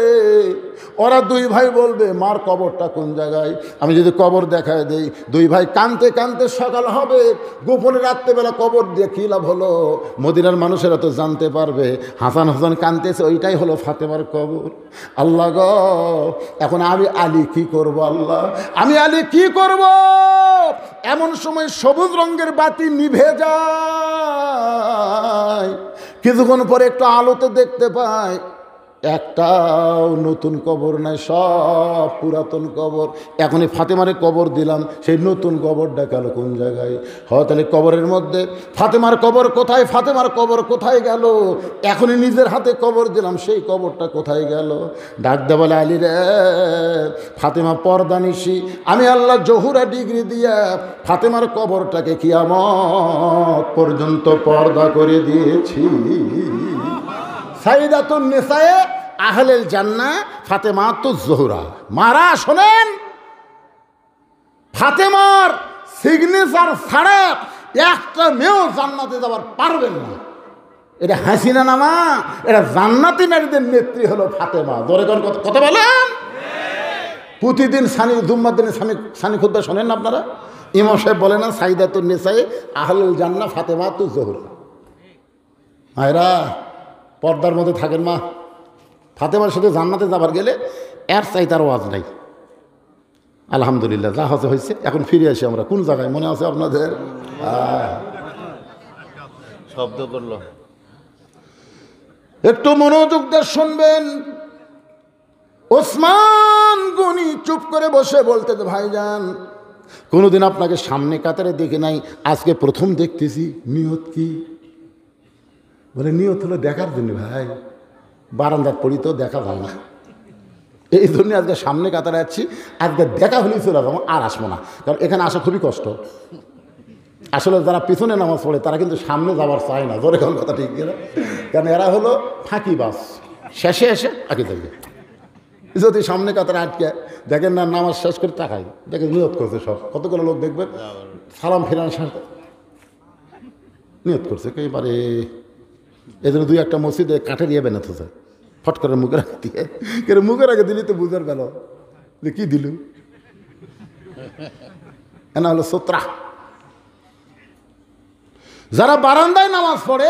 ওরা 2 ভাই বলবে মার কবরটা কোন জায়গায়? আমি যদি কবর দেখায় দেই, 2 ভাই কানতে কানতে সকাল হবে, গোপনে রাত্রেবেলা কবর দিয়ে কী লাভ হলো? মদিনার মানুষেরা তো জানতে পারবে হাসান হোসেন কানতেছে, ওইটাই হলো ফাতেমার কবর। আল্লাহ গো, এখন আমি আলী কি করব? আল্লাহ, আমি আলী কি করব? এমন সময় সবুজ রঙের বাতি নিভে যায়, কিছুক্ষণ পরে একটু আলোতে দেখতে পায় একটাও নতুন কবর নাই, সব পুরাতন কবর। এখনই ফাতেমারে কবর দিলাম, সেই নতুন কবরটা গেল কোন জায়গায়? তাহলে কবরের মধ্যে ফাতেমার কবর কোথায়? ফাতেমার কবর কোথায় গেল? এখনই নিজের হাতে কবর দিলাম, সেই কবরটা কোথায় গেল? ডাক দে বলে, আলী রে, ফাতেমা পর্দানিশি, আমি আল্লাহ জহুরা ডিগ্রি দিয়া ফাতেমার কবরটাকে কিয়ামত পর্যন্ত পর্দা করে দিয়েছি। সাইদাতুন নিসায়ে আহলেল জান্নাহ ফাতেমাতুজ জোহরা। মারা শোনেন, ফাতেমার সিগনেচার ছাড়া একটা মেয়েও জান্নাতে যাবার পারবেন না। এটা হাসিনা নামা, এটা জান্নাতি নারীদের নেত্রী হলো ফাতেমা। ধরে কথা বলেন, প্রতিদিন জুম্মার দিনে সানি খুতবা শোনেন না আপনারা? ইমাম সাহেব বলে না, সাইদাতুন নিসায়ে আহলেল জান্নাহ ফাতেমাতুজ জোহরা। মায়েরা পর্দার মধ্যে থাকেন মা। ফাতেমার সাথে জান্নাতে যাবার গেলে এর চাই তার ওয়াজ নাই। আলহামদুলিল্লাহ, যা হয়েছে। এখন ফিরে আসি আমরা কোন জায়গায় মনে আছে আপনাদের? শব্দ করলো, একটু মনোযোগ দিয়ে শুনবেন। ওসমান গনি চুপ করে বসে বলতে, ভাইজান কোনোদিন আপনাকে সামনে কাতারে দেখে নাই, আজকে প্রথম দেখতেছি। নিয়ত কি? বলে নিয়ত হলো দেখার জন্য ভাই, বারান্দার পড়ি তো দেখা যায় না, এই জন্য আজকে সামনে কাতারে যাচ্ছি। আজকে দেখা হলেই চলে যাবো, আর আসবো না, কারণ এখানে আসা খুবই কষ্ট। আসলে যারা পিছনে নামাজ পড়ে তারা কিন্তু সামনে যাওয়ার চায় না, জোরে কোন কথা ঠিক কিনা? কারণ এরা হলো ফাঁকি বাস, শেষে এসে আগে যাবে। যদি সামনে কাতারে আটকে দেখেন না, নামাজ শেষ করে তাকাই, দেখেন নিয়ত করছে সব, কতগুলো লোক দেখবেন সালাম ফিরানোর সাথে নিয়ত করছে একেবারে। এই জন্য দুই একটা মসজিদে কাঠের ইয়ে বেনাতে যায়, ফট করে মুখের আগে দিয়ে, কেন মুখের আগে দিলি তো বুঝার বেল যে কি দিল, এনা হলো সোত্রা। যারা বারান্দায় নামাজ পড়ে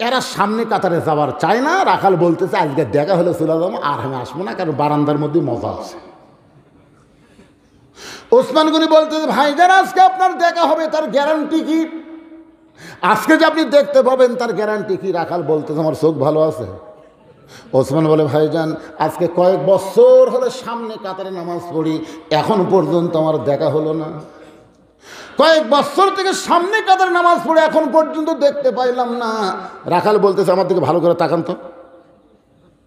এরা সামনে কাতারে যাওয়ার চায় না। রাখাল বলতেছে আজকে দেখা হলে চলে যাবো, আর আমি আসবো না, কারণ বারান্দার মধ্যে মজা আছে। ওসমান গনি বলতেছে ভাইজান আজকে আপনার দেখা হবে, তার গ্যারান্টি কি? আজকে যে আপনি দেখতে পাবেন তার গ্যারান্টি কি? রাখাল বলতেছে আমার চোখ ভালো আছে। ওসমান বলে ভাইজান আজকে কয়েক বছর হলে সামনে কাতারে নামাজ পড়ি, এখন পর্যন্ত আমার দেখা হলো না। কয়েক বছর থেকে সামনে কাতারে নামাজ পড়ে এখন পর্যন্ত দেখতে পাইলাম না। রাখাল বলতেছে আমার দিকে ভালো করে তাকান তো,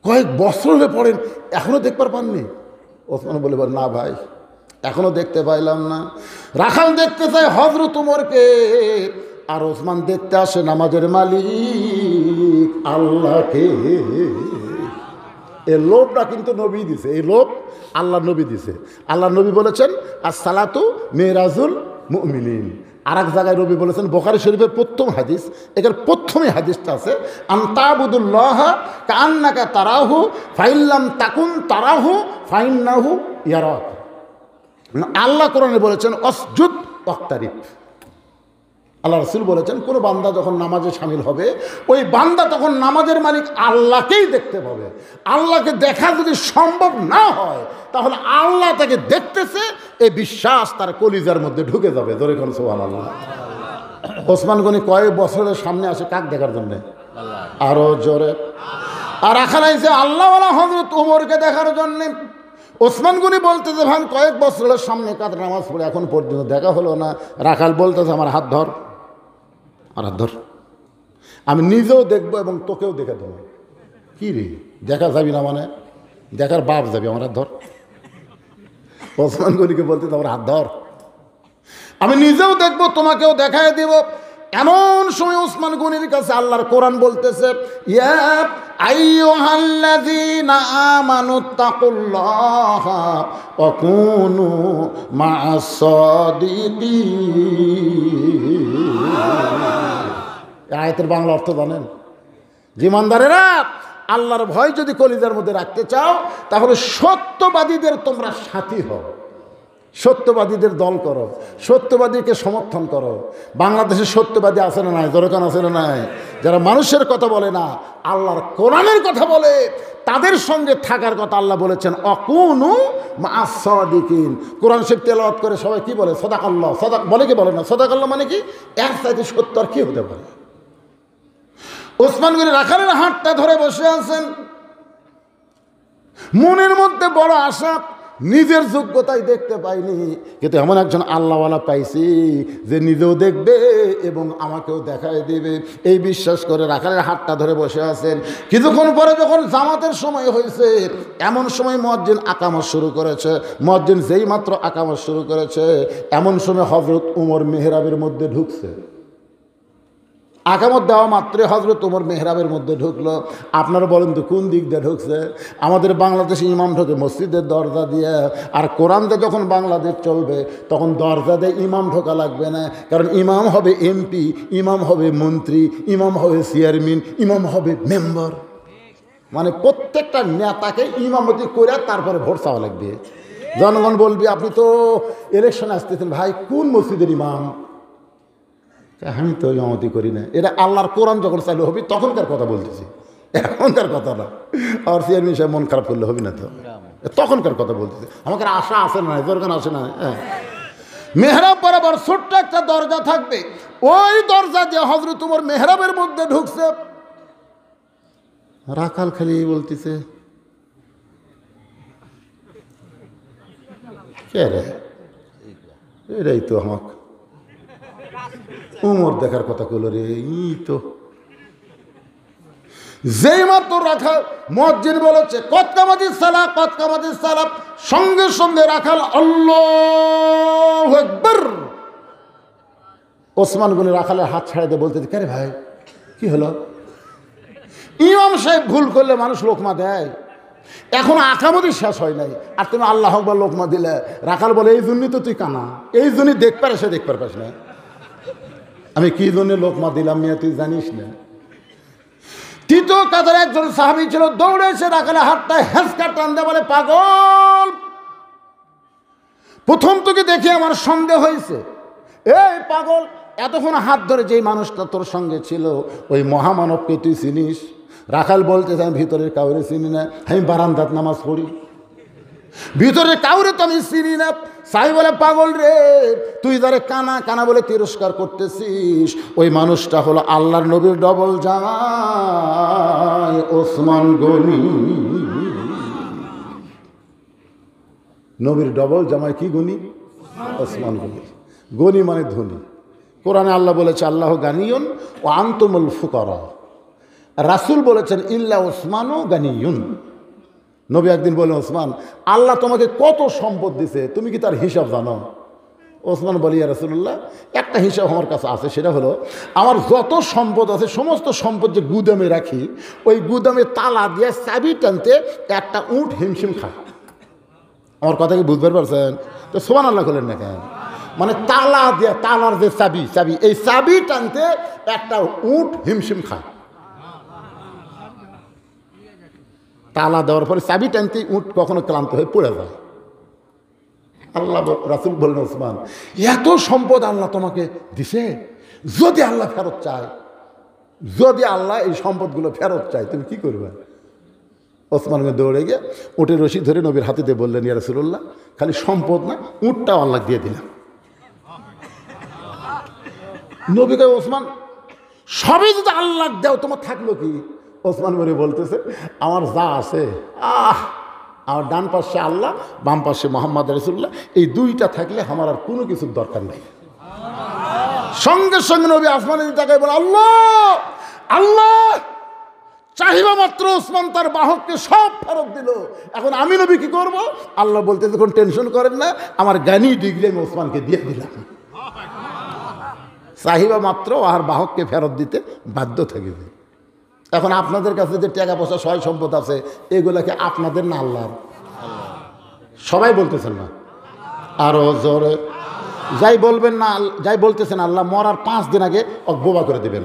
কয়েক বছর হলে পড়েন এখনো দেখবার পাননি? ওসমান বলে না ভাই এখনো দেখতে পাইলাম না। রাখাল দেখতে চায় হযরত ওমরকে, আর ওসমান দেখতে আসে নামাজের মালিক আল্লাহকে। এই লোভটা কিন্তু নবী দিছে, এই লোভ আল্লাহ নবী দিছে। আল্লাহ নবী বলেছেন আসসালাতু মেরাজুল মুমিনিন। আর এক জায়গায় নবী বলেছেন, বুখারী শরীফের প্রথম হাদিস, এটার প্রথমেই হাদিসটা আছে, আনতাবুদুল্লাহ কাআন্নাকা তারাহু ফাইল্লাম তাকুন তারাহু ফাইন্নাহু ইয়ারাক। আল্লাহ কোরআনে বলেছেন অসজুদ ওয়াক্তারিব। আল্লাহ রাসূল বলেছেন কোনো বান্দা যখন নামাজে শামিল হবে, ওই বান্দা তখন নামাজের মালিক আল্লাহকেই দেখতে পাবে। আল্লাহকে দেখা যদি সম্ভব না হয় তাহলে আল্লাহ তাকে দেখতেছে, এই বিশ্বাস তার কলিজার মধ্যে ঢুকে যাবে। জোরে কোন সুবহানাল্লাহ। ওসমান গনি কয়েক বছরের সামনে আসে কাক দেখার জন্যে? আরো জোরে। আর রাখাল আইছে আল্লাহওয়ালা হযরত ওমরকে দেখার জন্যে। ওসমান গনি বলতেছে ভাই কয়েক বছরের সামনে কাতার নামাজ পড়ে এখন পর্যন্ত দেখা হলো না। রাখাল বলতেছে আমার হাত ধর, আর হাত ধর, আমি নিজেও দেখবো এবং তোকেও দেখে দেবো। কি রে দেখা যাবি না মানে? দেখার বাপ যাবি, আমার হাত ধর। ওসমান গনিকে বলতেছে আমার হাত ধর, আমি নিজেও দেখবো তোমাকেও দেখায় দিব। এমন সময় ওসমান গনির কাছে আল্লাহর কোরআন বলতেছে ইয়া আইয়ুহাল্লাযীনা আমানুত্তাকুল্লাহা ওয়া কুনু মা'আস সাদিকিন। আয়াতের বাংলা অর্থ জানেন? জীবনদারেরা আল্লাহর ভয় যদি কলিজার মধ্যে রাখতে চাও তাহলে সত্যবাদীদের তোমরা সাথী হও, সত্যবাদীদের দল করো, সত্যবাদীকে সমর্থন করো। বাংলাদেশে সত্যবাদী আছে না নাই? জনগণ আছে না নাই? যারা মানুষের কথা বলে না, আল্লাহর কোরআনের কথা বলে, তাদের সঙ্গে থাকার কথা আল্লাহ বলেছেন অকুনু মা'আস সাদিকিন। কোরআন শরীফ তেলাওয়াত করে সবাই কি বলে? সাদাকাল্লাহ। সাদাক বলে কি বলে না? সাদাকাল্লাহ মানে কি? এর চাইতে সত্য আর কি হতে পারে? ওসমান গনি রাখালের হাতটা ধরে বসে আছেন, মনের মধ্যে বড় আশা, নিজের যোগ্যতায় দেখতে পাইনি, কিন্তু এমন একজন আল্লাহওয়ালা পাইছি যে নিজেও দেখবে এবং আমাকেও দেখায় দেবে, এই বিশ্বাস করে রাখালের হাতটা ধরে বসে আছেন। কিছুক্ষণ পরে যখন জামাতের সময় হয়েছে, এমন সময় মুয়াজ্জিন আকামত শুরু করেছে। মুয়াজ্জিন যেই মাত্র আকামত শুরু করেছে, এমন সময় হযরত ওমর মেহরাবের মধ্যে ঢুকছে। আকামত দেওয়া মাত্রই হযরত ওমর মেহরাবের মধ্যে ঢুকলো। আপনারা বলেন তো কোন দিক দিয়ে ঢুকছে? আমাদের বাংলাদেশে ইমাম ঢোকে মসজিদের দরজা দিয়ে, আর কোরআন দিয়ে যখন বাংলাদেশ চলবে তখন দরজা দিয়ে ইমাম ঢোকা লাগবে না, কারণ ইমাম হবে এমপি, ইমাম হবে মন্ত্রী, ইমাম হবে চেয়ারম্যান, ইমাম হবে মেম্বার। মানে প্রত্যেকটা নেতাকে ইমামতি করে তারপরে ভোট চাওয়া লাগবে। জনগণ বলবি আপনি তো ইলেকশনে আসতেছেন, ভাই কোন মসজিদের ইমাম? আমি তো ইমামতি করি না। এটা আল্লাহর কোরআন যখন চালু হবে তখনকার কথা বলতেছি, এখনকার কথা না। আর চেয়ারম্যান সাহেব মন খারাপ করলে হবে না তো। তখনকার কথা বলতেছে, আমাকে আশা আসে না, দরকার আসে না। মেহরাব বরাবর ছোট্ট একটা দরজা থাকবে, ওই দরজা দিয়ে হযরত উমর মেহরাবের মধ্যে ঢুকছে। রাখাল খালি বলতেছে, কে রে? এটাই তো আমাকে উমর দেখার কথা কইল রে। ই তো যেই মাত্র রাখাল মুয়াজ্জিন বলেছে কদ কামাতিস সালাহ, কদ কামাতিস সালাহ, সঙ্গে সঙ্গে রাখাল আল্লাহু আকবার। ওসমান গনি রাখালের হাত ছাড়া দিয়ে বলতে, কে রে ভাই, কি হলো? ইমাম সাহেব ভুল করলে মানুষ লোকমা দেয়, এখন আকামতি শেষ হয় নাই আর তুমি আল্লাহু আকবার লোকমা দিলে। রাখাল বলে, এই জন্যই তো তুই কানা, এই জন্যই দেখ পারে, সে দেখ পারপাস না। আমি কি জন্য লোকমা দিলাম মিয়া, তুই জানিস না? তৃতীয় কাতারে একজন সাহাবী ছিল, দৌড়ে এসে রাখালের হাতটা হেঁচকা টান দিয়ে বলে, পাগল, প্রথম তোকে দেখে আমার সন্দেহ হয়েছে। এই পাগল, এতক্ষণ হাত ধরে যেই মানুষটা তোর সঙ্গে ছিল ওই মহামানবকে তুই চিনিস? রাখাল বলতেছে, আমি ভিতরের কাউরে চিনি না, আমি বারান্দাত নামাজ পড়ি, ভিতরের কাউরে তো আমি চিনি না। সাই বলে, পাগল রে, তুই যারে কানা কানা বলে তিরস্কার করতেছিস, ওই মানুষটা হলো আল্লাহর নবীর ডবল জামাই ওসমান গনি। নবীর ডবল জামাই কি গনি? ওসমান গনি। গনি মানে ধনী। কোরআনে আল্লাহ বলেছে, আল্লাহ গানিয়ুন ও আনতুমুল ফুকারা। রাসূল বলেছেন, ইল্লা ওসমানও গানিয়ুন। নবী একদিন বলেন, ওসমান, আল্লাহ তোমাকে কত সম্পদ দিছে, তুমি কি তার হিসাব জানো? ওসমান বলি, ইয়া রাসূলুল্লাহ, একটা হিসাব আমার কাছে আছে, সেটা হলো আমার যত সম্পদ আছে সমস্ত সম্পদ যে গুদামে রাখি, ওই গুদামে তালা দিয়ে চাবি টানতে একটা উট হিমশিম খায়। আমার কথা কি বুঝতে পারছেন? তো সুবহানাল্লাহ বলেন না কেন? মানে তালা দিয়ে, তালার যে চাবি, এই চাবি টানতে একটা উট হিমশিম খায়। তালা দেওয়ার পরে চাবি টানতে উট কখনো ক্লান্ত হয়ে পড়ে যায়। আল্লাহ রাসূল বললেন, ওসমান, এত সম্পদ আল্লাহ তোমাকে দিছে, যদি আল্লাহ ফেরত চায়, যদি আল্লাহ এই সম্পদগুলো ফেরত চায়, তুমি কি করবে? ওসমান দৌড়ে গিয়ে উটের রশি ধরে নবীর হাতে দিয়ে বললেন, ইয়া রাসূলুল্লাহ, খালি সম্পদ না, উটটাও আল্লাহ দিয়ে দিলাম। নবী কয়, ওসমান, সবই যদি আল্লাহ দেও, তোমার থাকলো কি? ওসমান বলে বলতেছে, আমার যা আছে, আমার ডান পাশে আল্লাহ, বাম পাশে মুহাম্মদ রাসূলুল্লাহ, এই দুইটা থাকলে আমার আর কোনো কিছুর দরকার নেই। সঙ্গে সঙ্গে নবী আসমানের তাকায় বলে, আল্লাহ আল্লাহ। চাহিবা মাত্র ওসমান তার বাহককে সব ফেরত দিল। এখন আমি নবী কি করব? আল্লাহ বলতে, যখন টেনশন করেন না, আমার জ্ঞানী ডিগ্রি আমি ওসমানকে দিয়ে দিলাম। চাহিবা মাত্র আর বাহককে ফেরত দিতে বাধ্য থাকিবে। এখন আপনাদের কাছে যে টাকা পয়সা সয় সম্পদ আছে, এগুলাকে আপনাদের না আল্লাহর? সবাই বলতেছেন না, আরো জোরে যাই বলবেন না, যাই বলতেছেন আল্লাহ মরার 5 দিন আগে ও বোবা করে দেবেন,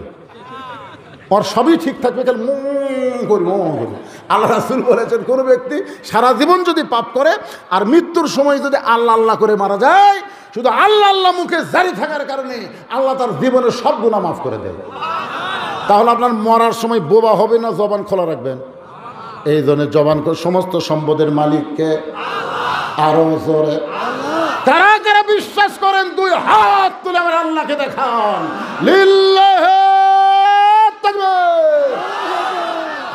ওর সবই ঠিক থাকবে, খালি করি। আল্লাহ রাসূল বলেছেন, কোনো ব্যক্তি সারা জীবন যদি পাপ করে আর মৃত্যুর সময় যদি আল্লাহ আল্লাহ করে মারা যায়, শুধু আল্লাহ আল্লাহ মুখে জারি থাকার কারণে আল্লাহ তার জীবনের সব গুনাহ মাফ করে দেয়। তাহলে আপনার মরার সময় বোবা হবে না, জবান খোলা রাখবেন? এই জন্য জবান সমস্ত সম্পদের মালিককে আরো জোরে। কারা কারা বিশ্বাস করেন 2 হাত তুলে আমার আল্লাহকে দেখান, লিল্লাহি তাকবীর।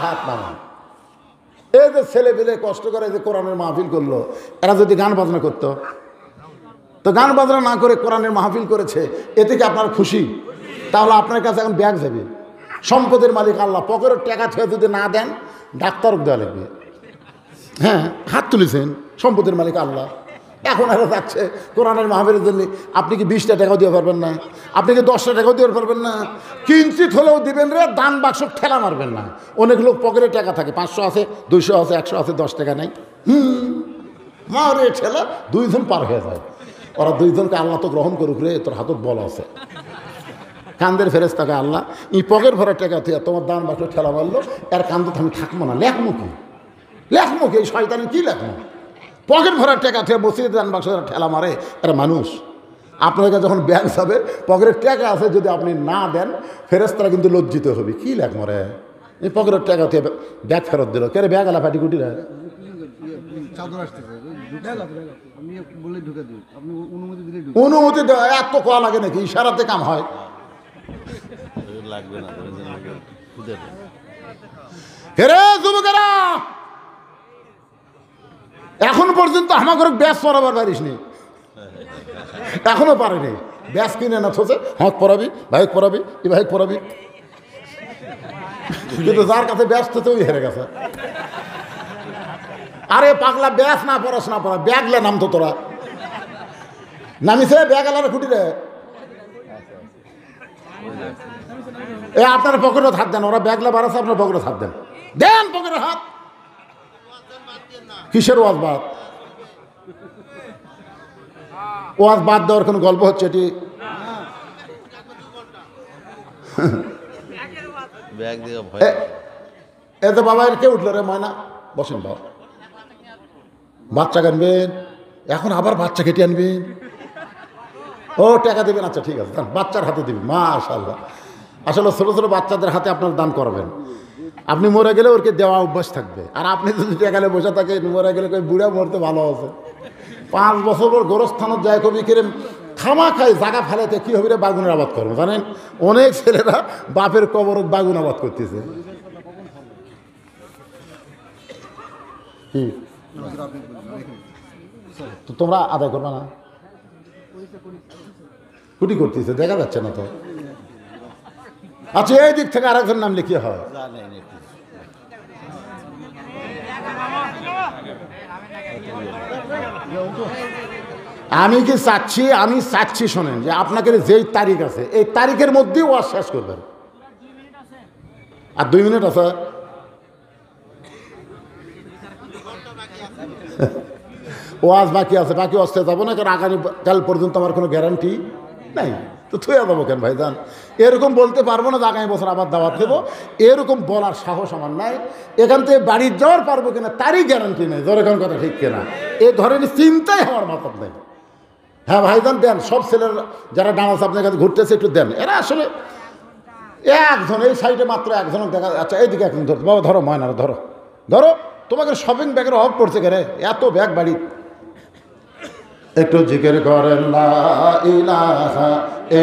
হাত নামান। এই যে ছেলে পেলে কষ্ট করে যে কোরআনের মাহফিল করলো, এরা যদি গান বাজনা করতো, তো গান বাজনা না করে কোরআনের মাহফিল করেছে, এতে কি আপনার খুশি? তাহলে আপনার কাছে এখন ব্যাগ যাবে। সম্পদের মালিক আল্লাহ, পকেটের টাকা থেকে যদি না দেন, ডাক্তার দেওয়া লাগবে। হ্যাঁ, হাত তুলেছেন, সম্পদের মালিক আল্লাহ। এখন আরো যাচ্ছে কোরআনের মাহফিলের জন্য। আপনি কি 20টা টাকাও দিতে পারবেন না? আপনি কি 10টা টাকাও দিতে পারবেন না? কিঞ্চিত হলেও দিবেন রে, দান বাক্স ঠেলা মারবেন না। অনেক লোক পকেটে টাকা থাকে, 500 আছে, 200 আছে, 100 আছে, 10 টাকা নাই, মারে ঠেলা 2 জন পার হয়ে যায়। ওরা 2 জনকে আল্লাহ তো গ্রহণ করুক রে, তোর হাতত বল আছে। কান্দের ফেরেশতাকে আল্লাহ, এই পকেট ভরা টাকা থেকে তোমার দান বাক্স ঠেলা মারলো, এর কান্দত আমি থাকবো না, লেখমো কি? এই শয়তানি কি লেখমো? পকেট ভরার টাকা থেকে মসজিদে দান বাক্স ঠেলা মারে, এরা মানুষ। আপনার কাছে যখন ব্যাগ যাবে, পকেটের টাকা আছে, যদি আপনি না দেন, ফেরেশতারা কিন্তু লজ্জিত হবে। কি লেখ মরে, এই পকেটের টাকা থেকে ব্যাগ ফেরত দিল, কে রে ব্যাগ আলা ফাটি কুটি রে, অনুমতি দেওয়া এত কোয়া লাগে নাকি? ইশারাতে কাম হয়। লাগবে না যুবকেরা, এখন পর্যন্ত আমাকে ব্যাস পড়াবার পারিস নি, এখনো পারেনি। ব্যাস কিনে না থোছে, হক পড়াবি, ভাইক পড়াবি, ই ভাইক পড়াবি, কিন্তু যার কাছে ব্যাস তো ওই হেরে গেছে। আরে পাগলা, ব্যাস না পড়াস না পড়া, ব্যাগলে নাম তো তোরা নামিছে, ব্যাগ আলার খুঁটি রে। এ আপনার পকেটে হাত দেন, ওরা ব্যাগলে বাড়াচ্ছে, আপনার পকেটে হাত দেন, দেন পকেটে হাত। কিসের ওয়াজ বাদ? ওয়াজ বাদ দেওয়ার কোনো গল্প হচ্ছে এটি? এ তো বাবা কে উঠলো রে ময়না, বসেন বাবা। বাচ্চা আনবেন এখন, আবার বাচ্চা কেটে আনবেন। ও টাকা দেবেন, আচ্ছা ঠিক আছে, বাচ্চার হাতে দিবেন। মাশাআল্লাহ, আসলে ছোটো ছোটো বাচ্চাদের হাতে আপনার দান করবেন। আপনি মরে গেলে ওরকে দেওয়া অভ্যাস থাকবে, আর আপনি যদি টাকালে বসে থাকে, মরে গেলে কই বুড়া মরতে ভালো আছে। 5 বছর পর গোরস্থানত যায় কবি কেরেম খামা খায় জায়গা ফেলাতে কী হবে রে, বাগুনের আবাদ করবো। জানেন অনেক ছেলেরা বাপের কবর বাগুন আবাদ করতেছে। কি তো তোমরা আদায় করবে না? কুটি করতেছে, দেখা যাচ্ছে না তো। আচ্ছা, এই দিক থেকে আরেকজন নাম লিখিয়ে হয়। আমি কি চাচ্ছি, আমি চাচ্ছি শোনেন, যে আপনাকে যেই তারিখ আছে এই তারিখের মধ্যেই ওয়াজ শেষ করবেন। আর 2 মিনিট আছে, ওয়াজ বাকি আছে, বাকি আসতে যাবো না, কারণ আগামীকাল পর্যন্ত আমার কোনো গ্যারান্টি নাই। তো থুয়ে যাবো কেন ভাইজান? এরকম বলতে পারবো না যে আগামী বছর আবার দাওয়াত দেবো, এরকম বলার সাহস আমার নাই। এখান থেকে বাড়ি যাওয়ার পারবো কিনা তারই গ্যারান্টি নেই। ধরেন কথা ঠিক কিনা, এ ধরনের চিন্তাই আমার মাথার নেই। হ্যাঁ ভাইজান দেন, সব ছেলের যারা ডান্স আপনার কাছে ঘুরতেছে একটু দেন। এরা আসলে একজন, এই সাইডে মাত্র একজন দেখা। আচ্ছা এইদিকে একজন ধরো বাবা, ধরো ময়নারা, ধরো ধরো। তোমাকে শপিং ব্যাগের অভাব পড়ছে কেন, এত ব্যাগ বাড়ি। একটু জিকির করেন লা ইলাহা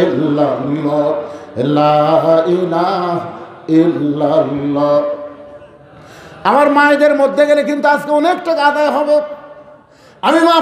ইল্লাল্লাহ, লা ইলাহা ইল্লাল্লাহ। আমার মায়েদের মধ্যে গেলে কিন্তু আজকে অনেক টাকা আদায় হবে। আমি মা